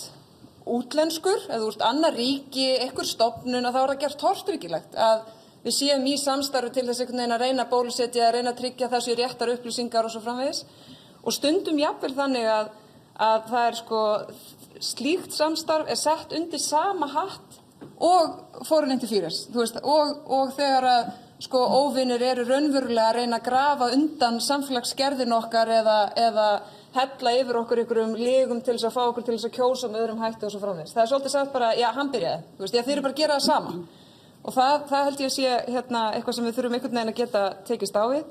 útlenskur, ef þú ert annar ríki, einhver stofnun þá er það gert tortryggilegt að við séum í samstarfi til þess einhvern veginn að reyna að bólusetja, að reyna að tryggja þessu réttar upplýsingar og svo framvegis og stundum jafnvel þannig að það er slíkt samstarf er sett undir sama hatt og foreign interference, þú veist, og þegar að óvinir eru raunverulega að reyna að grafa undan samfélagsgerðin okkar eða hella yfir okkur einhverjum legum til þess að fá okkur til þess að kjósa með öðrum hætti og svo framvegis. Það er svolítið sagt bara, já, hann byrjaði, þú veist, þeir eru bara að gera það sama. Og það held ég að sé eitthvað sem við þurfum einhvern veginn að geta tekist á við.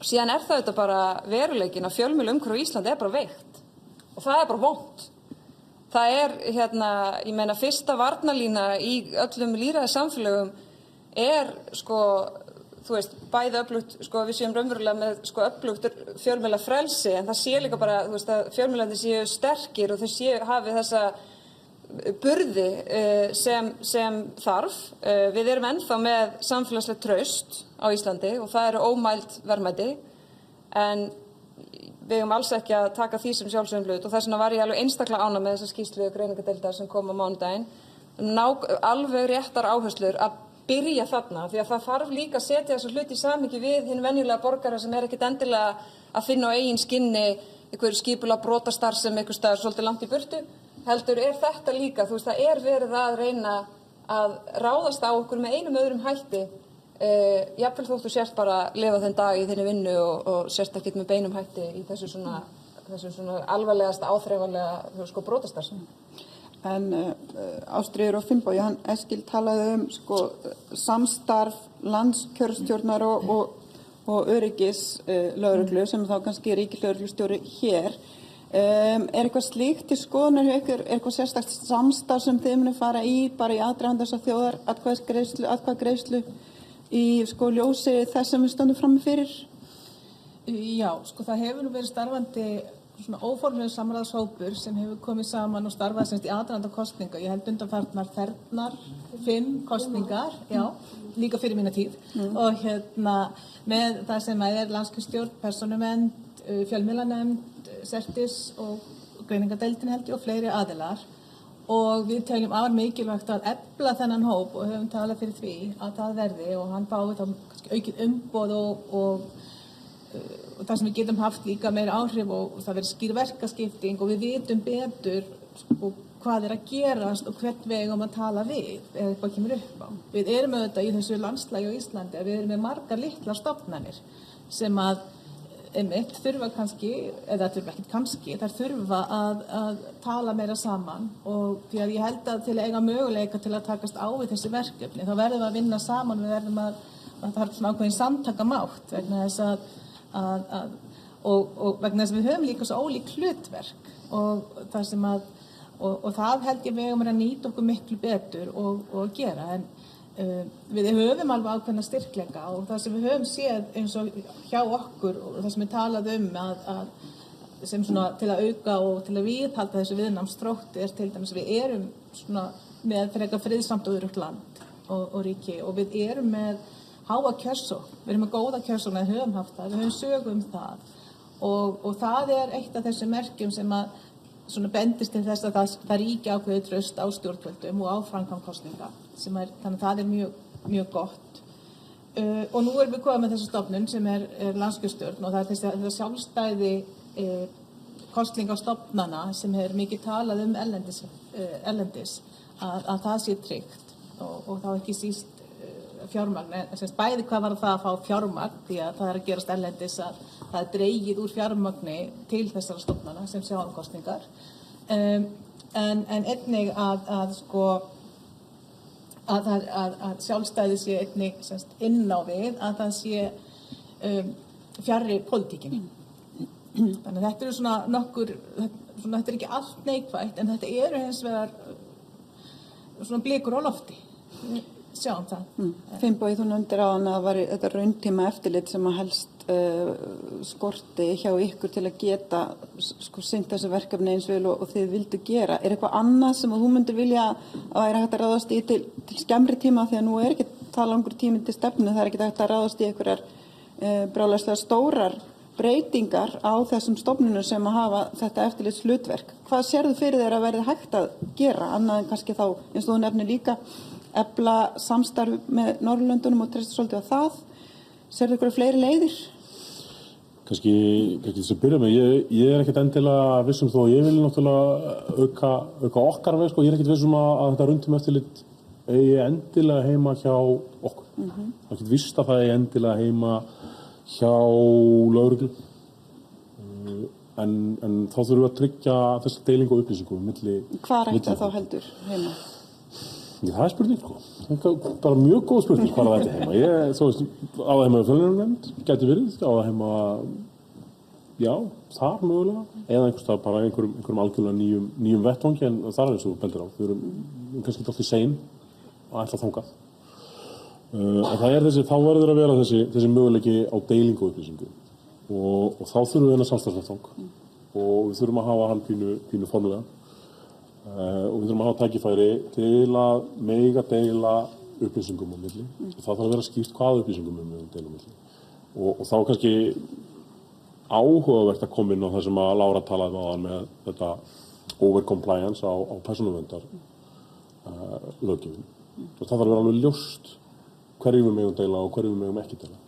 Síðan er það auðvitað bara veruleikinn að fjölmiðlaumhverfi á Íslandi er bara veikt og það er bara vont. Það er, ég meina, fyrsta varnarlína í öllum lýðræðissamfélögum er, þú veist, bæði öflugt, við séum raunverulega með, öflugt fjölmiðlafrelsi, en það sé líka bara, þú veist, að fjölmiðlarnir séu sterkir og þau hafi þessa burði sem þarf. Við erum ennþá með samfélagslegt traust á Íslandi og það eru ómæld verðmæti, en við eigum alls ekki að taka því sem sjálfsögðum hlut og þess vegna var ég alveg einstaklega ánægð með þessa skýrslu greiningardeildar sem kom á mánudaginn. Alveg réttar áherslur að byrja þarna, því að það þarf líka að setja þessu hluti í samhengi við hinn venjulega borgara sem er ekkert endilega að finna á eigin skinni einhver skipulag brotastarfsemi einhvers staðar svolítið langt í burtu, heldur er þetta líka, þú veist, það er verið að reyna að ráðast á okkur með einum öðrum hætti, jafnvel þótt þú sért bara að lifa þenn dag í þinni vinnu og sért ekkert með beinum hætti í þessu svona alvarlegasta áþreifanlega brotastarfsemi. En Ástríður og Finnbogi, hann Eskil talaði samstarf landskjörstjórnar og öryggislögreglu sem þá kannski ríkislögreglustjóri hér. Er eitthvað slíkt í skoðunar hjá ykkur, er eitthvað sérstakt samstarf sem þið munu fara í bara í aðdraganda þess að þjóðaratkvæðagreiðslu í ljósi þess sem við stöndum frammi fyrir? Já, það hefur nú verið starfandi svona óformlegur samráðshópur sem hefur komið saman og starfað semst í aðdraganda kosninga. Ég held undanfarnar 5 kosningar, já, líka fyrir mína tíð. Og með það sem er landskjörstjórn, persónuvernd, fjölmiðlanefnd, Sertis og greiningardeildin held ég og fleiri aðilar. Og við teljum afar mikilvægt að efla þennan hóp og höfum talað fyrir því að það verði og hann fái þá kannski aukið umboð og það sem við getum haft líka meira áhrif og það verður skýr verkaskipting og við vitum betur hvað er að gerast og hvern við eigum að tala við eða eitthvað kemur upp á. Við erum auðvitað í þessu landslagi á Íslandi að við erum með margar litlar stofnanir sem að einmitt þurfa kannski, eða þurfa ekkert kannski, þær þurfa að tala meira saman og því að ég held að til að eiga möguleika til að takast á við þessi verkefni þá verðum við að vinna saman, við verðum að það er svona ákveðin samtakamátt vegna þess og vegna þess að við höfum líka svo ólík hlutverk og það sem að og það held ég við eigum að nýta okkur miklu betur og gera en við höfum alveg ákveðna styrkleika og það sem við höfum séð eins og hjá okkur og það sem við talað að sem svona til að auka og til að viðhalda þessu viðnámsþrótti til dæmis við erum svona með frekar friðsamt og öruggt land og ríki og við erum með háa kjörsókn, við erum með góða kjörsókn við höfum haft það, við höfum sögu það og það eitt af þessu merkjum sem að svona bendist til þess að það ríki ákveðið traust á stjórnvöldum og á framkvæmd kosninga þannig að það mjög gott og nú erum við komið með þessa stofnun sem landskjörstjórn og það þetta sjálfstæði kosningastofnana sem mikið talað erlendis að það sé tryggt og þá ekki síst fjármagn, bæði hvað var það að fá fjármagn því að það að gerast erlendis að það dregið úr fjármagni til þessara stofnana sem sjá kosningar en einnig að sjálfstæði sé einnig inn á við að það sé fjarri pólitíkinni þannig að þetta eru svona nokkur þetta ekki allt neikvætt en þetta eru hins vegar svona blikur á lofti sjáum það. Finnbogi, þú nefndir á hann að það var þetta rauntíma eftirlit sem að helst skorti hjá ykkur til að geta sinnt þessu verkefni eins vel og þið vildu gera. Er eitthvað annað sem þú myndir vilja að væri hægt að ráðast í til skemmri tíma því að nú ekki það langur tími til stefnu, það ekki hægt að ráðast í einhverjar brjálæðislega stórar breytingar á þessum stofnunum sem að hafa þetta eftirlitshlutverk. Hvað sérðu fyrir þér að verði hægt að gera annað en kannski þá eins og þú nefnir líka efla samstarf með Norðurlöndunum og treysta svolítið á það. Sérðu ykkur fleiri leiðir? Kannski þess að byrja með, ég ekkert endilega vissum þó, ég vil náttúrulega auka okkar veg, ég ekkert vissum að þetta rauntímaeftirlit eigi endilega heima hjá okkur. Það ekkert vist að það eigi endilega heima hjá lögreglu. En þá þurfum við að tryggja þessa deilingu og upplýsingum milli. Hvar ætti það þá heldur heima? Það er spurning, Það er bara mjög góð spurning hvað það ætti heima. Á það heima fjölmiðlanefnd, gæti verið, á það heima, já, þar mögulega, eða einhverstað bara einhverjum algjörlega nýjum vettvangi, en það eins og þú bendir á. Við erum kannski alltaf sein að ætla þangað. En það þá verður að vera þessi möguleiki á deilingu og upplýsingu. Og þá þurfum við þennan samstarfsvettvang. Og við þurfum að hafa hann pínu formulega. Og við þurfum að hafa tækifæri til að mega deila upplýsingum á milli. Það þarf að vera skýrt hvaða upplýsingum við mögum deila á milli. Og þá kannski áhugavert að koma inn á það sem að Lára talaði áðan með þetta overcompliance á persónuverndar löggjöfin. Það þarf að vera alveg ljóst hverju við megum deila og hverju við megum ekki deila.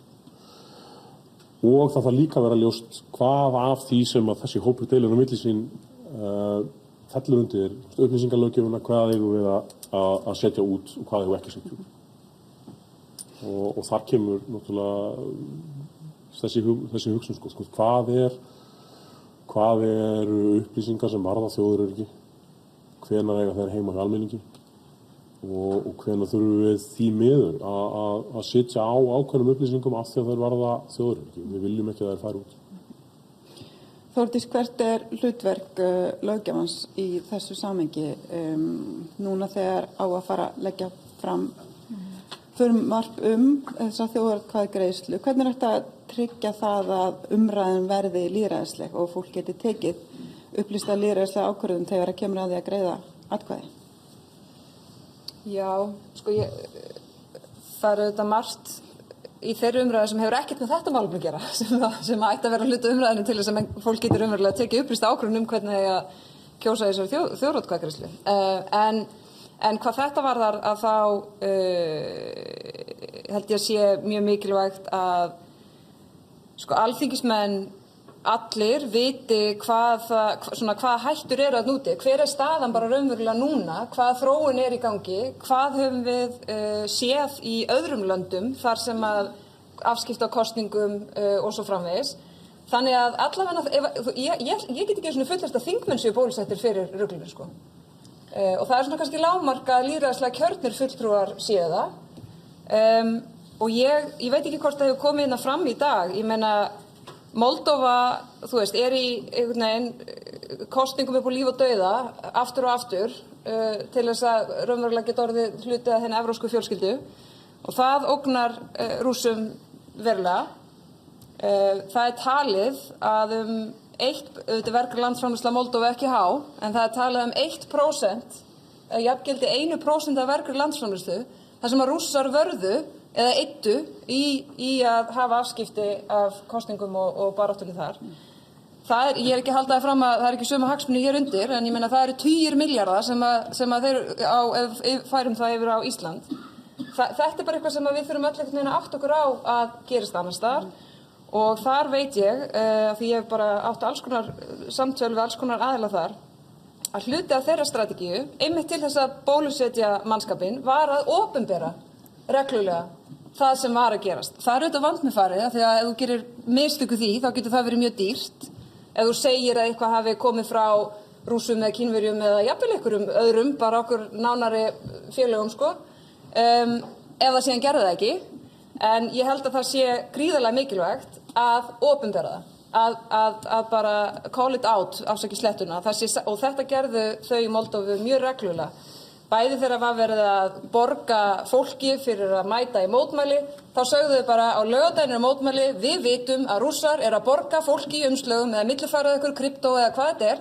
Og það þarf líka að vera ljóst hvað af því sem að þessi hópur deilur á milli sín fellur undir upplýsingalöggjöfina, hvað eigum við að setja út og hvað eigum við ekki að setja út. Og þar kemur náttúrulega þessi hugsun, hvað er upplýsingar sem varða þjóðaröryggi, hvenær eiga þeir heima hjá almenningi og hvenær þurfum við því miður að setja á ákveðnum upplýsingum af því að þeir varða þjóðaröryggi. Við viljum ekki að þeir fara út. Þórdís, hvert er hlutverk löggjafans í þessu samhengi núna þegar á að fara að leggja fram frumvarp þessa þjóðaratkvæðagreiðslu? Hvernig er þetta að tryggja það að umræðan verði lýðræðisleg og fólk geti tekið upplýsta lýðræðislega ákvörðun þegar það kemur að því að greiða atkvæði? Já, það er auðvitað margt í þeirri umræðu sem hefur ekkert með þetta málefni að gera, sem ætti að vera hluta umræðinu til þess að fólk getur umverulega að tekið upplýsta ákvörðun hvernig það að kjósa þessari þjóðaratkvæðagreiðslu. En hvað þetta varðar að þá held ég að sé mjög mikilvægt að alþingismenn allir viti hvaða hættur eru að núti, hver er staðan bara raunverulega núna, hvaða þróun er í gangi, hvað höfum við séð í öðrum löndum þar sem að afskipta á kosningum og svo framvegis, Þannig að allavega, ég get ekki svona fullast að þingmenn séu bólusettir fyrir ruglinu, sko. Og það svona kannski lágmark að lýðræðislega kjörnir fulltrúar séu það. Og ég veit ekki hvort það hefur komið hérna fram í dag. Ég meina, Moldóva, þú veist, í einhvern veginn kosningum upp á líf og dauða, aftur og aftur, til þess að raunverulega geta orðið hluti af henni evrópsku fjölskyldu. Og það ógnar Rússum verulega. Það talið að auðvitað vergri landsframleiðsla Moldóvu ekki há, en það talið 1%, jafngildi 1% af vergri landsframleiðslu, þar sem að Rússar vörðu eða eyddu í að hafa afskipti af kosningum og baráttunni þar. Ég ekki að halda það fram að það ekki sömu hagsmuni hér undir, en ég meina það eru tugir milljarða sem að þeir færum það yfir á Ísland. Þetta bara eitthvað sem við þurfum öll einhvern veginn að átta okkur á að gerist annars staðar. Og þar veit ég, því ég hef bara átt alls konar samtöl við alls konar aðila þar, að hluti af þeirra strategíu, einmitt til þess að bólusetja mannskapinn, var að opinbera reglulega það sem var að gerast. Það auðvitað vandmeðfarið, af því að ef þú gerir mistöku því, þá getur það verið mjög dýrt. Ef þú segir að eitthvað hafi komið frá Rússum eða Kínverjum eða jafnvel einhverjum öðrum, bara okkur nánari félögum, sko, ef það síðan gerði það ekki. En ég held að það sé gríðarlega mikilvægt að opinbera það, að bara call it out, afsakið slettuna. Og þetta gerðu þau í Moldóvu mjög reglulega. Bæði þegar var verið að borga fólki fyrir að mæta í mótmæli, þá sögðu þau bara á laugardaginn mótmæli, við vitum að Rússar að borga fólki í umslögum eða millifærað ykkur kryptó eða hvað þetta er,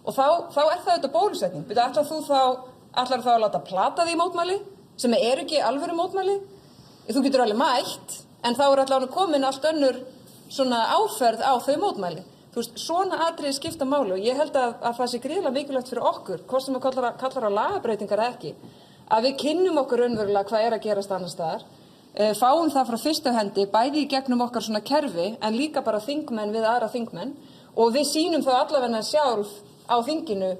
og þá er það auðvitað bólusetning. Ætlar þú að láta plata því mótmæli, sem ekki alvöru mótmæli? Þú getur alveg mætt, en þá allavega komin allt önnur svona áferð á þau mótmæli. Þú veist, svona atriði skipta máli og ég held að það sé gríðarlega mikilvægt fyrir okkur, hvort sem kallar á lagabreytingar eða ekki, að við kynnum okkur raunverulega hvað að gerast annars staðar, fáum það frá fyrstu hendi, bæði í gegnum okkar svona kerfi, en líka bara þingmenn við aðra þingmenn, og við sýnum þá allavega sjálf á þinginu,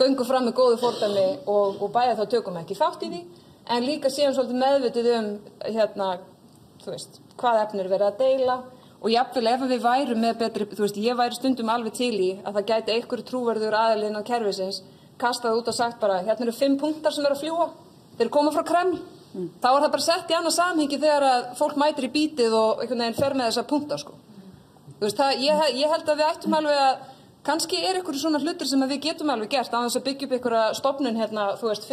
göngum fram með góðu fordæmi og bæði þá tökum ekki þátt í því, en líka séum svolítið meðvitið þú veist, hvað efnir verið að deila, og jafnvel ef við værum með betri, þú veist, ég væri stundum alveg til í að það gæti einhver trúverður aðilinn á kerfisins kastað út og sagt bara, hérna eru 5 punktar sem eru að fljúga, þeir koma frá Kreml. Þá er það bara sett í annað samhengi þegar að fólk mætir í bítið og einhvern veginn fer með þessa punkta, sko. Þú veist, ég held að við ættum alveg að, kannski einhverju svona hlutir sem við getum alveg gert á þess að byggja upp einhverja stofnun hérna, þú veist,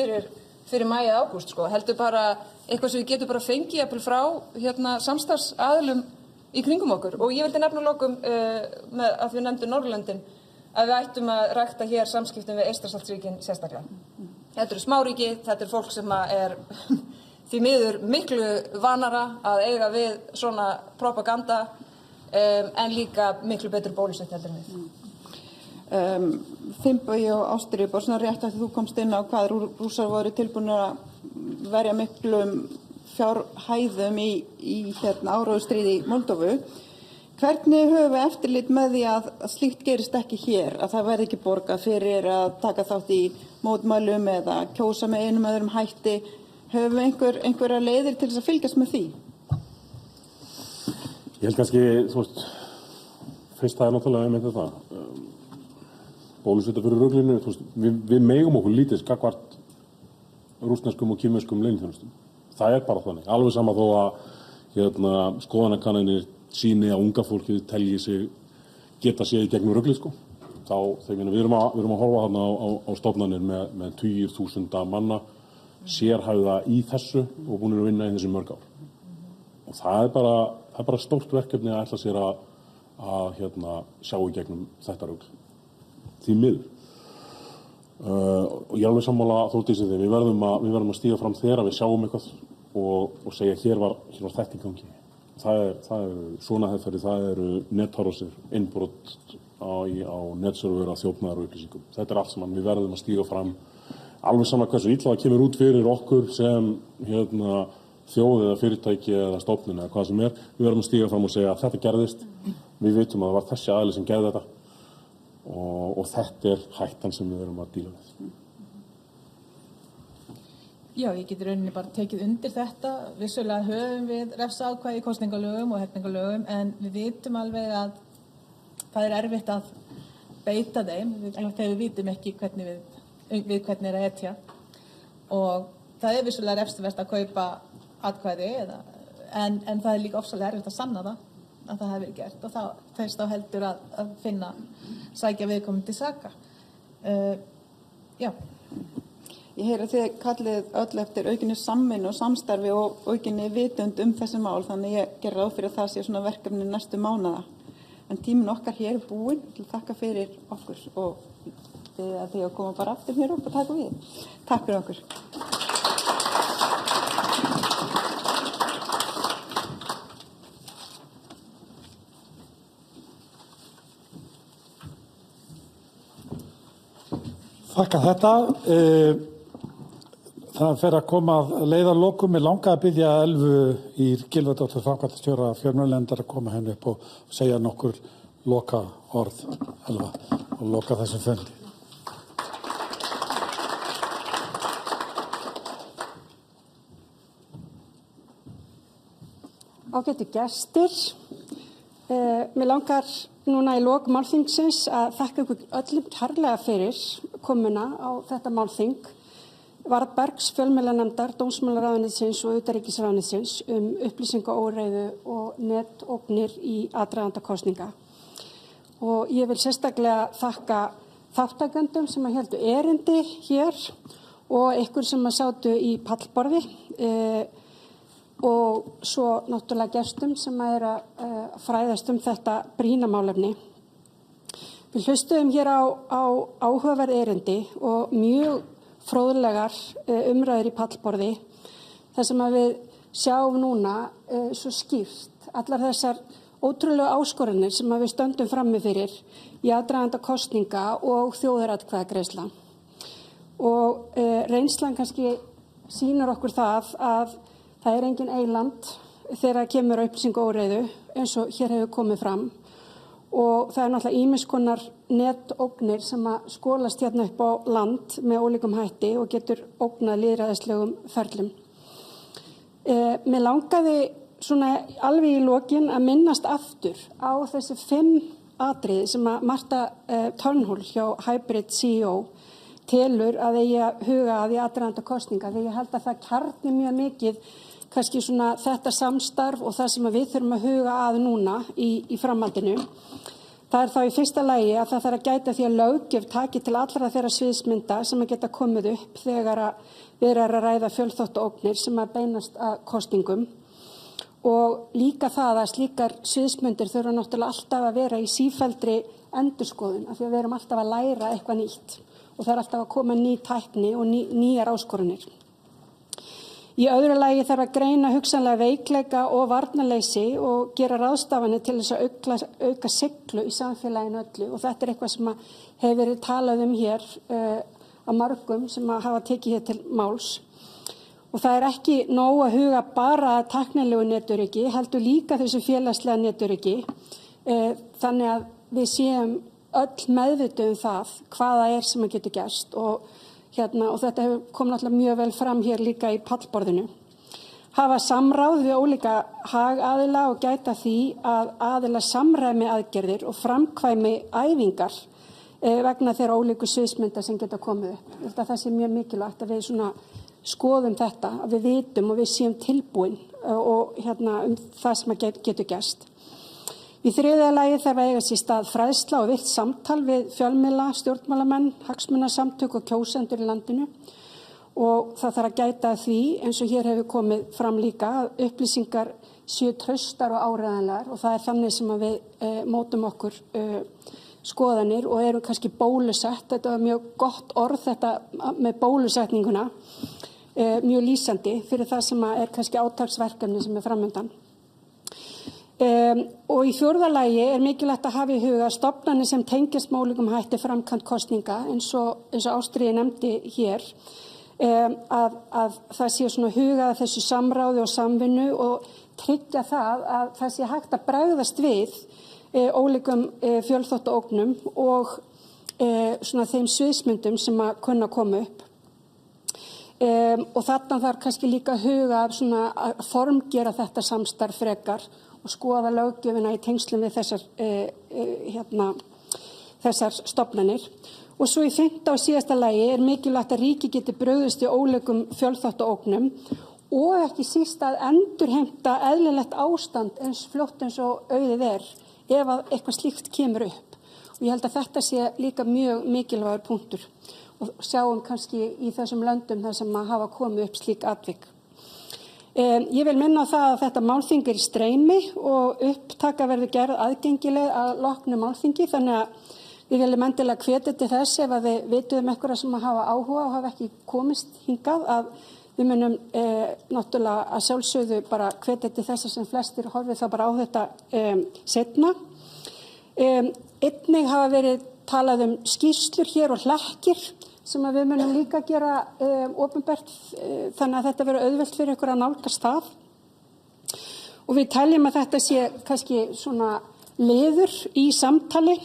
fyrir maí eða ágúst, sko. Heldur bara eitthvað sem við getum bara fengið jafnvel frá samstarfsaðilum í kringum okkur. Og ég vildi nefna lokum með að við nefndum Norðurlöndin að við ættum að rækta hér samskiptum við Eystrasaltsríkin sérstaklega. Þetta eru smáríki, þetta er fólk sem er því miður miklu vanara að eiga við svona propaganda en líka miklu betur bólusett heldur en við. Finnbogi og Ástríður, bara svona rétt að þú komst inn á hvað Rússar voru tilbúinir að verja miklum fjárhæðum í áróðustríði í Moldóvu. Hvernig höfum við eftirlit með því að slíkt gerist ekki hér, að það verði ekki borgað fyrir að taka þátt í mótmælum eða kjósa með einum öðrum hætti? Höfum við einhverja leiðir til þess að fylgjast með því? Ég held kannski, þú veist, fyrst það náttúrulega einmitt það. Bólusetja fyrir ruglinu, þú veist, við megum okkur lítið gagnvart rússneskum og kínverskum leyniþjónustum. Það er bara þannig. Alveg sama þó að skoðanakannanir sýni að unga fólkið telji sig geta séð í gegnum ruglið, sko. Við erum að horfa þarna á stofnanir með 20.000 manna sérhæfða í þessu og búin að vinna í þessi mörg ár. Og það er bara stórt verkefni að ætla sér að sjá í gegnum þetta rugl. Því miður. Og ég er alveg sammála Þórdísi þegar við verðum að stíga fram þegar við sjáum eitthvað og segja hér var þetta í gangi. Það eru svona hefðferði, það eru netárásir, innbrot á netservera, þjófnaðar og upplýsingum. Þetta er allt saman, við verðum að stíga fram alveg sama hversu illa það kemur út fyrir okkur sem þjóð eða fyrirtæki eða stofnun eða hvað sem er. Við verðum að stíga fram og segja að þetta gerðist, við vitum að það var þessi aðili sem gerði þetta og þetta er hættan sem við verðum að díla við. Já, ég get í rauninni bara tekið undir þetta. Vissulega höfum við refsaákvæði í kosningalögum og hegningalögum, en við vitum alveg að það erfitt að beita þeim þegar við vitum ekki við hvernig að etja. Og það vissulega refsivert að kaupa atkvæði, en það líka ofsalega erfitt að sanna það, að það hefur verið gert og þess þá heldur að sækja viðkomandi til saka. Já. Ég heyri að þið kallið öll eftir aukinni samvinnu og samstarfi og aukinni vitund þessi mál, þannig ég ger ráð fyrir að það sé svona verkefni næstu mánaða. En tíminn okkar hér búinn til að þakka fyrir okkur og biðja því að koma bara aftur hér upp og taka við. Takk fyrir okkur. Þakka þetta. Það fer að koma að leiðarlokum. Mig langaði að biðja Elvu Ýr Gylfadóttur, framkvæmdastjóra fjölmiðlanefndar, að koma henni upp og segja nokkur loka orð, Elva, og loka þessum fundi. Ágætu gestir, mér langar núna í lok málþingsins að þakka ykkur öllum kærlega fyrir komuna á þetta málþing Varðbergs, fjölmiðlanefndar, dómsmálaráðuneytisins og utanríkisráðuneytisins upplýsingaóreiðu og netógnir í aðdraganda kosninga. Og ég vil sérstaklega þakka þáttakendum sem héldu erindi hér og ykkur sem sátu í pallborði og svo náttúrulega gestum sem að fræðast þetta brýna málefni. Við hlustuðum hér á áhugaverð erindi og mjög fróðlegar umræður í pallborði, þar sem að við sjáum núna svo skýrt allar þessar ótrúlegu áskoranir sem að við stöndum frammi fyrir í aðdraganda kosninga og þjóðaratkvæðagreiðsla. Og reynslan kannski sýnir okkur það að það engin eyland þegar kemur upplýsingaóreiðu eins og hér hefur komið fram. Og það náttúrulega ýmiss konar netógnir sem að skolast hérna upp á land með ólíkum hætti og getur ógnað lýðræðislegum ferlum. Mér langaði svona alveg í lokin að minnast aftur á þessi 5 atriði sem að Marta Turnhull hjá Hybrid CEO telur að eigi að huga að í aðdraganda kosninga, því ég held að það kjarni mjög mikið kannski svona þetta samstarf og það sem við þurfum að huga að núna í framhaldinu. Það þá í fyrsta lagi að það þarf að gæta því að löggjöf taki til allra þeirra sviðsmynda sem að geta komið upp þegar við að ræða fjölþáttaógnir sem að beinast að kosningum. Og líka það að slíkar sviðsmyndir þurfa náttúrulega alltaf að vera í sífelldri endurskoðun af því að við erum alltaf að læra eitthvað nýtt og það alltaf að koma ný tækni og nýjar áskorunir. Í öðru lagi þarf að greina hugsanlega veikleika og varnarleysi og gera ráðstafanir til þess að auka siglu í samfélaginu öllu og þetta eitthvað sem hefur verið talað hér af mörgum sem hafa tekið hér til máls. Og það ekki nóg að huga bara að tæknilegu netöryggi, heldur líka þessu félagslega netöryggi, þannig að við séum öll meðvituð það hvaða sem að getur gerst og þetta hefur komið náttúrulega mjög vel fram hér líka í pallborðinu. Hafa samráð við ólíka hagaðila og gæta því að aðila samræmi aðgerðir og framkvæmi æfingar vegna þeirra ólíku sviðsmynda sem geta komið upp. Ég held að það sé mjög mikilvægt að við skoðum þetta, að við vitum og við séum tilbúin og það sem getur gerst. Í þriðja lagi þarf að eiga sér stað fræðsla og virkt samtal við fjölmiðla, stjórnmálamenn, hagsmunasamtök og kjósendur í landinu og það þarf að gæta því eins og hér hefur komið fram líka að upplýsingar séu traustar og áreiðanlegar og það þannig sem að við mótum okkur skoðanir og erum kannski bólusett. Þetta var mjög gott orð þetta með bólusetninguna, mjög lýsandi fyrir það sem að kannski átaksverkefni sem framundan. Og í fjórða lagi mikilvægt að hafa í huga stofnanir sem tengjast með ólíkum hætti framkvæmd kosninga eins og Ástríður nefndi hér að það sé svona hugað að þessu samráði og samvinnu og tryggja það sé hægt að bregðast við ólíkum fjölþáttaógnum og svona þeim sviðsmyndum sem að kunna koma upp. Og þarna þarf kannski líka að huga að formgera þetta samstarf frekar og skoða löggjöfina í tengslum við þessar stofnanir. Og svo í 5. og síðasta lagi mikilvægt að ríki geti brugðist í ólíkum fjölþáttaógnum og ekki síst að endurheimta eðlilegt ástand eins fljótt eins og auðið ef að eitthvað slíkt kemur upp. Og ég held að þetta sé líka mjög mikilvægur punktur og sjáum kannski í þessum löndum þar sem að hafa komið upp slík atvik. Ég vil minna á það að þetta málþing í streymi og upptaka verður gerð aðgengileg að loknu málþingi, þannig að við viljum endilega hvetja til þess ef að við vitum einhverja sem hafa áhuga og hafa ekki komist hingað að við munum náttúrulega að sjálfsögðu bara hvetja til þess að sem flestir horfið þá bara á þetta seinna. Einnig hafa verið talað skýrslur hér og hlekkir sem að við munum líka gera opinbert þannig að þetta verður auðvelt fyrir ykkur að nálgast það. Og við teljum að þetta sé kannski svona liður í samtali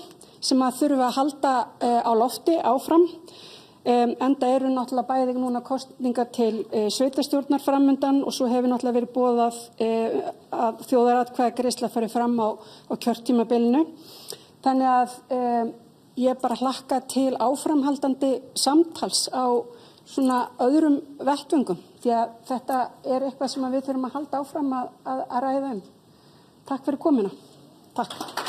sem að þurfa að halda á lofti áfram. Enda eru náttúrulega bæði núna kosningar til sveitarstjórnar framundan og svo hefur náttúrulega verið boðað að þjóðaratkvæðagreiðsla fari fram á kjörtímabilinu. Þannig að ég bara hlakka til áframhaldandi samtals á svona öðrum vettvöngum því að þetta er eitthvað sem við þurfum að halda áfram að ræða Takk fyrir komuna. Takk.